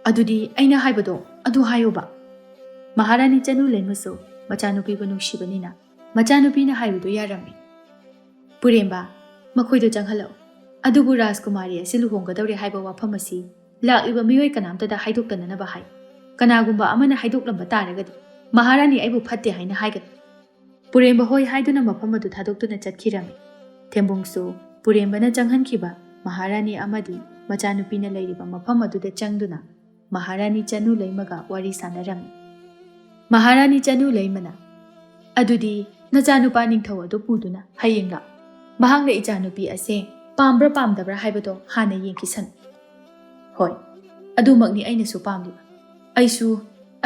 ꯑꯗꯨꯗꯤ ꯑꯩꯅ ꯍꯥꯏꯕꯗꯣ ꯑꯗꯨ ꯍꯥꯏꯌꯣꯕ." ꯃꯍꯥꯔꯥꯅꯤ ꯆꯅꯨꯂꯩꯃꯁꯨ ꯃꯆꯥꯅꯨꯄꯤꯕꯨ ꯅꯨꯡꯁꯤꯕꯅꯤꯅ ꯃꯆꯥꯅꯨꯄꯤꯅ ꯍꯥꯏꯕꯗꯨ ꯌꯥꯔꯝꯃꯤ꯫ "ꯄꯨꯔꯦꯝꯕ, ꯃꯈꯣꯏꯗꯣ ꯆꯪꯍꯜꯂꯛꯎ꯫ ꯑꯗꯨꯕꯨ ꯔꯥꯖꯀꯨꯃꯥꯔꯤ ꯑꯁꯤ ꯂꯨꯍꯣꯡꯒꯗꯧꯔꯦ ꯍꯥꯏꯕ ꯋꯥꯐꯝ ꯑꯁꯤ ꯂꯥꯛꯂꯤꯕ ꯃꯤꯑꯣꯏ ꯀꯅꯥꯝꯇꯗ ꯍꯥꯏꯗꯣꯛꯇꯅꯅꯕ ꯍꯥꯏ꯫ ꯀꯅꯥꯒꯨꯝꯕ ꯑꯃꯅ ꯍꯥꯏꯗꯣꯛꯂꯝꯕ ꯇꯥꯔꯒꯗꯤ ꯃꯍꯥꯔꯥꯅꯤ ꯑꯩꯕꯨ ꯐꯠꯇꯦ ꯍꯥꯏꯅ ꯍꯥꯏꯒꯅꯤ." ꯄꯨꯔꯦꯝꯕ ꯍꯣꯏ ꯍꯥꯏꯗꯨꯅ ꯃꯐꯝ ꯑꯗꯨ ꯊꯥꯗꯣꯛꯇꯨꯅ ꯆꯠꯈꯤꯔꯝꯃꯤ꯫ ꯊꯦꯝꯕꯨꯡꯁꯨ ꯄꯨꯔꯦꯝꯕꯅ ꯆꯪꯍꯟꯈꯤꯕ ꯃꯍꯥꯔꯥꯅꯤ ꯑꯃꯗꯤ ꯃꯆꯥꯅꯨꯄꯤꯅ ꯂꯩꯔꯤꯕ ꯃꯐꯝ ꯑꯗꯨꯗ ꯆꯪꯗꯨꯅ ꯃꯍꯥꯔꯥꯅꯤ ꯆꯅꯨꯂꯩꯃꯒ ꯋꯥꯔꯤ ꯁꯥꯟꯅꯔꯝꯃꯤ꯫ ꯃꯍꯥꯔꯥꯅꯤ ꯆꯅꯨꯂꯩꯃꯅ "ꯑꯗꯨꯗꯤ ꯅꯆꯥꯅꯨꯄꯥ ꯅꯤꯡꯊꯧ ꯑꯗꯨ ꯄꯨꯗꯨꯅ ꯍꯌꯦꯡ ꯂꯥꯛ꯫ ꯃꯍꯥꯛꯅ ꯏꯆꯥꯅꯨꯄꯤ ꯑꯁꯦ ꯄꯥꯝꯕ꯭ꯔꯥ ꯄꯥꯝꯗꯕ꯭ꯔꯥ ꯍꯥꯏꯕꯗꯣ ꯍꯥꯟꯅ ꯌꯦꯡꯈꯤꯁꯅꯨ." "ꯍꯣꯏ, ꯑꯗꯨꯃꯛꯅꯤ ꯑꯩꯅꯁꯨ ꯄꯥꯝꯂꯤꯕ꯫ ꯑꯩꯁꯨ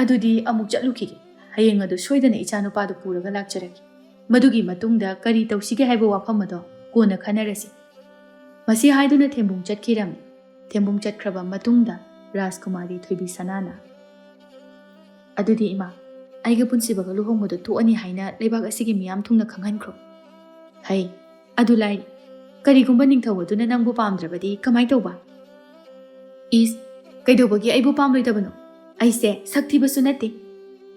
ꯑꯗꯨꯗꯤ ꯑꯃꯨꯛ ꯆꯠꯂꯨꯈꯤꯒꯦ꯫ ꯍꯌꯦꯡ ꯑꯗꯨ ꯁꯣꯏꯗꯅ ꯏꯆꯥꯅꯨꯄꯥꯗꯨ ꯄꯨꯔꯒ ꯂꯥꯛꯆꯔꯒꯦ꯫ ꯃꯗꯨꯒꯤ ꯃꯇꯨꯡꯗ ꯀꯔꯤ ꯇꯧꯁꯤꯒꯦ ꯍꯥꯏꯕ ꯋꯥꯐꯝ ꯑꯗꯣ ꯀꯣꯟꯅ ꯈꯟꯅꯔꯁꯤ." ꯃꯁꯤ ꯍꯥꯏꯗꯨꯅ ꯊꯦꯝꯕꯨꯡ ꯆꯠꯈꯤꯔꯝꯃꯤ꯫ ꯊꯦꯝꯕꯨꯡ ꯆꯠꯈ꯭ꯔꯕ ꯃꯇꯨꯡꯗ ꯔꯥꯖꯀꯨꯃꯥꯔꯤ ꯊꯣꯏꯕꯤ ꯁꯅꯥꯅ "ꯑꯗꯨꯗꯤ ꯏꯃꯥ, ꯑꯩꯒ ꯄꯨꯟꯁꯤꯕꯒ ꯂꯨꯍꯣꯡꯕꯗꯣ ꯇꯣꯛꯑꯅꯤ ꯍꯥꯏꯅ ꯂꯩꯕꯥꯛ ꯑꯁꯤꯒꯤ ꯃꯤꯌꯥꯝ ꯊꯨꯡꯅ ꯈꯪꯍꯟꯈ꯭ꯔꯣ." "ꯍꯩ, ꯑꯗꯨ ꯂꯥꯏꯔꯤ. ꯀꯔꯤꯒꯨꯝꯕ ꯅꯤꯡꯊꯧ ꯑꯗꯨꯅ ꯅꯪꯕꯨ ꯄꯥꯝꯗ꯭ꯔꯕꯗꯤ ꯀꯃꯥꯏ ꯇꯧꯕ?" "ꯏꯁ, ꯀꯩꯗꯧꯕꯒꯤ ꯑꯩꯕꯨ ꯄꯥꯝꯂꯣꯏꯗꯕꯅꯣ? ꯑꯩꯁꯦ ꯁꯛ ꯊꯤꯕꯁꯨ ꯅꯠꯇꯦ꯫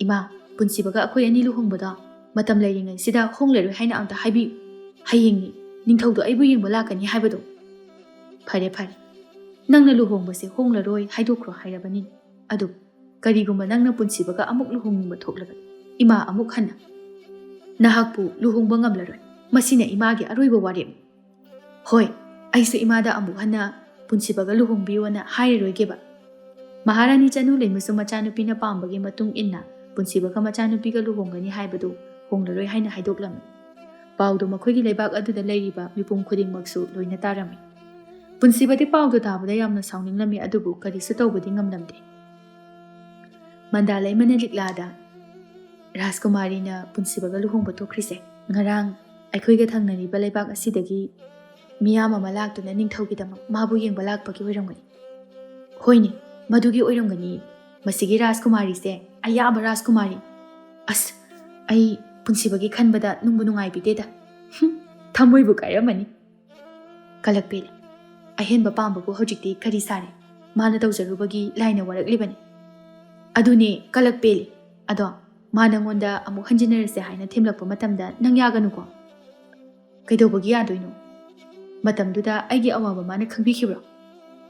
ꯏꯃꯥ, ꯄꯨꯟꯁꯤꯕꯒ ꯑꯩꯈꯣꯏ ꯑꯅꯤ ꯂꯨꯍꯣꯡꯕꯗꯣ ꯃꯇꯝ ꯂꯩꯔꯤꯉꯩꯁꯤꯗ ꯍꯣꯡꯂꯔꯣꯏ ꯍꯥꯏꯅ ꯑꯝꯇ ꯍꯥꯏꯕꯤꯌꯨ꯫ ꯍꯌꯦꯡꯅꯤ ꯅꯤꯡꯊꯧꯗꯣ ꯑꯩꯕꯨ ꯌꯦꯡꯕ ꯂꯥꯛꯀꯅꯤ ꯍꯥꯏꯕꯗꯣ." "ꯐꯔꯦ ꯐꯔꯦ, ꯅꯪꯅ ꯂꯨꯍꯣꯡꯕꯁꯦ ꯍꯣꯡꯂꯔꯣꯏ ꯍꯥꯏꯗꯣꯛꯈ꯭ꯔꯣ ꯍꯥꯏꯔꯕꯅꯤ꯫ ꯑꯗꯨꯕꯨ ꯀꯔꯤꯒꯨꯝꯕ ꯅꯪꯅ ꯄꯨꯟꯁꯤꯕꯒ ꯑꯃꯨꯛ ꯂꯨꯍꯣꯡꯅꯤꯡꯕ ꯊꯣꯛꯂꯕꯗꯤ ꯏꯃꯥ ꯑꯃꯨꯛ ꯍꯟꯅ ꯅꯍꯥꯛꯄꯨ ꯂꯨꯍꯣꯡꯕ ꯉꯝꯂꯔꯣꯏ꯫ ꯃꯁꯤꯅ ꯏꯃꯥꯒꯤ ꯑꯔꯣꯏꯕ ꯋꯥꯔꯦꯞꯅꯤ꯫ ꯍꯣꯏ, ꯑꯩꯁꯨ ꯏꯃꯥꯗ ꯑꯃꯨꯛ ꯍꯟꯅ ꯄꯨꯟꯁꯤꯕꯒ ꯂꯨꯍꯣꯡꯕꯤꯌꯣꯅ ꯍꯥꯏꯔꯔꯣꯏꯒꯦꯕ." ꯃꯍꯥꯔꯥꯅꯤ ꯆꯅꯨꯂꯩꯃꯁꯨ ꯃꯆꯥꯅꯨꯄꯤꯅ ꯄꯥꯝꯕꯒꯤ ꯃꯇꯨꯡ ꯏꯟꯅ ꯄꯨꯟꯁꯤꯕꯒ ꯃꯆꯥꯅꯨꯄꯤꯒ ꯂꯨꯍꯣꯡꯒꯅꯤ ꯍꯥꯏꯕꯗꯨ ꯍꯣꯡꯂꯔꯣꯏ ꯍꯥꯏꯅ ꯍꯥꯏꯗꯣꯛꯂꯝꯃꯤ꯫ ꯄꯥꯎꯗꯨ ꯃꯈꯣꯏꯒꯤ ꯂꯩꯕꯥꯛ ꯑꯗꯨꯗ ꯂꯩꯔꯤꯕ ꯃꯤꯄꯨꯝ ꯈꯨꯗꯤꯡꯃꯛꯁꯨ ꯂꯣꯏꯅ ꯇꯥꯔꯝꯃꯤ꯫ ꯄꯨꯟꯁꯤꯕꯗꯤ ꯄꯥꯎꯗꯨ ꯇꯥꯕꯗ ꯌꯥꯝꯅ ꯁꯥꯎꯅꯤꯡꯂꯝꯃꯤ, ꯑꯗꯨꯕꯨ ꯀꯔꯤꯁꯨ ꯇꯧꯕꯗꯤ ꯉꯝꯂꯝꯗꯦ꯫ ꯃꯟꯗꯥꯂꯩꯃꯅ ꯂꯤꯛꯂꯥꯗ "ꯔꯥꯖꯀꯨꯃꯥꯔꯤꯅ ꯄꯨꯟꯁꯤꯕꯒ ꯂꯨꯍꯣꯡꯕ ꯇꯣꯛꯈ꯭ꯔꯤꯁꯦ ꯉꯔꯥꯡ ꯑꯩꯈꯣꯏꯒ ꯊꯪꯅꯔꯤꯕ ꯂꯩꯕꯥꯛ ꯑꯁꯤꯗꯒꯤ ꯃꯤꯌꯥꯝ ꯑꯃ ꯂꯥꯛꯇꯨꯅ ꯅꯤꯡꯊꯧꯒꯤꯗꯃꯛ ꯃꯥꯕꯨ ꯌꯦꯡꯕ ꯂꯥꯛꯄꯒꯤ ꯑꯣꯏꯔꯝꯒꯅꯤ." "ꯍꯣꯏꯅꯦ, ꯃꯗꯨꯒꯤ ꯑꯣꯏꯔꯝꯒꯅꯤ꯫ ꯃꯁꯤꯒꯤ ꯔꯥꯖꯀꯨꯃꯥꯔꯤꯁꯦ ꯑꯌꯥꯕ ꯔꯥꯖꯀꯨꯃꯥꯔꯤ꯫ ꯑꯁ, ꯑꯩ ꯄꯨꯟꯁꯤꯕꯒꯤ ꯈꯟꯕꯗ ꯅꯨꯡꯕꯨ ꯅꯨꯡꯉꯥꯏꯕꯤꯗꯦꯗ꯫ ꯊꯃꯣꯏꯕꯨ ꯀꯥꯏꯔꯝꯃꯅꯤ꯫ ꯀꯂꯛꯄꯦꯜꯂꯤ, ꯑꯍꯦꯟꯕ ꯄꯥꯝꯕꯕꯨ ꯍꯧꯖꯤꯛꯇꯤ ꯀꯔꯤ ꯁꯥꯔꯦ? ꯃꯥꯅ ꯇꯧꯖꯔꯨꯕꯒꯤ ꯂꯥꯏꯅ ꯋꯥꯔꯛꯂꯤꯕꯅꯤ." "ꯑꯗꯨꯅꯦ ꯀꯂꯛꯄꯦꯜꯂꯤ, ꯑꯗꯣ ꯃꯥ ꯅꯪꯉꯣꯟꯗ ꯑꯃꯨꯛ ꯍꯟꯖꯤꯟꯅꯔꯁꯦ ꯍꯥꯏꯅ ꯊꯦꯝꯂꯛꯄ ꯃꯇꯝꯗ ꯅꯪ ꯌꯥꯒꯅꯨꯀꯣ? ꯀꯩꯗꯧꯕꯒꯤ ꯌꯥꯗꯣꯏꯅꯣ? ꯃꯇꯝꯗꯨꯗ ꯑꯩꯒꯤ ꯑꯋꯥꯕ ꯃꯥꯅ ꯈꯪꯕꯤꯈꯤꯕ꯭ꯔꯣ?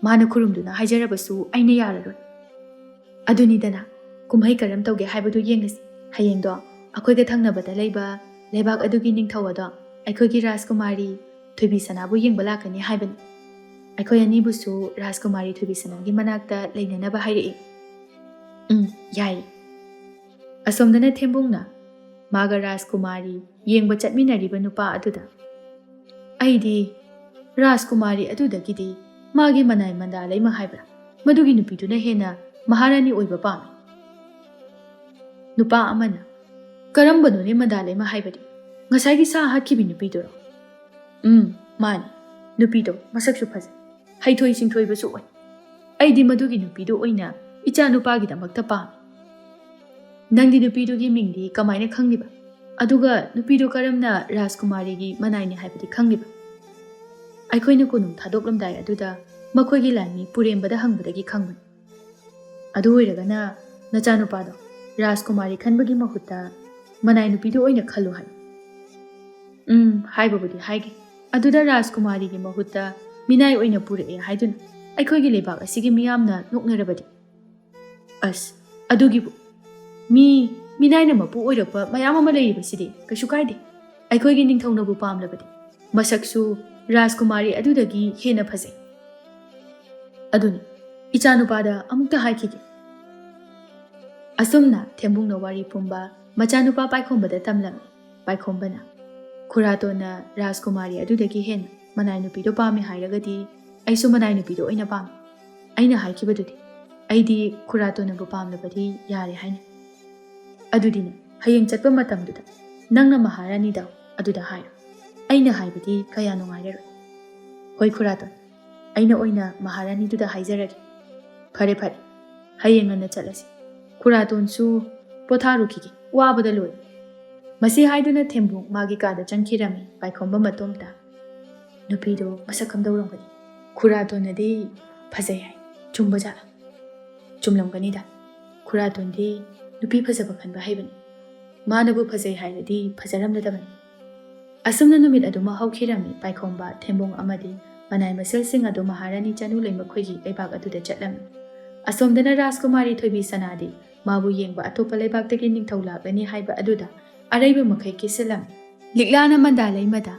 ꯃꯥꯅ ꯈꯨꯔꯨꯝꯗꯨꯅ ꯍꯥꯏꯖꯔꯕꯁꯨ ꯑꯩꯅ ꯌꯥꯔꯔꯣꯏ꯫ ꯑꯗꯨꯅꯤꯗꯅ ꯀꯨꯝꯍꯩ ꯀꯔꯝ ꯇꯧꯒꯦ ꯍꯥꯏꯕꯗꯨ ꯌꯦꯡꯉꯁꯤ꯫ ꯍꯌꯦꯡꯗꯣ ꯑꯩꯈꯣꯏꯒ ꯊꯪꯅꯕꯗ ꯂꯩꯕ ꯂꯩꯕꯥꯛ ꯑꯗꯨꯒꯤ ꯅꯤꯡꯊꯧ ꯑꯗꯣ ꯑꯩꯈꯣꯏꯒꯤ ꯔꯥꯖꯀꯨꯃꯥꯔꯤ ꯊꯣꯏꯕꯤꯁꯅꯥꯕꯨ ꯌꯦꯡꯕ ꯂꯥꯛꯀꯅꯤ ꯍꯥꯏꯕꯅꯤ꯫ ꯑꯩꯈꯣꯏ ꯑꯅꯤꯕꯨꯁꯨ ꯔꯥꯖꯀꯨꯃꯥꯔꯤ ꯊꯣꯏꯕꯤꯁꯅꯥꯒꯤ ꯃꯅꯥꯛꯇ ꯂꯩꯅꯅꯕ ꯍꯥꯏꯔꯛꯏ꯫ ꯌꯥꯏ꯫ ꯑꯁꯣꯝꯗꯅ ꯊꯦꯝꯕꯨꯡꯅ ꯃꯥꯒ ꯔꯥꯖꯀꯨꯃꯥꯔꯤ ꯌꯦꯡꯕ ꯆꯠꯃꯤꯟꯅꯔꯤꯕ ꯅꯨꯄꯥ ꯑꯗꯨꯗ ꯑꯩꯗꯤ ꯔꯥꯖꯀꯨꯃꯥꯔꯤ ꯑꯗꯨꯗꯒꯤꯗꯤ ꯃꯥꯒꯤ ꯃꯅꯥꯏ ꯃꯟꯗꯥꯂꯩꯃ ꯍꯥꯏꯕ꯭ꯔꯥ ꯃꯗꯨꯒꯤ ꯅꯨꯄꯤꯗꯨꯅ ꯍꯦꯟꯅ ꯃꯍꯥꯔꯥꯅꯤ ꯑꯣꯏꯕ ꯄꯥꯝꯃꯤ꯫ ꯅꯨꯄꯥ ꯑꯃꯅ ꯀꯔꯝꯕꯅꯣꯅꯦ ꯃꯟꯗꯥꯂꯩꯃ ꯍꯥꯏꯕꯗꯤ? ꯉꯁꯥꯏꯒꯤ ꯁꯥ ꯍꯥꯠꯈꯤꯕꯤ ꯅꯨꯄꯤꯗꯨꯔꯣ? ꯃꯥꯅꯤ꯫ ꯅꯨꯄꯤꯗꯣ ꯃꯁꯛꯁꯨ ꯐꯖꯩ, ꯍꯩꯊꯣꯏ ꯁꯤꯡꯊꯣꯏꯕꯁꯨ ꯑꯣꯏ꯫ ꯑꯩꯗꯤ ꯃꯗꯨꯒꯤ ꯅꯨꯄꯤꯗꯨ ꯑꯣꯏꯅ ꯏꯆꯥ ꯅꯨꯄꯥꯒꯤꯗꯃꯛꯇ ꯄꯥꯝꯃꯤ꯫ ꯅꯪꯗꯤ ꯅꯨꯄꯤꯗꯨꯒꯤ ꯃꯤꯡꯗꯤ ꯀꯃꯥꯏꯅ ꯈꯪꯂꯤꯕ? ꯑꯗꯨꯒ ꯅꯨꯄꯤꯗꯨ ꯀꯔꯝꯅ ꯔꯥꯖꯀꯨꯃꯥꯔꯤꯒꯤ ꯃꯅꯥꯏꯅꯤ ꯍꯥꯏꯕꯗꯤ ꯈꯪꯂꯤꯕ? ꯑꯩꯈꯣꯏꯅ ꯀꯣꯅꯨꯡ ꯊꯥꯗꯣꯛꯂꯝꯗꯥꯏ ꯑꯗꯨꯗ ꯃꯈꯣꯏꯒꯤ ꯂꯥꯟꯃꯤ ꯄꯨꯔꯦꯝꯕꯗ ꯍꯪꯕꯗꯒꯤ ꯈꯪꯕꯅꯤ꯫ ꯑꯗꯨ ꯑꯣꯏꯔꯒꯅ ꯅꯆꯥꯅꯨꯄꯥꯗꯣ ꯔꯥꯖꯀꯨꯃꯥꯔꯤ ꯈꯟꯕꯒꯤ ꯃꯍꯨꯠꯇ ꯃꯅꯥꯏ ꯅꯨꯄꯤꯗꯨ ꯑꯣꯏꯅ ꯈꯜꯂꯨ ꯍꯥꯏ꯫ ꯍꯥꯏꯕꯕꯨꯗꯤ ꯍꯥꯏꯒꯦ꯫ ꯑꯗꯨꯗ ꯔꯥꯖꯀꯨꯃꯥꯔꯤꯒꯤ ꯃꯍꯨꯠꯇ ꯃꯤꯅꯥꯏ ꯑꯣꯏꯅ ꯄꯨꯔꯛꯑꯦ ꯍꯥꯏꯗꯨꯅ ꯑꯩꯈꯣꯏꯒꯤ ꯂꯩꯕꯥꯛ ꯑꯁꯤꯒꯤ ꯃꯤꯌꯥꯝꯅ ꯅꯣꯛꯅꯔꯕꯗꯤ? ꯑꯁ ꯑꯗꯨꯒꯤꯕꯨ ꯃꯤꯅꯥꯏꯅ ꯃꯄꯨ ꯑꯣꯏꯔꯛꯄ ꯃꯌꯥꯝ ꯑꯃ ꯂꯩꯔꯤꯕꯁꯤꯗꯤ ꯀꯩꯁꯨ ꯀꯥꯏꯗꯦ꯫ ꯑꯩꯈꯣꯏꯒꯤ ꯅꯤꯡꯊꯧꯅꯕꯨ ꯄꯥꯝꯂꯕꯗꯤ ꯃꯁꯛꯁꯨ ꯔꯥꯖꯀꯨꯃꯥꯔꯤ ꯑꯗꯨꯗꯒꯤ ꯍꯦꯟꯅ ꯐꯖꯩ꯫ ꯑꯗꯨꯅꯤ ꯏꯆꯥꯅꯨꯄꯥꯗ ꯑꯃꯨꯛꯇ ꯍꯥꯏꯈꯤꯒꯦ꯫ ꯑꯁꯨꯝꯅ ꯊꯦꯝꯕꯨꯡꯅ ꯋꯥꯔꯤ ꯄꯨꯝꯕ ꯃꯆꯥꯅꯨꯄꯥ ꯄꯥꯏꯈꯣꯝꯕꯗ ꯇꯝꯂꯝꯃꯤ꯫ ꯄꯥꯏꯈꯣꯝꯕꯅ ꯈꯨꯔꯥꯇꯣꯟꯅ ꯔꯥꯖꯀꯨꯃꯥꯔꯤ ꯑꯗꯨꯗꯒꯤ ꯍꯦꯟꯅ ꯃꯅꯥꯏ ꯅꯨꯄꯤꯗꯣ ꯄꯥꯝꯃꯤ ꯍꯥꯏꯔꯒꯗꯤ ꯑꯩꯁꯨ ꯃꯅꯥꯏ ꯅꯨꯄꯤꯗꯣ ꯑꯣꯏꯅ ꯄꯥꯝꯃꯤ꯫ ꯑꯩꯅ ꯍꯥꯏꯈꯤꯕꯗꯨꯗꯤ ꯑꯩꯗꯤ ꯈꯨꯔꯥꯇꯣꯟꯅꯕꯨ ꯄꯥꯝꯂꯕꯗꯤ ꯌꯥꯔꯦ ꯍꯥꯏꯅ꯫ ꯑꯗꯨꯗꯤꯅꯦ ꯍꯌꯦꯡ ꯆꯠꯄ ꯃꯇꯝꯗꯨꯗ ꯅꯪꯅ ꯃꯍꯥꯔꯥꯅꯤꯗ ꯑꯗꯨꯗ ꯍꯥꯏꯔꯣ꯫ ꯑꯩꯅ ꯍꯥꯏꯕꯗꯤ ꯀꯌꯥ ꯅꯨꯡꯉꯥꯏꯔꯔꯣꯏ꯫ ꯍꯣꯏ ꯈꯨꯔꯥꯇꯣꯟ, ꯑꯩꯅ ꯑꯣꯏꯅ ꯃꯍꯥꯔꯥꯅꯤꯗꯨꯗ ꯍꯥꯏꯖꯔꯒꯦ꯫ ꯐꯔꯦ ꯐꯔꯦ, ꯍꯌꯦꯡ ꯉꯟꯅ ꯆꯠꯂꯁꯤ꯫ ꯈꯨꯔꯥꯇꯣꯟꯁꯨ ꯄꯣꯊꯥꯔꯨꯈꯤꯒꯦ, ꯋꯥꯕꯗ ꯂꯣꯏꯔꯦ꯫ ꯃꯁꯤ ꯍꯥꯏꯗꯨꯅ ꯊꯦꯝꯕꯨꯡ ꯃꯥꯒꯤ ꯀꯥꯗ ꯆꯪꯈꯤꯔꯝꯃꯤ꯫ ꯄꯥꯏꯈꯣꯝꯕ ꯃꯇꯣꯝꯇ ꯅꯨꯄꯤꯗꯣ ꯃꯁꯛ ꯈꯪꯗꯧꯔꯝꯒꯅꯤ꯫ ꯈꯨꯔꯥꯇꯣꯟꯅꯗꯤ ꯐꯖꯩ ꯍꯥꯏ, ꯆꯨꯝꯕꯖꯥꯠꯂꯥ? ꯆꯨꯝꯂꯝꯒꯅꯤꯗ꯫ ꯈꯨꯔꯥꯇꯣꯟꯗꯤ ꯅꯨꯄꯤ ꯐꯖꯕ ꯈꯟꯕ ꯍꯩꯕꯅꯤ꯫ ꯃꯥꯅꯕꯨ ꯐꯖꯩ ꯍꯥꯏꯔꯗꯤ ꯐꯖꯔꯝꯂꯗꯕꯅꯤ꯫ ꯑꯁꯨꯝꯅ ꯅꯨꯃꯤꯠ ꯑꯗꯨꯃ ꯍꯧꯈꯤꯔꯝꯃꯤ꯫ ꯄꯥꯏꯈꯣꯝꯕ, ꯊꯦꯝꯕꯨꯡ ꯑꯃꯗꯤ ꯃꯅꯥꯏ ꯃꯁꯦꯜꯁꯤꯡ ꯑꯗꯨ ꯃꯍꯥꯔꯥꯅꯤ ꯆꯅꯨꯂꯩ ꯃꯈꯣꯏꯒꯤ ꯂꯩꯕꯥꯛ ꯑꯗꯨꯗ ꯆꯠꯂꯝꯃꯤ꯫ ꯑꯁꯣꯝꯗꯅ ꯔꯥꯖꯀꯨꯃꯥꯔꯤ ꯊꯣꯏꯕꯤꯁꯅꯥꯗꯤ ꯃꯥꯕꯨ ꯌꯦꯡꯕ ꯑꯇꯣꯞꯄ ꯂꯩꯕꯥꯛꯇꯒꯤ ꯅꯤꯡꯊꯧ ꯂꯥꯛꯂꯅꯤ ꯍꯥꯏꯕ ꯑꯗꯨꯗ ꯑꯔꯩꯕ ꯃꯈꯩ ꯀꯤꯁꯤꯜꯂꯝꯃꯤ꯫ ꯂꯤꯛꯂꯥꯅ ꯃꯟꯗꯥꯂꯩꯃꯗ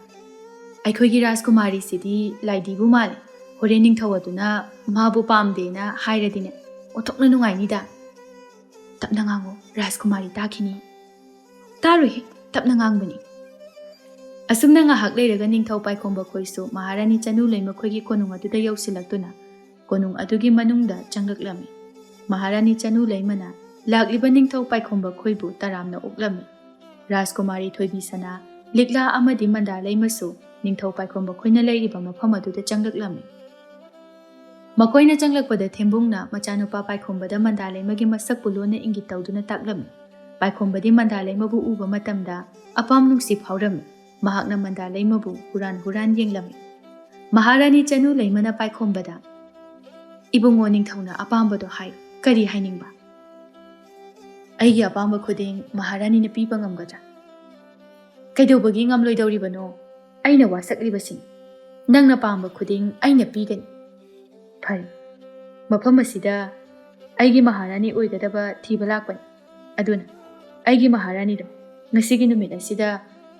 ꯑꯩꯈꯣꯏꯒꯤ ꯔꯥꯖꯀꯨꯃꯥꯔꯤꯁꯤꯗꯤ ꯂꯥꯏꯗꯤꯕꯨ ꯃꯥꯜꯂꯤ꯫ ꯍꯣꯔꯦꯟ ꯅꯤꯡꯊꯧ ꯑꯗꯨꯅ ꯃꯥꯕꯨ ꯄꯥꯝꯗꯦꯅ ꯍꯥꯏꯔꯗꯤꯅꯦ ꯑꯣꯟꯊꯣꯛꯅ ꯅꯨꯡꯉꯥꯏꯅꯤꯗ꯫ ꯇꯞꯅ ꯉꯥꯡꯉꯨ, ꯔꯥꯖꯀꯨꯃꯥꯔꯤ ꯇꯥꯈꯤꯅꯤ꯫ ꯇꯥꯔꯣꯏꯍꯦ, ꯇꯞꯅ ꯉꯥꯡꯕꯅꯤ꯫ ꯑꯁꯨꯝꯅ ꯉꯥꯏꯍꯥꯛ ꯂꯩꯔꯒ ꯅꯤꯡꯊꯧ ꯄꯥꯏꯈꯣꯝꯕ ꯈꯣꯏꯁꯨ ꯃꯍꯥꯔꯥꯅꯤ ꯆꯅꯨꯂꯩ ꯃꯈꯣꯏꯒꯤ ꯀꯣꯅꯨꯡ ꯑꯗꯨꯗ ꯌꯧꯁꯤꯜꯂꯛꯇꯨꯅ ꯀꯣꯅꯨꯡ ꯑꯗꯨꯒꯤ ꯃꯅꯨꯡꯗ ꯆꯪꯂꯛꯂꯝꯃꯤ꯫ ꯃꯍꯥꯔꯥꯅꯤ ꯆꯅꯨꯂꯩꯃꯅ ꯂꯥꯛꯂꯤꯕ ꯅꯤꯡꯊꯧ ꯄꯥꯏꯈꯣꯝꯕ ꯈꯣꯏꯕꯨ ꯇꯔꯥꯝꯅ ꯑꯣꯛꯂꯝꯃꯤ꯫ ꯔꯥꯖꯀꯨꯃꯥꯔꯤ ꯊꯣꯏꯕꯤꯁꯅꯥ, ꯂꯤꯛꯂꯥ ꯑꯃꯗꯤ ꯃꯟꯗꯥꯂꯩꯃꯁꯨ ꯅꯤꯡꯊꯧ ꯄꯥꯏꯈꯣꯝꯕ ꯈꯣꯏꯅ ꯂꯩꯔꯤꯕ ꯃꯐꯝ ꯑꯗꯨꯗ ꯆꯪꯂꯛꯂꯝꯃꯤ꯫ ꯃꯈꯣꯏꯅ ꯆꯪꯂꯛꯄꯗ ꯊꯦꯝꯕꯨꯡꯅ ꯃꯆꯥꯅꯨꯄꯥ ꯄꯥꯏꯈꯣꯝꯕꯗ ꯃꯟꯗꯥꯂꯩꯃꯒꯤ ꯃꯁꯛꯄꯨ ꯂꯣꯟꯅ ꯏꯪꯒꯤꯠ ꯇꯧꯗꯨꯅ ꯇꯥꯛꯂꯝꯃꯤ꯫ ꯄꯥꯏꯈꯣꯝꯕꯗꯤ ꯃꯟꯗꯥꯂꯩꯃꯕꯨ ꯎꯕ ꯃꯇꯝꯗ ꯑꯄꯥꯝ ꯅꯨꯡꯁꯤ ꯐꯥꯎꯔꯝꯃꯤ꯫ ꯃꯍꯥꯛꯅ ꯃꯟꯗꯥꯂꯩꯃꯕꯨ ꯍꯨꯔꯥꯟ ꯌꯦꯡꯂꯝꯃꯤ꯫ ꯃꯍꯥꯔꯥꯅꯤ ꯆꯅꯨꯂꯩꯃꯅ ꯄꯥꯏꯈꯣꯝꯕꯗ ꯏꯕꯨꯡꯉꯣ ꯅꯤꯡꯊꯧꯅ ꯑꯄꯥꯝꯕꯗꯣ ꯍꯥꯏꯌꯨ, ꯀꯔꯤ ꯍꯥꯏꯅꯤꯡꯕ? ꯑꯩꯒꯤ ꯑꯄꯥꯝꯕ ꯈꯨꯗꯤꯡ ꯃꯍꯥꯔꯥꯅꯤꯅ ꯄꯤꯕ ꯉꯝꯒꯗ꯭ꯔꯥ? ꯀꯩꯗꯧꯕꯒꯤ ꯉꯝꯂꯣꯏꯗꯧꯔꯤꯕꯅꯣ? ꯑꯩꯅ ꯋꯥꯁꯛꯂꯤꯕꯁꯤꯡ ꯅꯪꯅ ꯄꯥꯝꯕ ꯈꯨꯗꯤꯡ ꯑꯩꯅ ꯄꯤꯒꯅꯤ꯫ ꯐꯔꯦ, ꯃꯐꯝ ꯑꯁꯤꯗ ꯑꯩꯒꯤ ꯃꯍꯥꯔꯥꯅꯤ ꯑꯣꯏꯒꯗꯕ ꯊꯤꯕ ꯂꯥꯛꯄꯅꯤ꯫ ꯑꯗꯨꯅ ꯑꯩꯒꯤ ꯃꯍꯥꯔꯥꯅꯤꯗꯣ ꯉꯁꯤꯒꯤ ꯅꯨꯃꯤꯠ ꯑꯁꯤꯗ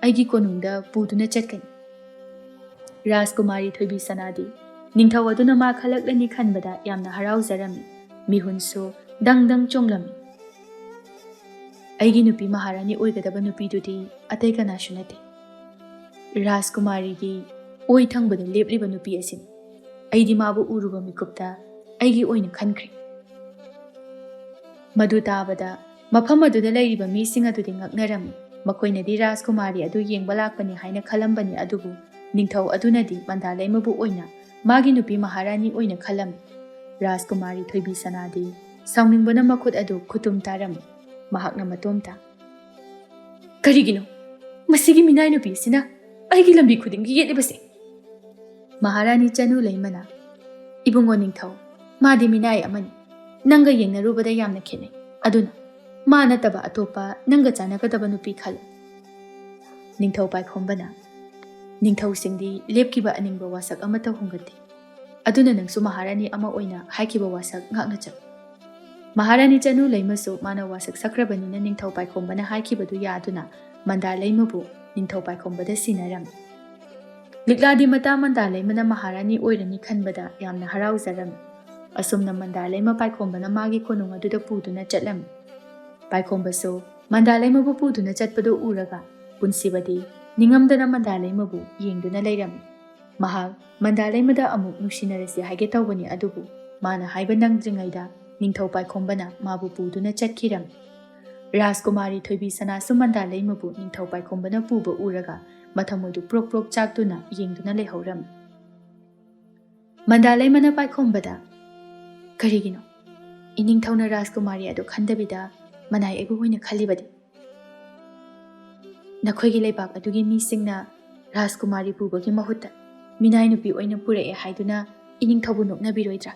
ꯑꯩꯒꯤ ꯀꯣꯅꯨꯡꯗ ꯄꯨꯗꯨꯅ ꯆꯠꯀꯅꯤ꯫ ꯔꯥꯖꯀꯨꯃꯥꯔꯤ ꯊꯣꯏꯕꯤꯁꯅꯥꯗꯤ ꯅꯤꯡꯊꯧ ꯑꯗꯨꯅ ꯃꯥ ꯈꯜꯂꯛꯂꯅꯤ ꯈꯟꯕꯗ ꯌꯥꯝꯅ ꯍꯔꯥꯎꯖꯔꯝꯃꯤ꯫ ꯃꯤꯍꯨꯟꯁꯨ ꯗꯪ ꯗꯪ ꯆꯣꯡꯂꯝꯃꯤ꯫ ꯑꯩꯒꯤ ꯅꯨꯄꯤ ꯃꯍꯥꯔꯥꯅꯤ ꯑꯣꯏꯒꯗꯕ ꯅꯨꯄꯤꯗꯨꯗꯤ ꯑꯇꯩ ꯀꯅꯥꯁꯨ ꯅꯠꯇꯦ, ꯔꯥꯖꯀꯨꯃꯥꯔꯤꯒꯤ ꯑꯣꯏ ꯊꯪꯕꯗ ꯂꯦꯞꯂꯤꯕ ꯅꯨꯄꯤ ꯑꯁꯤꯅꯤ꯫ ꯑꯩꯗꯤ ꯃꯥꯕꯨ ꯎꯔꯨꯕ ꯃꯤꯀꯨꯞꯇ ꯑꯩꯒꯤ ꯑꯣꯏꯅ ꯈꯟꯈ꯭ꯔꯦ꯫ ꯃꯗꯨ ꯇꯥꯕꯗ ꯃꯐꯝ ꯑꯗꯨꯗ ꯂꯩꯔꯤꯕ ꯃꯤꯁꯤꯡ ꯑꯗꯨꯗꯤ ꯉꯛꯅꯔꯝꯃꯤ꯫ ꯃꯈꯣꯏꯅꯗꯤ ꯔꯥꯖꯀꯨꯃꯥꯔꯤ ꯑꯗꯨ ꯌꯦꯡꯕ ꯂꯥꯛꯄꯅꯤ ꯍꯥꯏꯅ ꯈꯜꯂꯝꯕꯅꯤ, ꯑꯗꯨꯕꯨ ꯅꯤꯡꯊꯧ ꯑꯗꯨꯅꯗꯤ ꯃꯟꯗꯥꯂꯩꯃꯕꯨ ꯑꯣꯏꯅ ꯃꯥꯒꯤ ꯅꯨꯄꯤ ꯃꯍꯥꯔꯥꯅꯤ ꯑꯣꯏꯅ ꯈꯜꯂꯝꯃꯤ꯫ ꯔꯥꯖꯀꯨꯃꯥꯔꯤ ꯊꯣꯏꯕꯤꯁꯅꯥꯗꯤ ꯁꯥꯎꯅꯤꯡꯕꯅ ꯃꯈꯨꯠ ꯑꯗꯨ ꯈꯨꯇꯨꯝ ꯇꯥꯔꯝꯃꯤ꯫ ꯃꯍꯥꯛꯅ ꯃꯇꯣꯝꯇ ꯀꯔꯤꯒꯤꯅꯣ ꯃꯁꯤꯒꯤ ꯃꯤꯅꯥꯏ ꯅꯨꯄꯤ ꯑꯁꯤꯅ ꯑꯩꯒꯤ ꯂꯝꯕꯤ ꯈꯨꯗꯤꯡꯒꯤ ꯌꯦꯠꯂꯤꯕꯁꯦ? ꯃꯍꯥꯔꯥꯅꯤ ꯆꯅꯨꯂꯩꯃꯅ ꯏꯕꯨꯡꯉꯣ ꯅꯤꯡꯊꯧ, ꯃꯥꯗꯤ ꯃꯤꯅꯥꯏ ꯑꯃꯅꯤ, ꯅꯪꯒ ꯌꯦꯡꯅꯔꯨꯕꯗ ꯌꯥꯝꯅ ꯈꯦꯠꯅꯩ꯫ ꯑꯗꯨꯅ ꯃꯥ ꯅꯠꯇꯕ ꯑꯇꯣꯞꯄ ꯅꯪꯒ ꯆꯥꯟꯅꯒꯗꯕ ꯅꯨꯄꯤ ꯈꯜꯂꯨ꯫ ꯅꯤꯡꯊꯧ ꯄꯥꯏꯈꯣꯝꯕꯅ ꯅꯤꯡꯊꯧꯁꯤꯡꯗꯤ ꯂꯦꯞꯈꯤꯕ ꯑꯅꯤꯡꯕ ꯋꯥꯁꯛ ꯑꯃꯠꯇ ꯍꯣꯡꯒꯠꯇꯦ꯫ ꯑꯗꯨꯅ ꯅꯪꯁꯨ ꯃꯍꯥꯔꯥꯅꯤ ꯑꯃ ꯑꯣꯏꯅ ꯍꯥꯏꯈꯤꯕ ꯋꯥꯁꯛ ꯉꯥꯛꯅ ꯆꯠꯂꯨ꯫ ꯃꯍꯥꯔꯥꯅꯤ ꯆꯅꯨ ꯂꯩꯃꯁꯨ ꯃꯥꯅ ꯋꯥꯁꯛ ꯁꯛꯈ꯭ꯔꯕꯅꯤꯅ ꯅꯤꯡꯊꯧ ꯄꯥꯏꯈꯣꯝꯕꯅ ꯍꯥꯏꯈꯤꯕꯗꯨ ꯌꯥꯗꯨꯅ ꯃꯟꯗꯥ ꯂꯩꯃꯕꯨ ꯅꯤꯡꯊꯧ ꯄꯥꯏꯈꯣꯝꯕꯗ ꯁꯤꯟꯅꯔꯝꯃꯤ꯫ ꯂꯤꯛꯂꯥꯗꯤ ꯃꯇꯥ ꯃꯟꯗꯥ ꯂꯩꯃꯅ ꯃꯍꯥꯔꯥꯅꯤ ꯑꯣꯏꯔꯅꯤ ꯈꯟꯕꯗ ꯌꯥꯝꯅ ꯍꯔꯥꯎꯖꯔꯝꯃꯤ꯫ ꯑꯁꯨꯝꯅ ꯃꯟꯗꯥ ꯂꯩꯃ ꯄꯥꯏꯈꯣꯝꯕꯅ ꯃꯥꯒꯤ ꯀꯣꯅꯨꯡ ꯑꯗꯨꯗ ꯄꯨꯗꯨꯅ ꯆꯠꯂꯝꯃꯤ꯫ ꯄꯥꯏꯈꯣꯝꯕꯁꯨ ꯃꯟꯗꯥ ꯂꯩꯃꯕꯨ ꯄꯨꯗꯨꯅ ꯆꯠꯄꯗꯨ ꯎꯔꯒ ꯄꯨꯟꯁꯤꯕꯗꯤ ꯅꯤꯡꯉꯝꯗꯅ ꯃꯟꯗꯥ ꯂꯩꯃꯕꯨ ꯌꯦꯡꯗꯨꯅ ꯂꯩꯔꯝꯃꯤ꯫ ꯃꯍꯥꯛ ꯃꯟꯗꯥ ꯂꯩꯃꯗ ꯑꯃꯨꯛ ꯅꯨꯡꯁꯤꯅꯔꯁꯤ ꯍꯥꯏꯒꯦ ꯇꯧꯕꯅꯤ, ꯑꯗꯨꯕꯨ ꯃꯥꯅ ꯍꯥꯏꯕ ꯅꯪꯗ꯭ꯔꯤꯉꯩꯗ ꯅꯤꯡꯊꯧ ꯄꯥꯏꯈꯣꯝꯕꯅ ꯃꯥꯕꯨ ꯄꯨꯗꯨꯅ ꯆꯠꯈꯤꯔꯝꯃꯤ꯫ ꯔꯥꯖꯀꯨꯃꯥꯔꯤ ꯊꯣꯏꯕꯤ ꯁꯅꯥꯁꯨ ꯃꯟꯗꯥ ꯂꯩꯃꯕꯨ ꯅꯤꯡꯊꯧ ꯄꯥꯏꯈꯣꯝꯕꯅ ꯄꯨꯕ ꯎꯔꯒ ꯃꯊꯃꯣꯏꯗꯨ ꯄ꯭ꯔꯣꯛ ꯄ꯭ꯔꯣꯛ ꯆꯥꯛꯇꯨꯅ ꯌꯦꯡꯗꯨꯅ ꯂꯩꯍꯧꯔꯝꯃꯤ꯫ ꯃꯟꯗꯥ ꯂꯩꯃꯅ ꯄꯥꯏꯈꯣꯝꯕꯗ "ꯀꯔꯤꯒꯤꯅꯣ ꯏꯅꯤꯡꯊꯧꯅ ꯔꯥꯖꯀꯨꯃꯥꯔꯤ ꯑꯗꯨ ꯈꯟꯗꯕꯤꯗ ꯃꯅꯥꯏ ꯑꯩꯕꯨ ꯑꯣꯏꯅ ꯈꯜꯂꯤꯕꯗꯤ? ꯅꯈꯣꯏꯒꯤ ꯂꯩꯕꯥꯛ ꯑꯗꯨꯒꯤ ꯃꯤꯁꯤꯡꯅ ꯔꯥꯖꯀꯨꯃꯥꯔꯤ ꯄꯨꯕꯒꯤ ꯃꯍꯨꯠꯇ ꯃꯤꯅꯥꯏ ꯅꯨꯄꯤ ꯑꯣꯏꯅ ꯄꯨꯔꯛꯑꯦ ꯍꯥꯏꯗꯨꯅ ꯏꯅꯤꯡꯊꯧꯕꯨ ꯅꯣꯛꯅꯕꯤꯔꯣꯏꯗ꯭ꯔꯥ?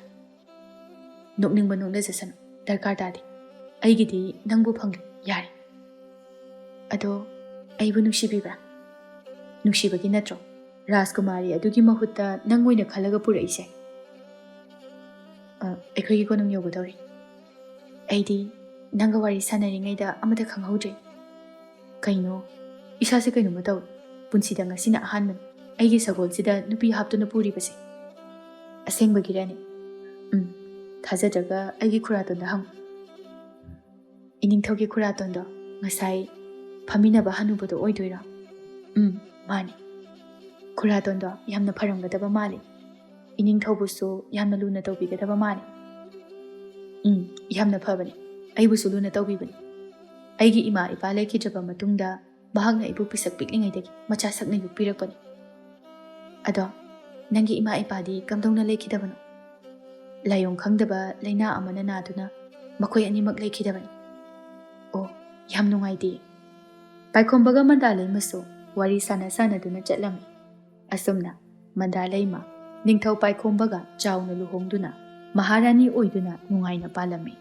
ꯅꯣꯛꯅꯤꯡꯕ ꯅꯣꯛꯅꯖꯁꯅꯨ, ꯗꯔꯀꯥꯔ ꯇꯥꯗꯦ꯫ ꯑꯩꯒꯤꯗꯤ ꯅꯪꯕꯨ ꯐꯪꯂꯦ, ꯌꯥꯔꯦ꯫ ꯑꯗꯣ ꯑꯩꯕꯨ ꯅꯨꯡꯁꯤꯕꯤꯕ꯭ꯔꯥ? ꯅꯨꯡꯁꯤꯕꯒꯤ ꯅꯠꯇ꯭ꯔꯣ ꯔꯥꯖꯀꯨꯃꯥꯔꯤ ꯑꯗꯨꯒꯤ ꯃꯍꯨꯠꯇ ꯅꯪ ꯑꯣꯏꯅ ꯈꯜꯂꯒ ꯄꯨꯔꯛꯏꯁꯦ? ꯑꯩꯈꯣꯏꯒꯤ ꯀꯣꯅꯨꯡ ꯌꯧꯒꯗꯧꯔꯤ꯫ ꯑꯩꯗꯤ ꯅꯪꯒ ꯋꯥꯔꯤ ꯁꯥꯟꯅꯔꯤꯉꯩꯗ ꯑꯃꯇ ꯈꯪꯍꯧꯗ꯭ꯔꯦ꯫ ꯀꯩꯅꯣ ꯏꯁꯥꯁꯦ ꯀꯩꯅꯣꯝꯃ ꯇꯧꯏ꯫ ꯄꯨꯟꯁꯤꯗ ꯉꯁꯤꯅ ꯑꯍꯥꯟꯕꯅꯤ ꯑꯩꯒꯤ ꯁꯒꯣꯜꯁꯤꯗ ꯅꯨꯄꯤ ꯍꯥꯞꯇꯨꯅ ꯄꯨꯔꯤꯕꯁꯦ꯫ ꯑꯁꯦꯡꯕꯒꯤꯔꯅꯦ? ꯊꯥꯖꯗ꯭ꯔꯒ ꯑꯩꯒꯤ ꯈꯨꯔꯥꯇꯣꯟꯗ ꯍꯪꯉꯨ꯫ ꯏꯅꯤꯡꯊꯧꯒꯤ ꯈꯨꯔꯥꯇꯣꯟꯗꯣ ꯉꯁꯥꯏ ꯐꯝꯃꯤꯟꯅꯕ ꯍꯅꯨꯕꯗꯣ ꯑꯣꯏꯗꯣꯏꯔꯣ? ꯃꯥꯅꯤ꯫ ꯈꯨꯔꯥꯇꯣꯟꯗꯣ ꯌꯥꯝꯅ ꯐꯔꯝꯒꯗꯕ ꯃꯥꯜꯂꯤ꯫ ꯏꯅꯤꯡꯊꯧꯕꯨꯁꯨ ꯌꯥꯝꯅ ꯂꯨꯅ ꯇꯧꯕꯤꯒꯗꯕ ꯃꯥꯜꯂꯤ꯫ ꯌꯥꯝꯅ ꯐꯕꯅꯤ, ꯑꯩꯕꯨꯁꯨ ꯂꯨꯅ ꯇꯧꯕꯤꯕꯅꯤ꯫ ꯑꯩꯒꯤ ꯏꯃꯥ ꯏꯄꯥ ꯂꯩꯈꯤꯗ꯭ꯔꯕ ꯃꯇꯨꯡꯗ ꯃꯍꯥꯛꯅ ꯑꯩꯕꯨ ꯄꯤꯁꯛ ꯄꯤꯛꯂꯤꯉꯩꯗꯒꯤ ꯃꯆꯥ ꯁꯛꯅ ꯌꯣꯛꯄꯤꯔꯛꯄꯅꯤ꯫ ꯑꯗꯣ ꯅꯪꯒꯤ ꯏꯃꯥ ꯏꯄꯥꯗꯤ ꯀꯝꯗꯧꯅ ꯂꯩꯈꯤꯗꯕꯅꯣ? ꯂꯥꯏꯑꯣꯡ ꯈꯪꯗꯕ ꯂꯩꯅꯥ ꯑꯃꯅ ꯅꯥꯗꯨꯅ ꯃꯈꯣꯏ ꯑꯅꯤꯃꯛ ꯂꯩꯈꯤꯗꯕꯅꯤ꯫ ꯑꯣ, ꯌꯥꯝ ꯅꯨꯡꯉꯥꯏꯇꯦ꯫ ꯄꯥꯏꯈꯣꯝꯕꯒ ꯃꯟꯗꯥ ꯂꯩꯃꯁꯨ ꯋꯥꯔꯤ ꯁꯥꯟꯅꯗꯨꯅ ꯆꯠꯂꯝꯃꯤ꯫ ꯑꯁꯨꯝꯅ ꯃꯟꯗꯥ ꯂꯩꯃ ꯅꯤꯡꯊꯧ ꯄꯥꯏꯈꯣꯝꯕꯒ ꯆꯥꯎꯅ ꯂꯨꯍꯣꯡꯗꯨꯅ ꯃꯍꯥꯔꯥꯅꯤ ꯑꯣꯏꯗꯨꯅ ꯅꯨꯡꯉꯥꯏꯅ ꯄꯥꯜꯂꯝꯃꯤ꯫